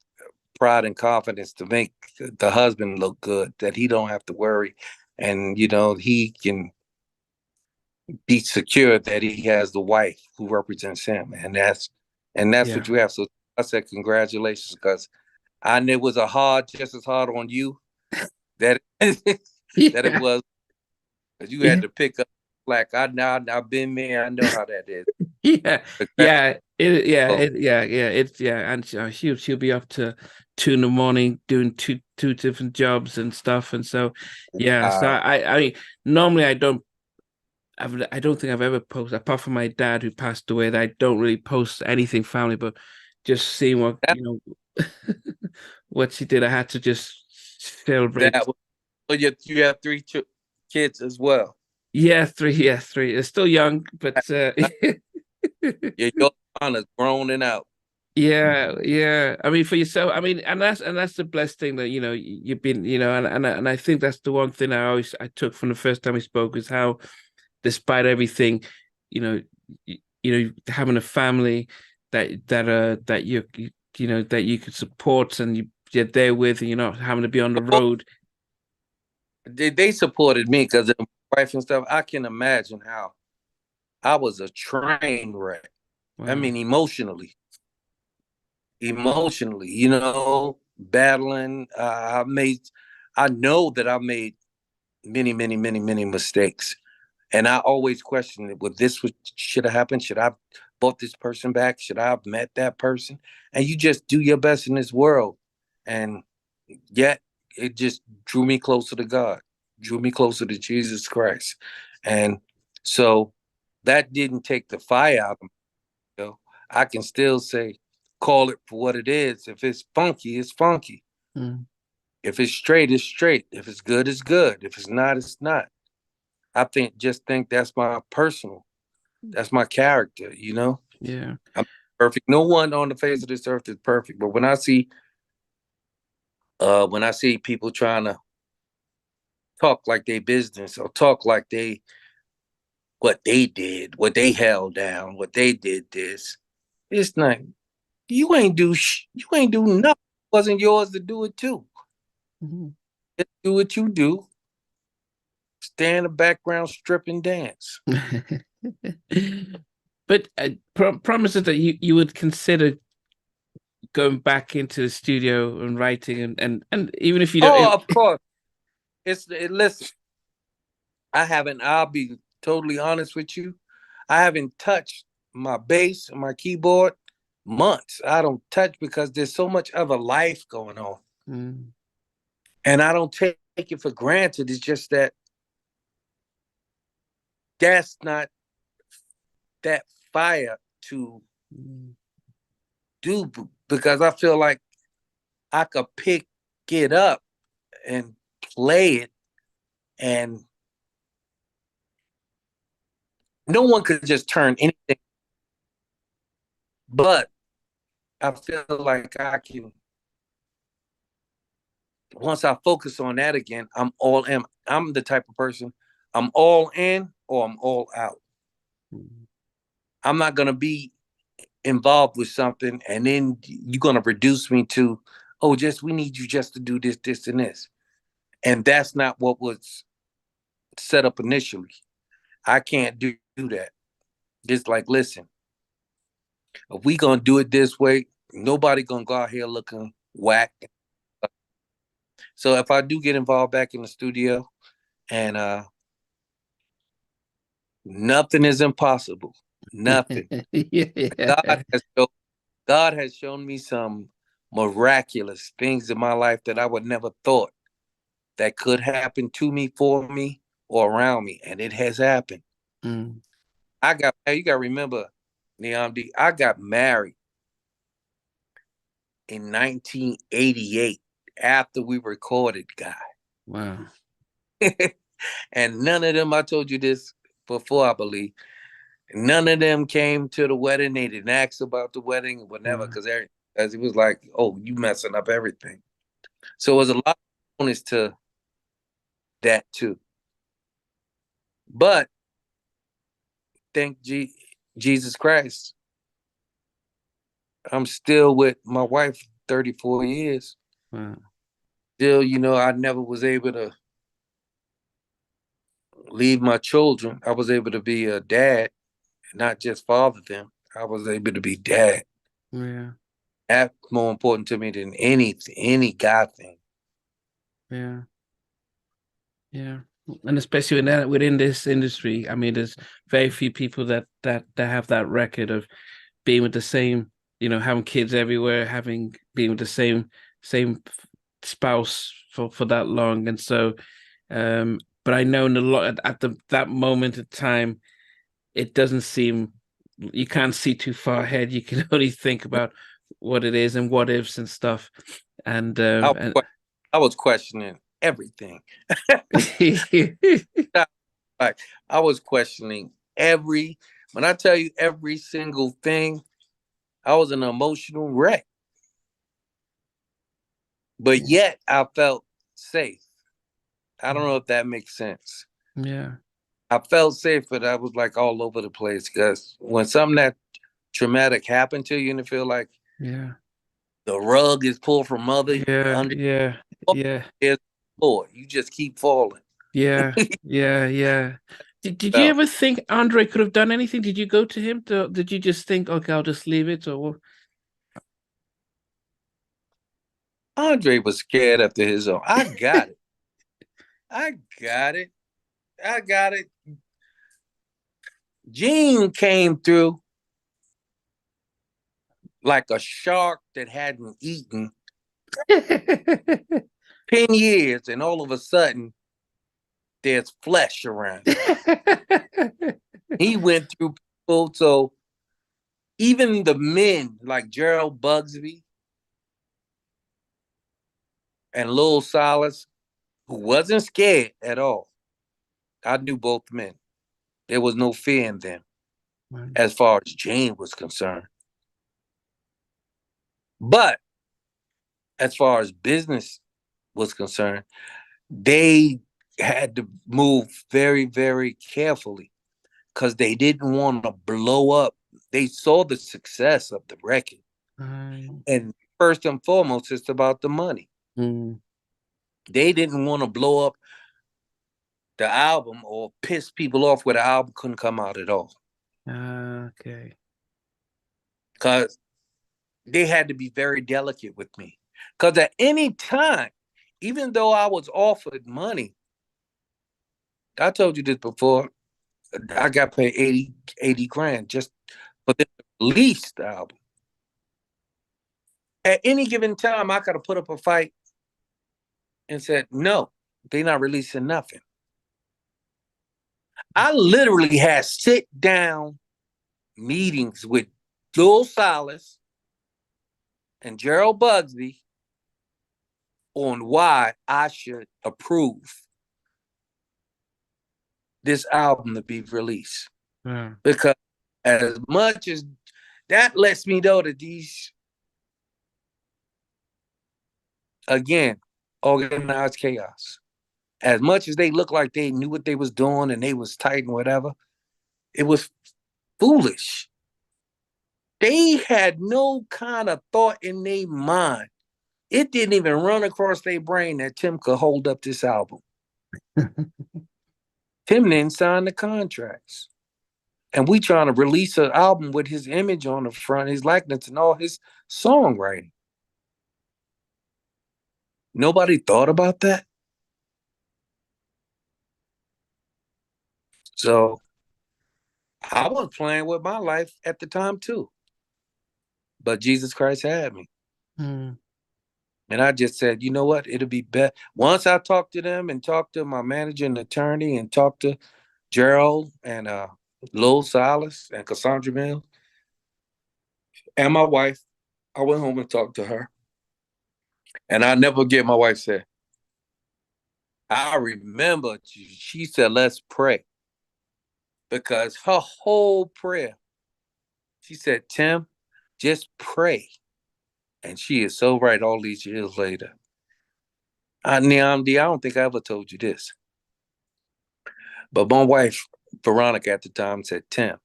pride and confidence to make the husband look good, that he don't have to worry, and he can be secure that he has the wife who represents him, and that's what Yeah. you have. So I said congratulations, because I knew it was just as hard on you that that it Yeah. was, because you had Yeah. to pick up slack. I've been there. I know how that is. Yeah, That's oh, and she'll be up to 2 in the morning doing two different jobs and stuff, and so yeah. So wow. I mean, normally I don't think I've ever posted apart from my dad who passed away. That I don't really post anything family, but just seeing what That what she did, I had to just celebrate. that was, so you have three kids as well. Yeah, three. Yeah, three. They're still young, but Yeah, your son is grown and out. yeah, yeah. I mean, for yourself, I mean, and that's the blessed thing that you've been, and I think that's the one thing I took from the first time we spoke is how, despite everything, you know, having a family that that you could support and you're there with, and you're not having to be on the road. They supported me because of my wife and stuff. I can imagine how I was a train wreck. I Wow. mean, emotionally, battling. I know that I made many, many, many, many mistakes. And I always questioned it. Well, should have happened. Should I have bought this person back? Should I have met that person? And you just do your best in this world. And yet it just drew me closer to God, drew me closer to Jesus Christ. And so that didn't take the fire out of me. I can still say, call it for what it is. If it's funky, it's funky. Mm. If it's straight, it's straight. If it's good, it's good. If it's not, it's not. I think that's my personal, that's my character. Yeah. I'm perfect. No one on the face of this earth is perfect. But when I see people trying to talk like they business or talk like they what they did, what they held down, what they did this, it's not you ain't do nothing. It wasn't yours to do it too. Mhm. Just do what you do. Stay in the background, strip and dance. But promises that you would consider going back into the studio and writing and even if you don't Oh, of course. Listen, I'll be totally honest with you. I haven't touched my bass and my keyboard months. I don't touch because there's so much other life going on. Mm, And I don't take it for granted. It's just that's not that fire to mm, do because I feel like I could pick it up and play it, and no one could just turn anything. But I feel like I can, once I focus on that again, I'm all in. I'm the type of person, I'm all in or I'm all out. mm. I'm not going to be involved with something and then you're going to reduce me to, oh, we need you just to do this, this, and this. And that's not what was set up initially. I can't do that. It's like, listen, if we gonna do it this way, nobody gonna go out here looking whack. So if I do get involved back in the studio, and nothing is impossible, nothing. God Yeah. has shown, God has shown me some miraculous things in my life that I would never thought that could happen to me, for me, or around me, and it has happened. Mm, You got to remember, Neon D. I got married in 1988 after we recorded Guy. wow. And none of them, I told you this before, I believe, none of them came to the wedding. They didn't ask about the wedding or whatever, Wow. because as it was like, oh, you messing up everything. So it was a lot of bonus to that too. But thank Jesus Christ, I'm still with my wife 34 years. Wow. Still, I never was able to leave my children. I was able to be a dad, not just father them. I was able to be dad. Yeah. That's more important to me than any God thing. Yeah. Yeah. And especially within this industry, I mean, there's very few people that have that record of being with the same, having kids everywhere, having being with the same spouse for that long. And so, but I know in a lot at that moment of time, it doesn't seem you can't see too far ahead. You can only think about what it is and what ifs and stuff. And I was questioning everything. Like I was questioning when I tell you every single thing, I was an emotional wreck. But yet I felt safe. I don't know if that makes sense. Yeah. I felt safe, but I was like all over the place because when something that traumatic happened to you and it feel like the rug is pulled from under is Lord, you just keep falling. Yeah. Did you ever think Andre could have done anything? Did you go to him? Did you just think, okay, I'll just leave it? Or Andre was scared after his own. I got it. I got it. I got it. Gene came through like a shark that hadn't eaten 10 years, and all of a sudden, there's flesh around. He went through people, so even the men like Gerald Bugsby and Lil Silas, who wasn't scared at all. I knew both men. There was no fear in them as far as Jane was concerned. But as far as business was concerned, they had to move very, very carefully because they didn't want to blow up. They saw the success of the record. And first and foremost, it's about the money. They didn't want to blow up the album or piss people off where the album couldn't come out at all. Okay. Because they had to be very delicate with me. Because at any time, even though I was offered money, I told you this before, I got paid 80 grand just for the released album. At any given time, I could have put up a fight and said, no, they're not releasing nothing. I literally had sit down meetings with Lil Silas and Gerald Bugsby on why I should approve this album to be released. Because as much as that lets me know that these, again, organized chaos, as much as they look like they knew what they was doing and they was tight and whatever, it was foolish. They had no kind of thought in their mind. It didn't even run across their brain that Tim could hold up this album. Tim didn't sign the contracts. And we trying to release an album with his image on the front, his likeness, and all his songwriting. Nobody thought about that. So I was playing with my life at the time too. But Jesus Christ had me. And I just said, you know what? It'll be better. Once I talked to them and talked to my manager and attorney and talked to Gerald and Lil Silas and Cassandra Mills and my wife, I went home and talked to her. And I never forget my wife said, I remember she said, let's pray. Because her whole prayer, she said, Tim, just pray. And she is so right all these years later. Niamdi, I don't think I ever told you this. But my wife, Veronica, at the time said, Tim,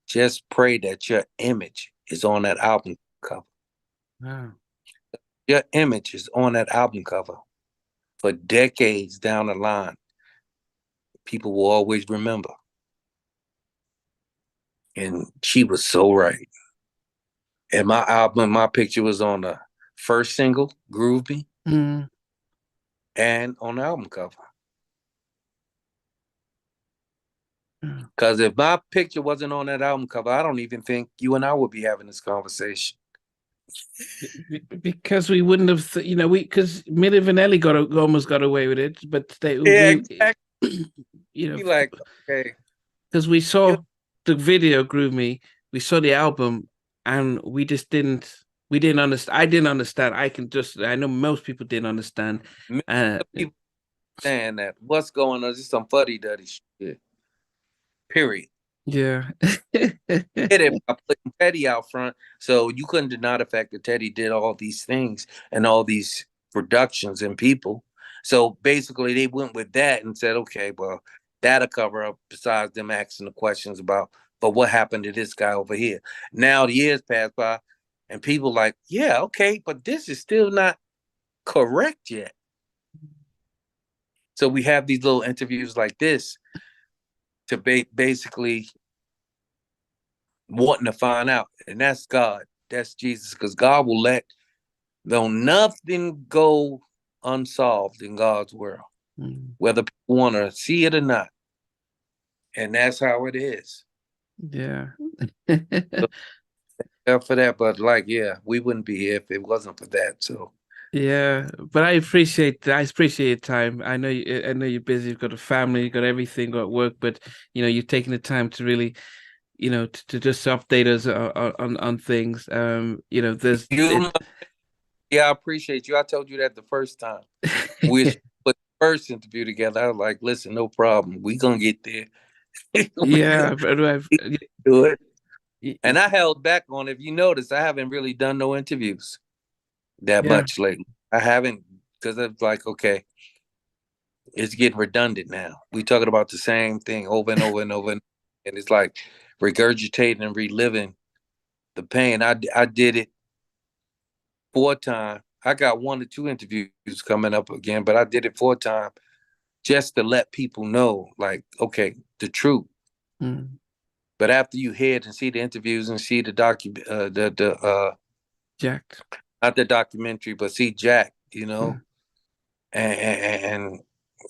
just pray that your image is on that album cover. Your image is on that album cover for decades down the line. People will always remember. And she was so right. And my album, my picture was on the first single, Groove Me, and on the album cover. Because if my picture wasn't on that album cover, I don't even think you and I would be having this conversation. Because we wouldn't have, we because Milli Vanilli almost got away with it, but Yeah, we, exactly. you know, Like, okay, because we you saw the video Groove Me, we saw the album, and we didn't understand. I didn't understand. I know most people didn't understand. know, Uh, people saying that what's going on is some fuddy duddy shit. Period. yeah, Hit it by putting Teddy out front, so you couldn't deny the fact that Teddy did all these things and all these productions and people. So basically, they went with that and said, okay, well, that'll cover up. Besides them asking the questions about, but what happened to this guy over here? Now the years pass by, and people like, yeah, okay, but this is still not correct yet. So we have these little interviews like this to basically wanting to find out, and that's God, that's Jesus, because God will let though nothing go unsolved in God's world, mm, whether people want to see it or not, and that's how it is. yeah. So, yeah, for that, but like, yeah, we wouldn't be here if it wasn't for that. So Yeah, but I appreciate your time. I know you're busy, you've got a family, you've got everything, got work, but you're taking the time to really, to just update us on things. There's you, it. yeah, I appreciate you. I told you that the first time we put the first interview together. I was like, listen, no problem. We gonna get there. we Yeah, gonna but do it. And I held back on. If you notice, I haven't really done no interviews that yeah, much lately. I haven't because it's like, okay, it's getting redundant now. We talking about the same thing over and over and over, and it's like regurgitating and reliving the pain. I did it 4 times. I got 1 or 2 interviews coming up again, but I did it 4 times just to let people know, like, okay, the truth. mm, But after you hear it and see the interviews and see the Jacked. not the documentary, but see Jack, Mm, and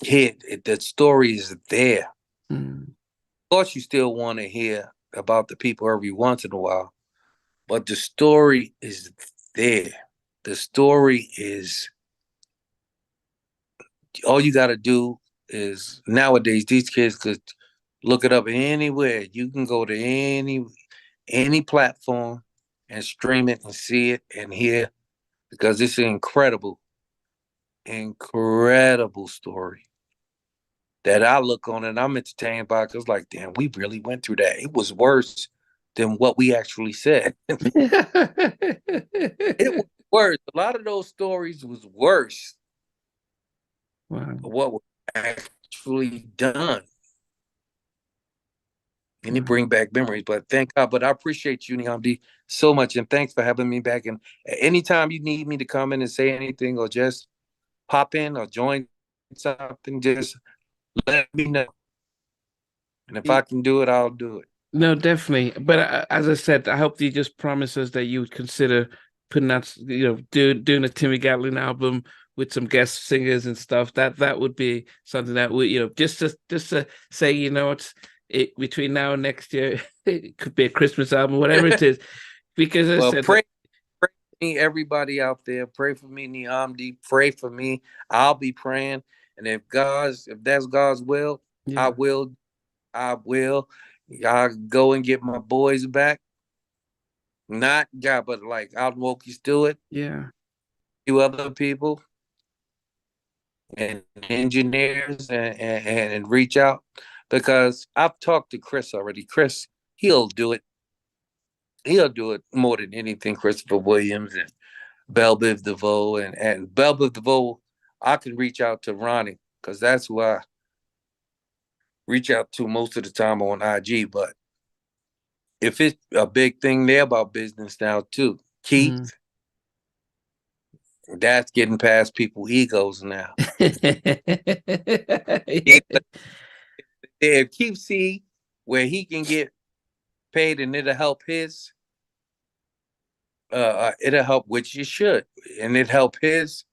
hit it, the story is there. mm, Of course, you still want to hear about the people every once in a while, but the story is there. The story is all you got to do is nowadays these kids could look it up anywhere. You can go to any platform and stream it and see it and hear because it's an incredible story that I look on and I'm entertained by because like, damn, we really went through that. It was worse than what we actually said. It was worse. A lot of those stories was worse wow. than what was actually done. And it Wow. bring back memories. But thank God. But I appreciate you, Niamdi, so much. And thanks for having me back. And anytime you need me to come in and say anything or just pop in or join something, just let me know. And if I can do it, I'll do it. No, definitely. But as I said, I hope you just promise us that you would consider putting out, doing a Timmy Gatling album with some guest singers and stuff. That would be something that would, just to say, it's it between now and next year, it could be a Christmas album, whatever it is. Because as I Well, said, pray for me, everybody out there. Pray for me, Niamdi. Pray for me. I'll be praying. And if that's God's will, I yeah, will. I will. I go and get my boys back. Not God, but like out Wokie Stewart, yeah, few other people and engineers and reach out because I've talked to Chris already. Chris, he'll do it. He'll do it more than anything. Christopher Williams and Belle Biv DeVoe and Belle Biv DeVoe. I can reach out to Ronnie because that's who I reach out to most of the time on IG. But if it's a big thing there about business now too, mm. Keith, that's getting past people's egos now. If Keith see where he can get paid and it'll help, which it should, and it help his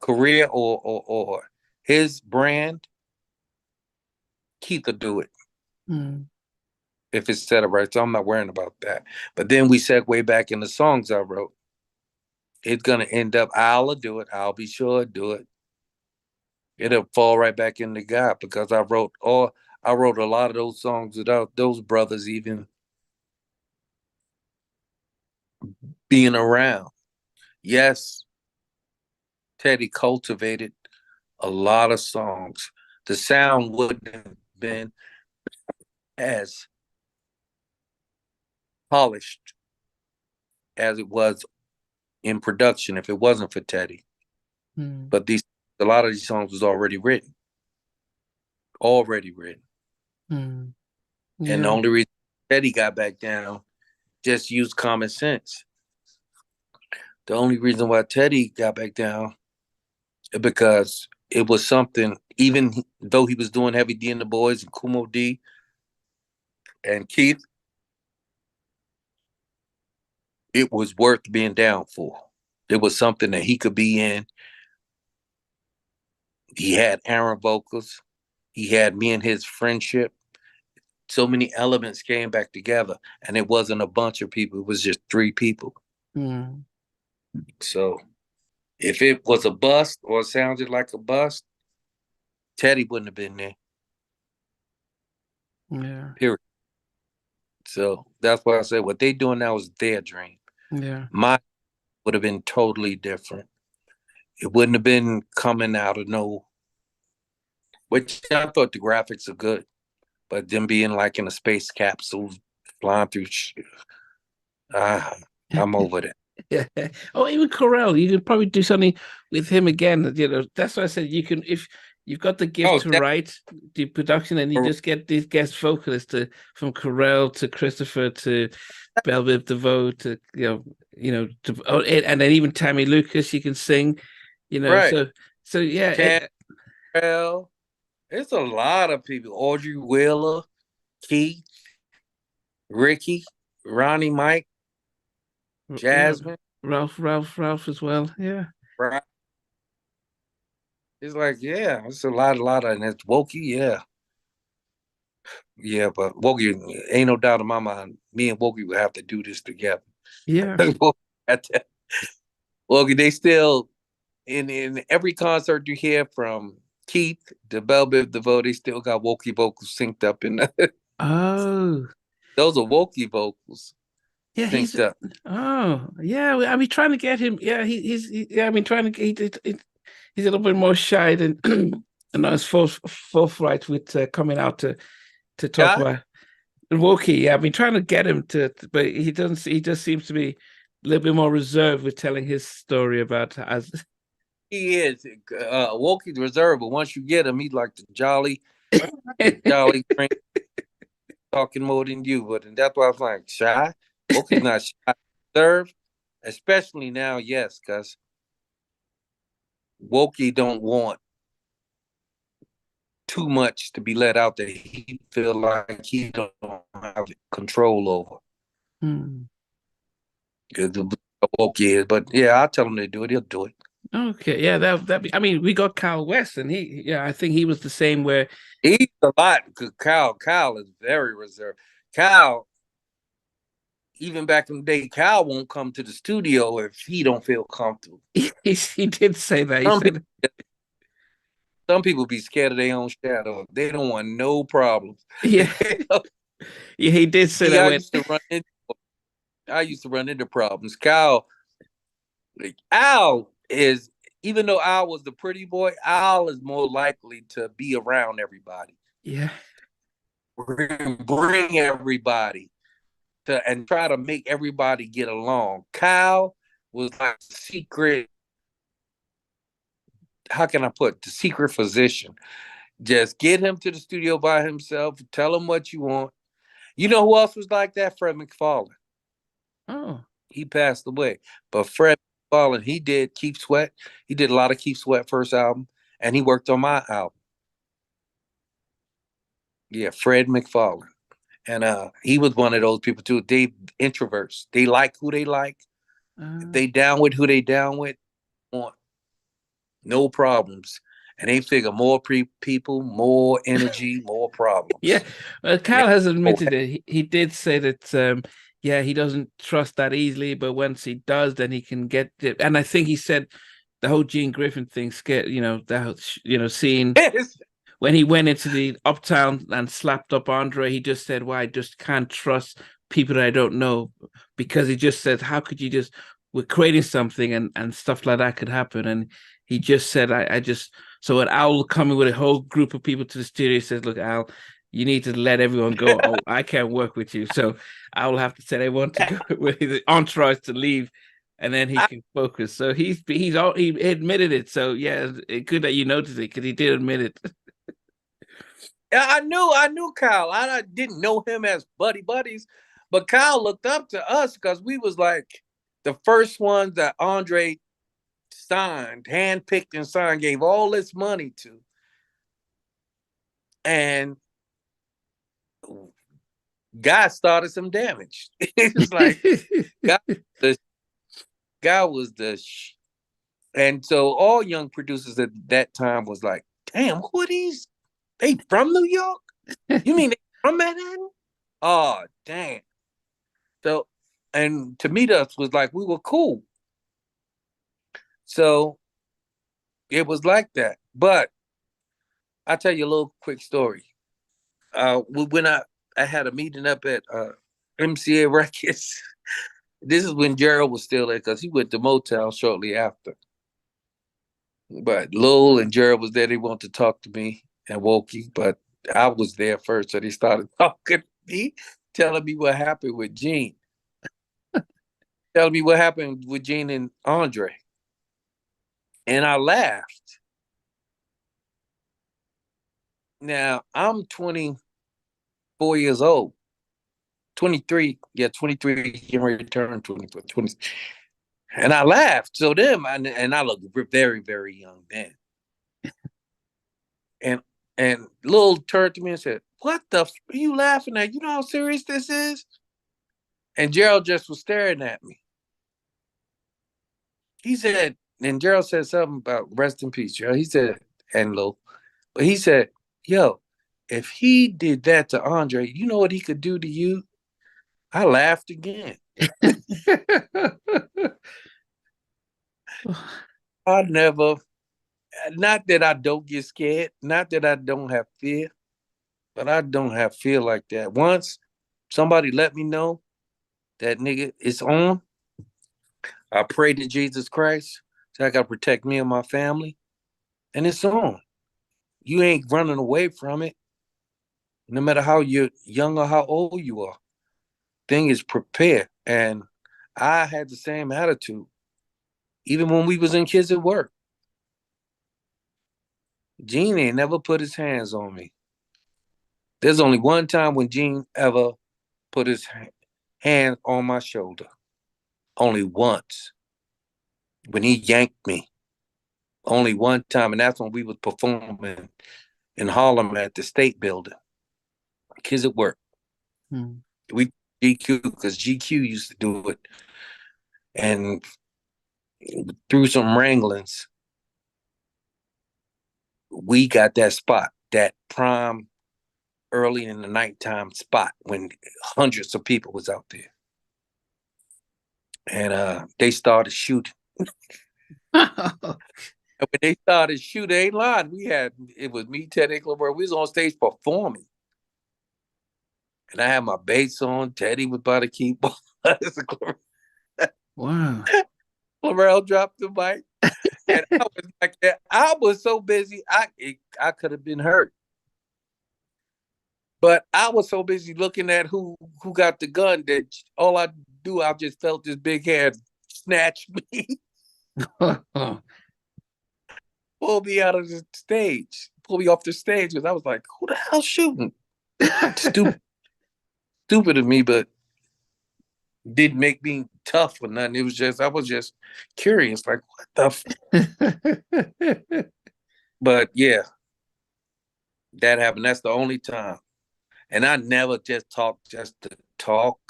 career or his brand. Keith will do it Mm. if it's set up right. So I'm not worrying about that. But then we segue back in the songs I wrote. It's gonna end up. I'll do it. I'll be sure to do it. It'll fall right back in the gap because I wrote a lot of those songs without those brothers even being around. Yes, Teddy cultivated a lot of songs. The sound wouldn't have been as polished as it was in production if it wasn't for Teddy. Mm. But a lot of these songs was already written. Already written. Mm. And the Yeah. only reason Teddy got back down just used common sense. The only reason why Teddy got back down is because it was something, even though he was doing Heavy D and the Boys and Kumo D and Keith, it was worth being down for. It was something that he could be in. He had Aaron vocals. He had me and his friendship. So many elements came back together, and it wasn't a bunch of people. It was just 3 people. Mm. So if it was a bust or sounded like a bust, Teddy wouldn't have been there. Yeah. Period. So that's why I say what they doing now is their dream. Yeah. Mine would have been totally different. It wouldn't have been coming out of no. Which I thought the graphics are good, but them being like in a space capsule flying through. Ah, I'm over that. Yeah. Oh, even Corel, you could probably do something with him again. You know, that's why I said you can if you've got the gift Oh, to write the production, and you just get these guest vocalists from Corel to Christopher to Belle Biv DeVoe to and then even Tammy Lucas, you can sing. You know, right. so yeah. Cantrell. It's a lot of people. Audrey Wheeler, Keith, Ricky, Ronnie, Mike, Jasmine. Ralph as well. Yeah. Right. It's like, yeah, it's a lot of, and it's Wokey, yeah. Yeah, but Wokey, ain't no doubt in my mind, me and Wokey would have to do this together. Yeah. Wokey, they still, in every concert you hear from Keith to Belle Biv DeVoe, they still got Wokey vocals synced up in the, Oh. those are Wokey vocals Yeah, synced up. I mean, trying to get him. Yeah, yeah. I mean, trying to. He's a little bit more shy than and not as forthright with coming out to talk Yeah, about Wookiee. Yeah, I've been trying to get him but he doesn't. He just seems to be a little bit more reserved with telling his story about as. he is. Wokey's reserved, but once you get him, he's like the jolly drink talking more than you. But and that's why I was like, shy? Wokey's not shy. Reserved, especially now, yes, because Wokey don't want too much to be let out that he feel like he don't have control over. Hmm. Wokey is, but yeah, I'll tell him to do it. He'll do it. Okay, yeah, that be. I mean, we got Kyle West, and I think he was the same. Where He's a lot because Kyle is very reserved. Kyle, even back in the day, Kyle won't come to the studio if he don't feel comfortable. he did say that. He Some said, people, some people be scared of their own shadow. They don't want no problems. yeah, yeah, he did say Me, that when. I used to run into problems. Kyle, like, Al is, even though Al was the pretty boy, Al is more likely to be around everybody. Yeah. Bring everybody and try to make everybody get along. Kyle was like the secret, how can I put the secret physician? Just get him to the studio by himself, tell him what you want. You know who else was like that? Fred McFarlane. Oh. He passed away. But Fred McFarlane, he did Keith Sweat. He did a lot of Keith Sweat first album, and he worked on my album. Yeah, Fred McFarlane. And he was one of those people too. They introverts. They like who they like. If they down with who they down with, want no problems. And they figure more people, more energy, more Yeah, problems. Kyle has admitted it. He did say that, yeah, he doesn't trust that easily, but once he does, then he can get it. And I think he said the whole Gene Griffin thing scared, seeing Yes. when he went into the uptown and slapped up Andre, he just said, "Well, I just can't trust people that I don't know," because he just said, "How could you just we're creating something and stuff like that could happen?" And he just said, "I just." So an owl coming with a whole group of people to the studio says, "Look, Al, you need to let everyone go. Oh, I can't work with you." So I will have to tell everyone to go with the entourage to leave, and then he can focus. So he admitted it. So yeah, it's good that you noticed it because he did admit it. I knew Kyle. I didn't know him as buddies, but Kyle looked up to us because we was like the first ones that Andre signed, handpicked and signed, gave all this money to. And guy started some damage. It's like guy, the guy was and so all young producers at that time was like, damn, who are these? They from New York? You mean they from Manhattan? Oh, damn. So, and to meet us was like, we were cool. So it was like that. But I'll tell you a little quick story. When I had a meeting up at MCA Records, this is when Gerald was still there because he went to Motown shortly after. But Lowell and Gerald was there. They wanted to talk to me and Wokey, but I was there first. So they started talking to me, telling me what happened with Gene. Telling me what happened with Gene and Andre. And I laughed. Now, I'm 24 years old. 23, yeah, 23, getting ready to turn 24, 20. And I laughed. So and I looked very, very young then. And and Lil turned to me and said, "What the are you laughing at? You know how serious this is?" And Gerald just was staring at me. He said, and Gerald said something about rest in peace, Gerald. He said, and Lil, but he said, "Yo, if he did that to Andre, you know what he could do to you?" I laughed again. I never, not that I don't get scared, not that I don't have fear, but I don't have fear like that. Once somebody let me know that nigga it's on, I pray to Jesus Christ. So I got to protect me and my family. And it's on. You ain't running away from it, no matter how you're young or how old you are. Thing is prepare. And I had the same attitude, even when we was in Kids at Work. Gene ain't never put his hands on me. There's only one time when Gene ever put his hand on my shoulder. Only once. When he yanked me. Only one time. And that's when we was performing in Harlem at the State Building. Kids at Work. Hmm. We GQ because GQ used to do it. And through some wranglings, we got that spot, that prime early in the nighttime spot when hundreds of people was out there. And they started shooting. And when they started shooting, they ain't lying. It was me, Teddy Clurel. We was on stage performing. And I had my bass on. Teddy was by the keyboard. Wow. Clurel dropped the mic. And I was like that. I was so busy, I could have been hurt. But I was so busy looking at who got the gun that all I do, I just felt this big hand snatch me, pull me out of the stage, pull me off the stage. Because I was like, who the hell shooting? Stupid of me, but didn't make me tough or nothing. It was just, I was just curious, like, what the But yeah, that happened. That's the only time. And I never just talked just to talk.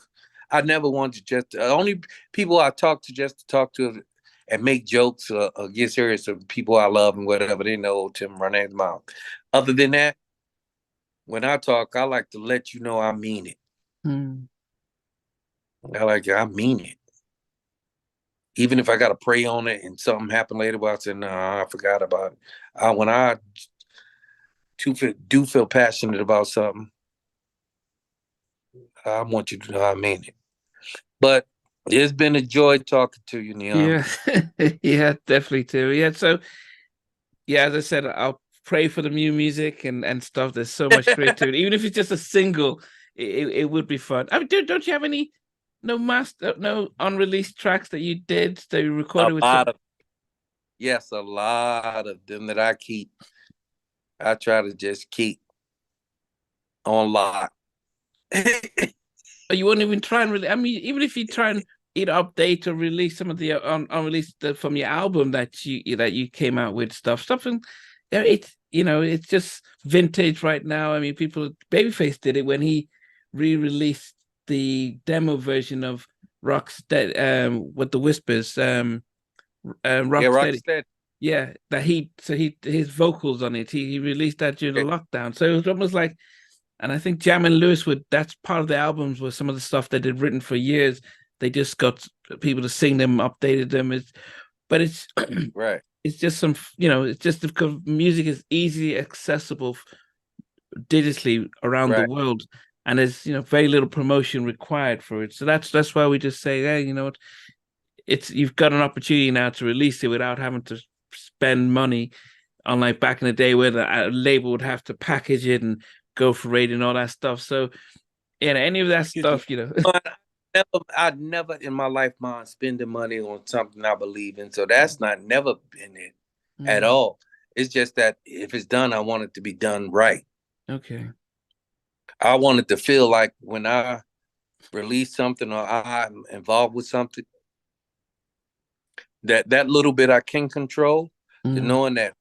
I never wanted to just, the only people I talked to just to talk to, and make jokes or get serious with people I love and whatever. They know Tim run his mouth. Other than that, when I talk, I like to let you know I mean it. I mean it. Even if I got to pray on it and something happened later, but I said, no, I forgot about it. When I do feel passionate about something, I want you to know I mean it. But it's been a joy talking to you, Neon. Yeah, yeah, definitely too. Yeah, so yeah, as I said, I'll pray for the new music and stuff. There's so much creativity, even if it's just a single, it would be fun. I mean, don't you have any no unreleased tracks that you did that you recorded with some? Yes, a lot of them that I keep. I try to just keep on lock. You won't even try and really. I mean, even if you try and either update or release some of the unreleased from your album that you came out with something. It's it's just vintage right now. I mean, Babyface did it when he re-released the demo version of Rocksteady with the Whispers. Rocksteady. Yeah, his vocals on it. He released that during the lockdown, so it was almost like. And I think Jam and Lewis that's part of the albums where some of the stuff they did written for years, they just got people to sing them, updated them. But it's right. It's just it's just because music is easily accessible digitally around the world, and there's very little promotion required for it. So that's why we just say, hey, you know what, you've got an opportunity now to release it without having to spend money, unlike back in the day where the label would have to package it and go for radio and all that stuff. So, any of that stuff, I'd never in my life mind spending money on something I believe in. So that's not never been it at all. It's just that if it's done, I want it to be done right. Okay. I want it to feel like when I release something or I'm involved with something, that little bit I can control, to knowing that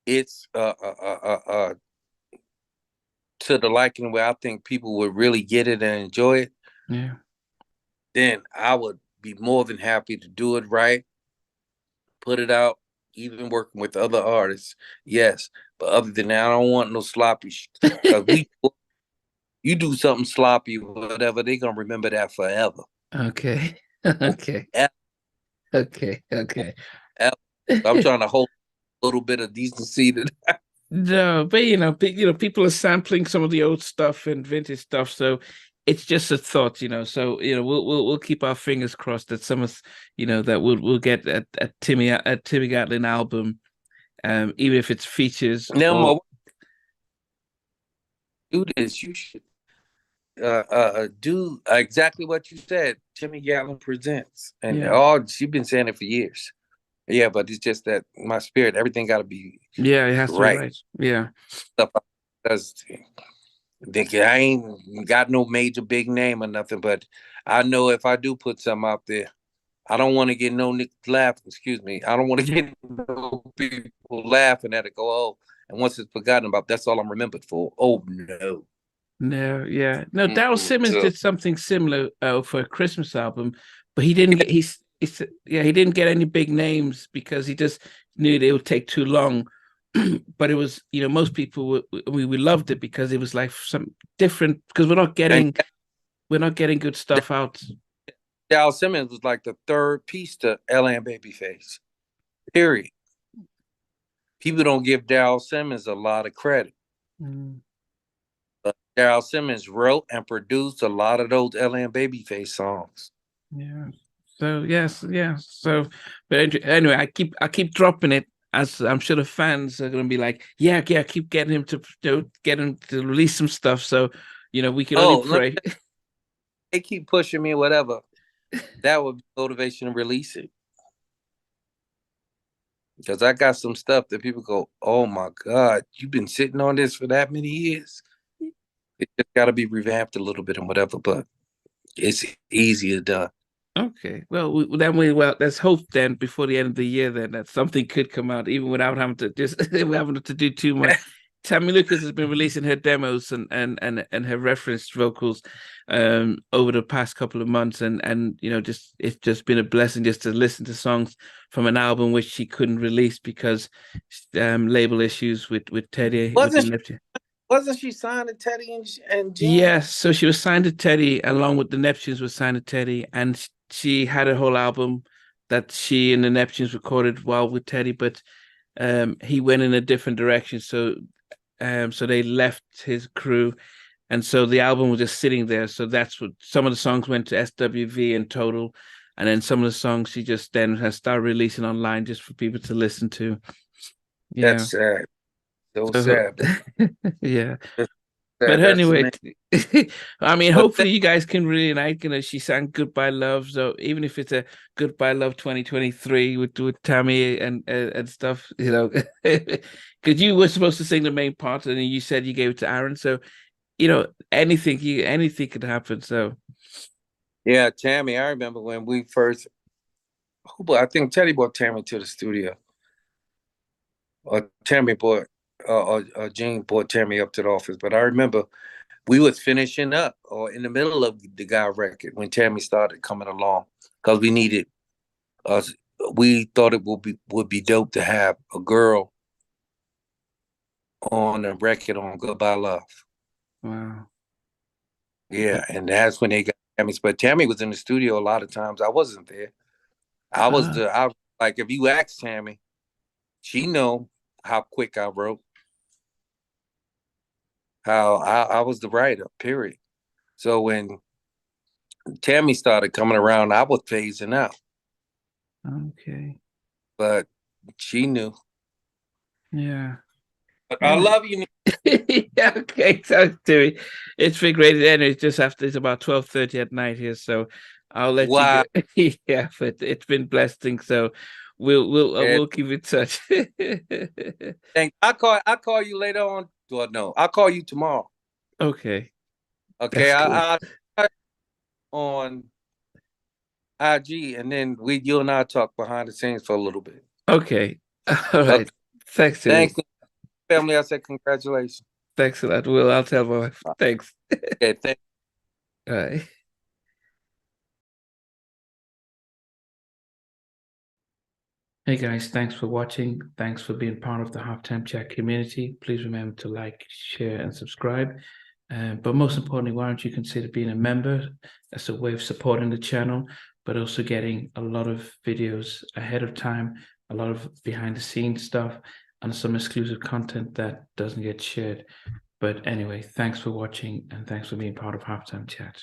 it's to the liking where I think people would really get it and enjoy it. Yeah. Then I would be more than happy to do it right, put it out, even working with other artists. Yes. But other than that, I don't want no sloppy shit. Because you do something sloppy, whatever, they're gonna remember that forever. Okay. Okay. Okay. Okay. I'm trying to hold a little bit of decency to that. No, but people are sampling some of the old stuff and vintage stuff, so it's just a thought, So we'll keep our fingers crossed that some of that we'll get a Timmy Gatling album, even if it's features. Now, do this. You should do exactly what you said. Timmy Gatling presents, and she's been saying it for years. Yeah, but it's just that my spirit, everything got to be it has to be right. Yeah. Stuff I ain't got no major big name or nothing, but I know if I do put something out there, I don't want to get no laugh. Excuse me. I don't want to get no people laughing at it. Go, oh, and once it's forgotten about, that's all I'm remembered for. Oh no. No, yeah, no. Daryl Simmons did something similar for a Christmas album, but he didn't get he didn't get any big names because he just knew it would take too long. But it was, most people we loved it because it was like some different, because we're not getting good stuff out. Daryl Simmons was like the third piece to LA and Babyface. Period. People don't give Daryl Simmons a lot of credit. But Daryl Simmons wrote and produced a lot of those LA and Babyface songs. Yeah. So yes, yeah. So, but anyway, I keep dropping it, as I'm sure the fans are going to be like, yeah, keep getting him to get him to release some stuff. So, we can only pray. They keep pushing me, whatever. That would be motivation to release it. Because I got some stuff that people go, oh my God, you've been sitting on this for that many years. It just got to be revamped a little bit and whatever, but it's easier done. Okay, well, let's hope then before the end of the year then that something could come out, even without having to having to do too much. Tammy Lucas has been releasing her demos and her referenced vocals over the past couple of months, and you know, just it's just been a blessing just to listen to songs from an album which she couldn't release because label issues with Teddy with the Wasn't she, Neptune. wasn't she signed to Teddy and Jen? Yes, so she was signed to Teddy along with the Neptunes was signed to Teddy, and she had a whole album that she and the Neptunes recorded while with Teddy, but he went in a different direction. So they left his crew, and so the album was just sitting there. So that's what some of the songs went to SWV and Total, and then some of the songs she just then has started releasing online just for people to listen to. Yeah. That's sad. So So sad. yeah. That's But sad. That's anyway, amazing. I mean, But hopefully you guys can reunite. You know, she sang "Goodbye Love," so even if it's a "Goodbye Love" 2023 with Tammy and stuff, you know, because you were supposed to sing the main part and then you said you gave it to Aaron, so you know anything could happen. So yeah, Tammy, I remember when we first. I think Teddy brought Tammy to the studio, or Tammy brought, or Gene brought Tammy up to the office. But I remember we was finishing up or in the middle of the guy record when Tammy started coming along because we needed us. We thought it would be dope to have a girl on a record on "Goodbye Love." wow, Yeah, and that's when they got Tammy. But Tammy was in the studio a lot of times. I wasn't there. I like if you ask Tammy, she know how quick I wrote, how I was the writer, period. So when Tammy started coming around, I was phasing out. okay, But she knew. yeah. But I Well, love you. yeah, okay, so Terry, it's been great. And it's just after it's about 12:30 at night here, so I'll let you go. Wow. Yeah, but it's been blessing. So And we'll keep in touch. I call you later on. Well, no, I'll call you tomorrow. Okay, Okay. that's cool. I on IG and then you and I talk behind the scenes for a little bit. Okay, all right. Okay. Thanks, Terry. Thanks, family. I said congratulations. Thanks a lot. Well, I'll tell my wife. Thanks. Okay, thanks. All right. Hey guys, thanks for watching. Thanks for being part of the Halftime Chat community. Please remember to like, share, and subscribe. But most importantly, why don't you consider being a member? That's a way of supporting the channel, but also getting a lot of videos ahead of time, a lot of behind the scenes stuff, and some exclusive content that doesn't get shared. But anyway, thanks for watching and thanks for being part of Halftime Chat.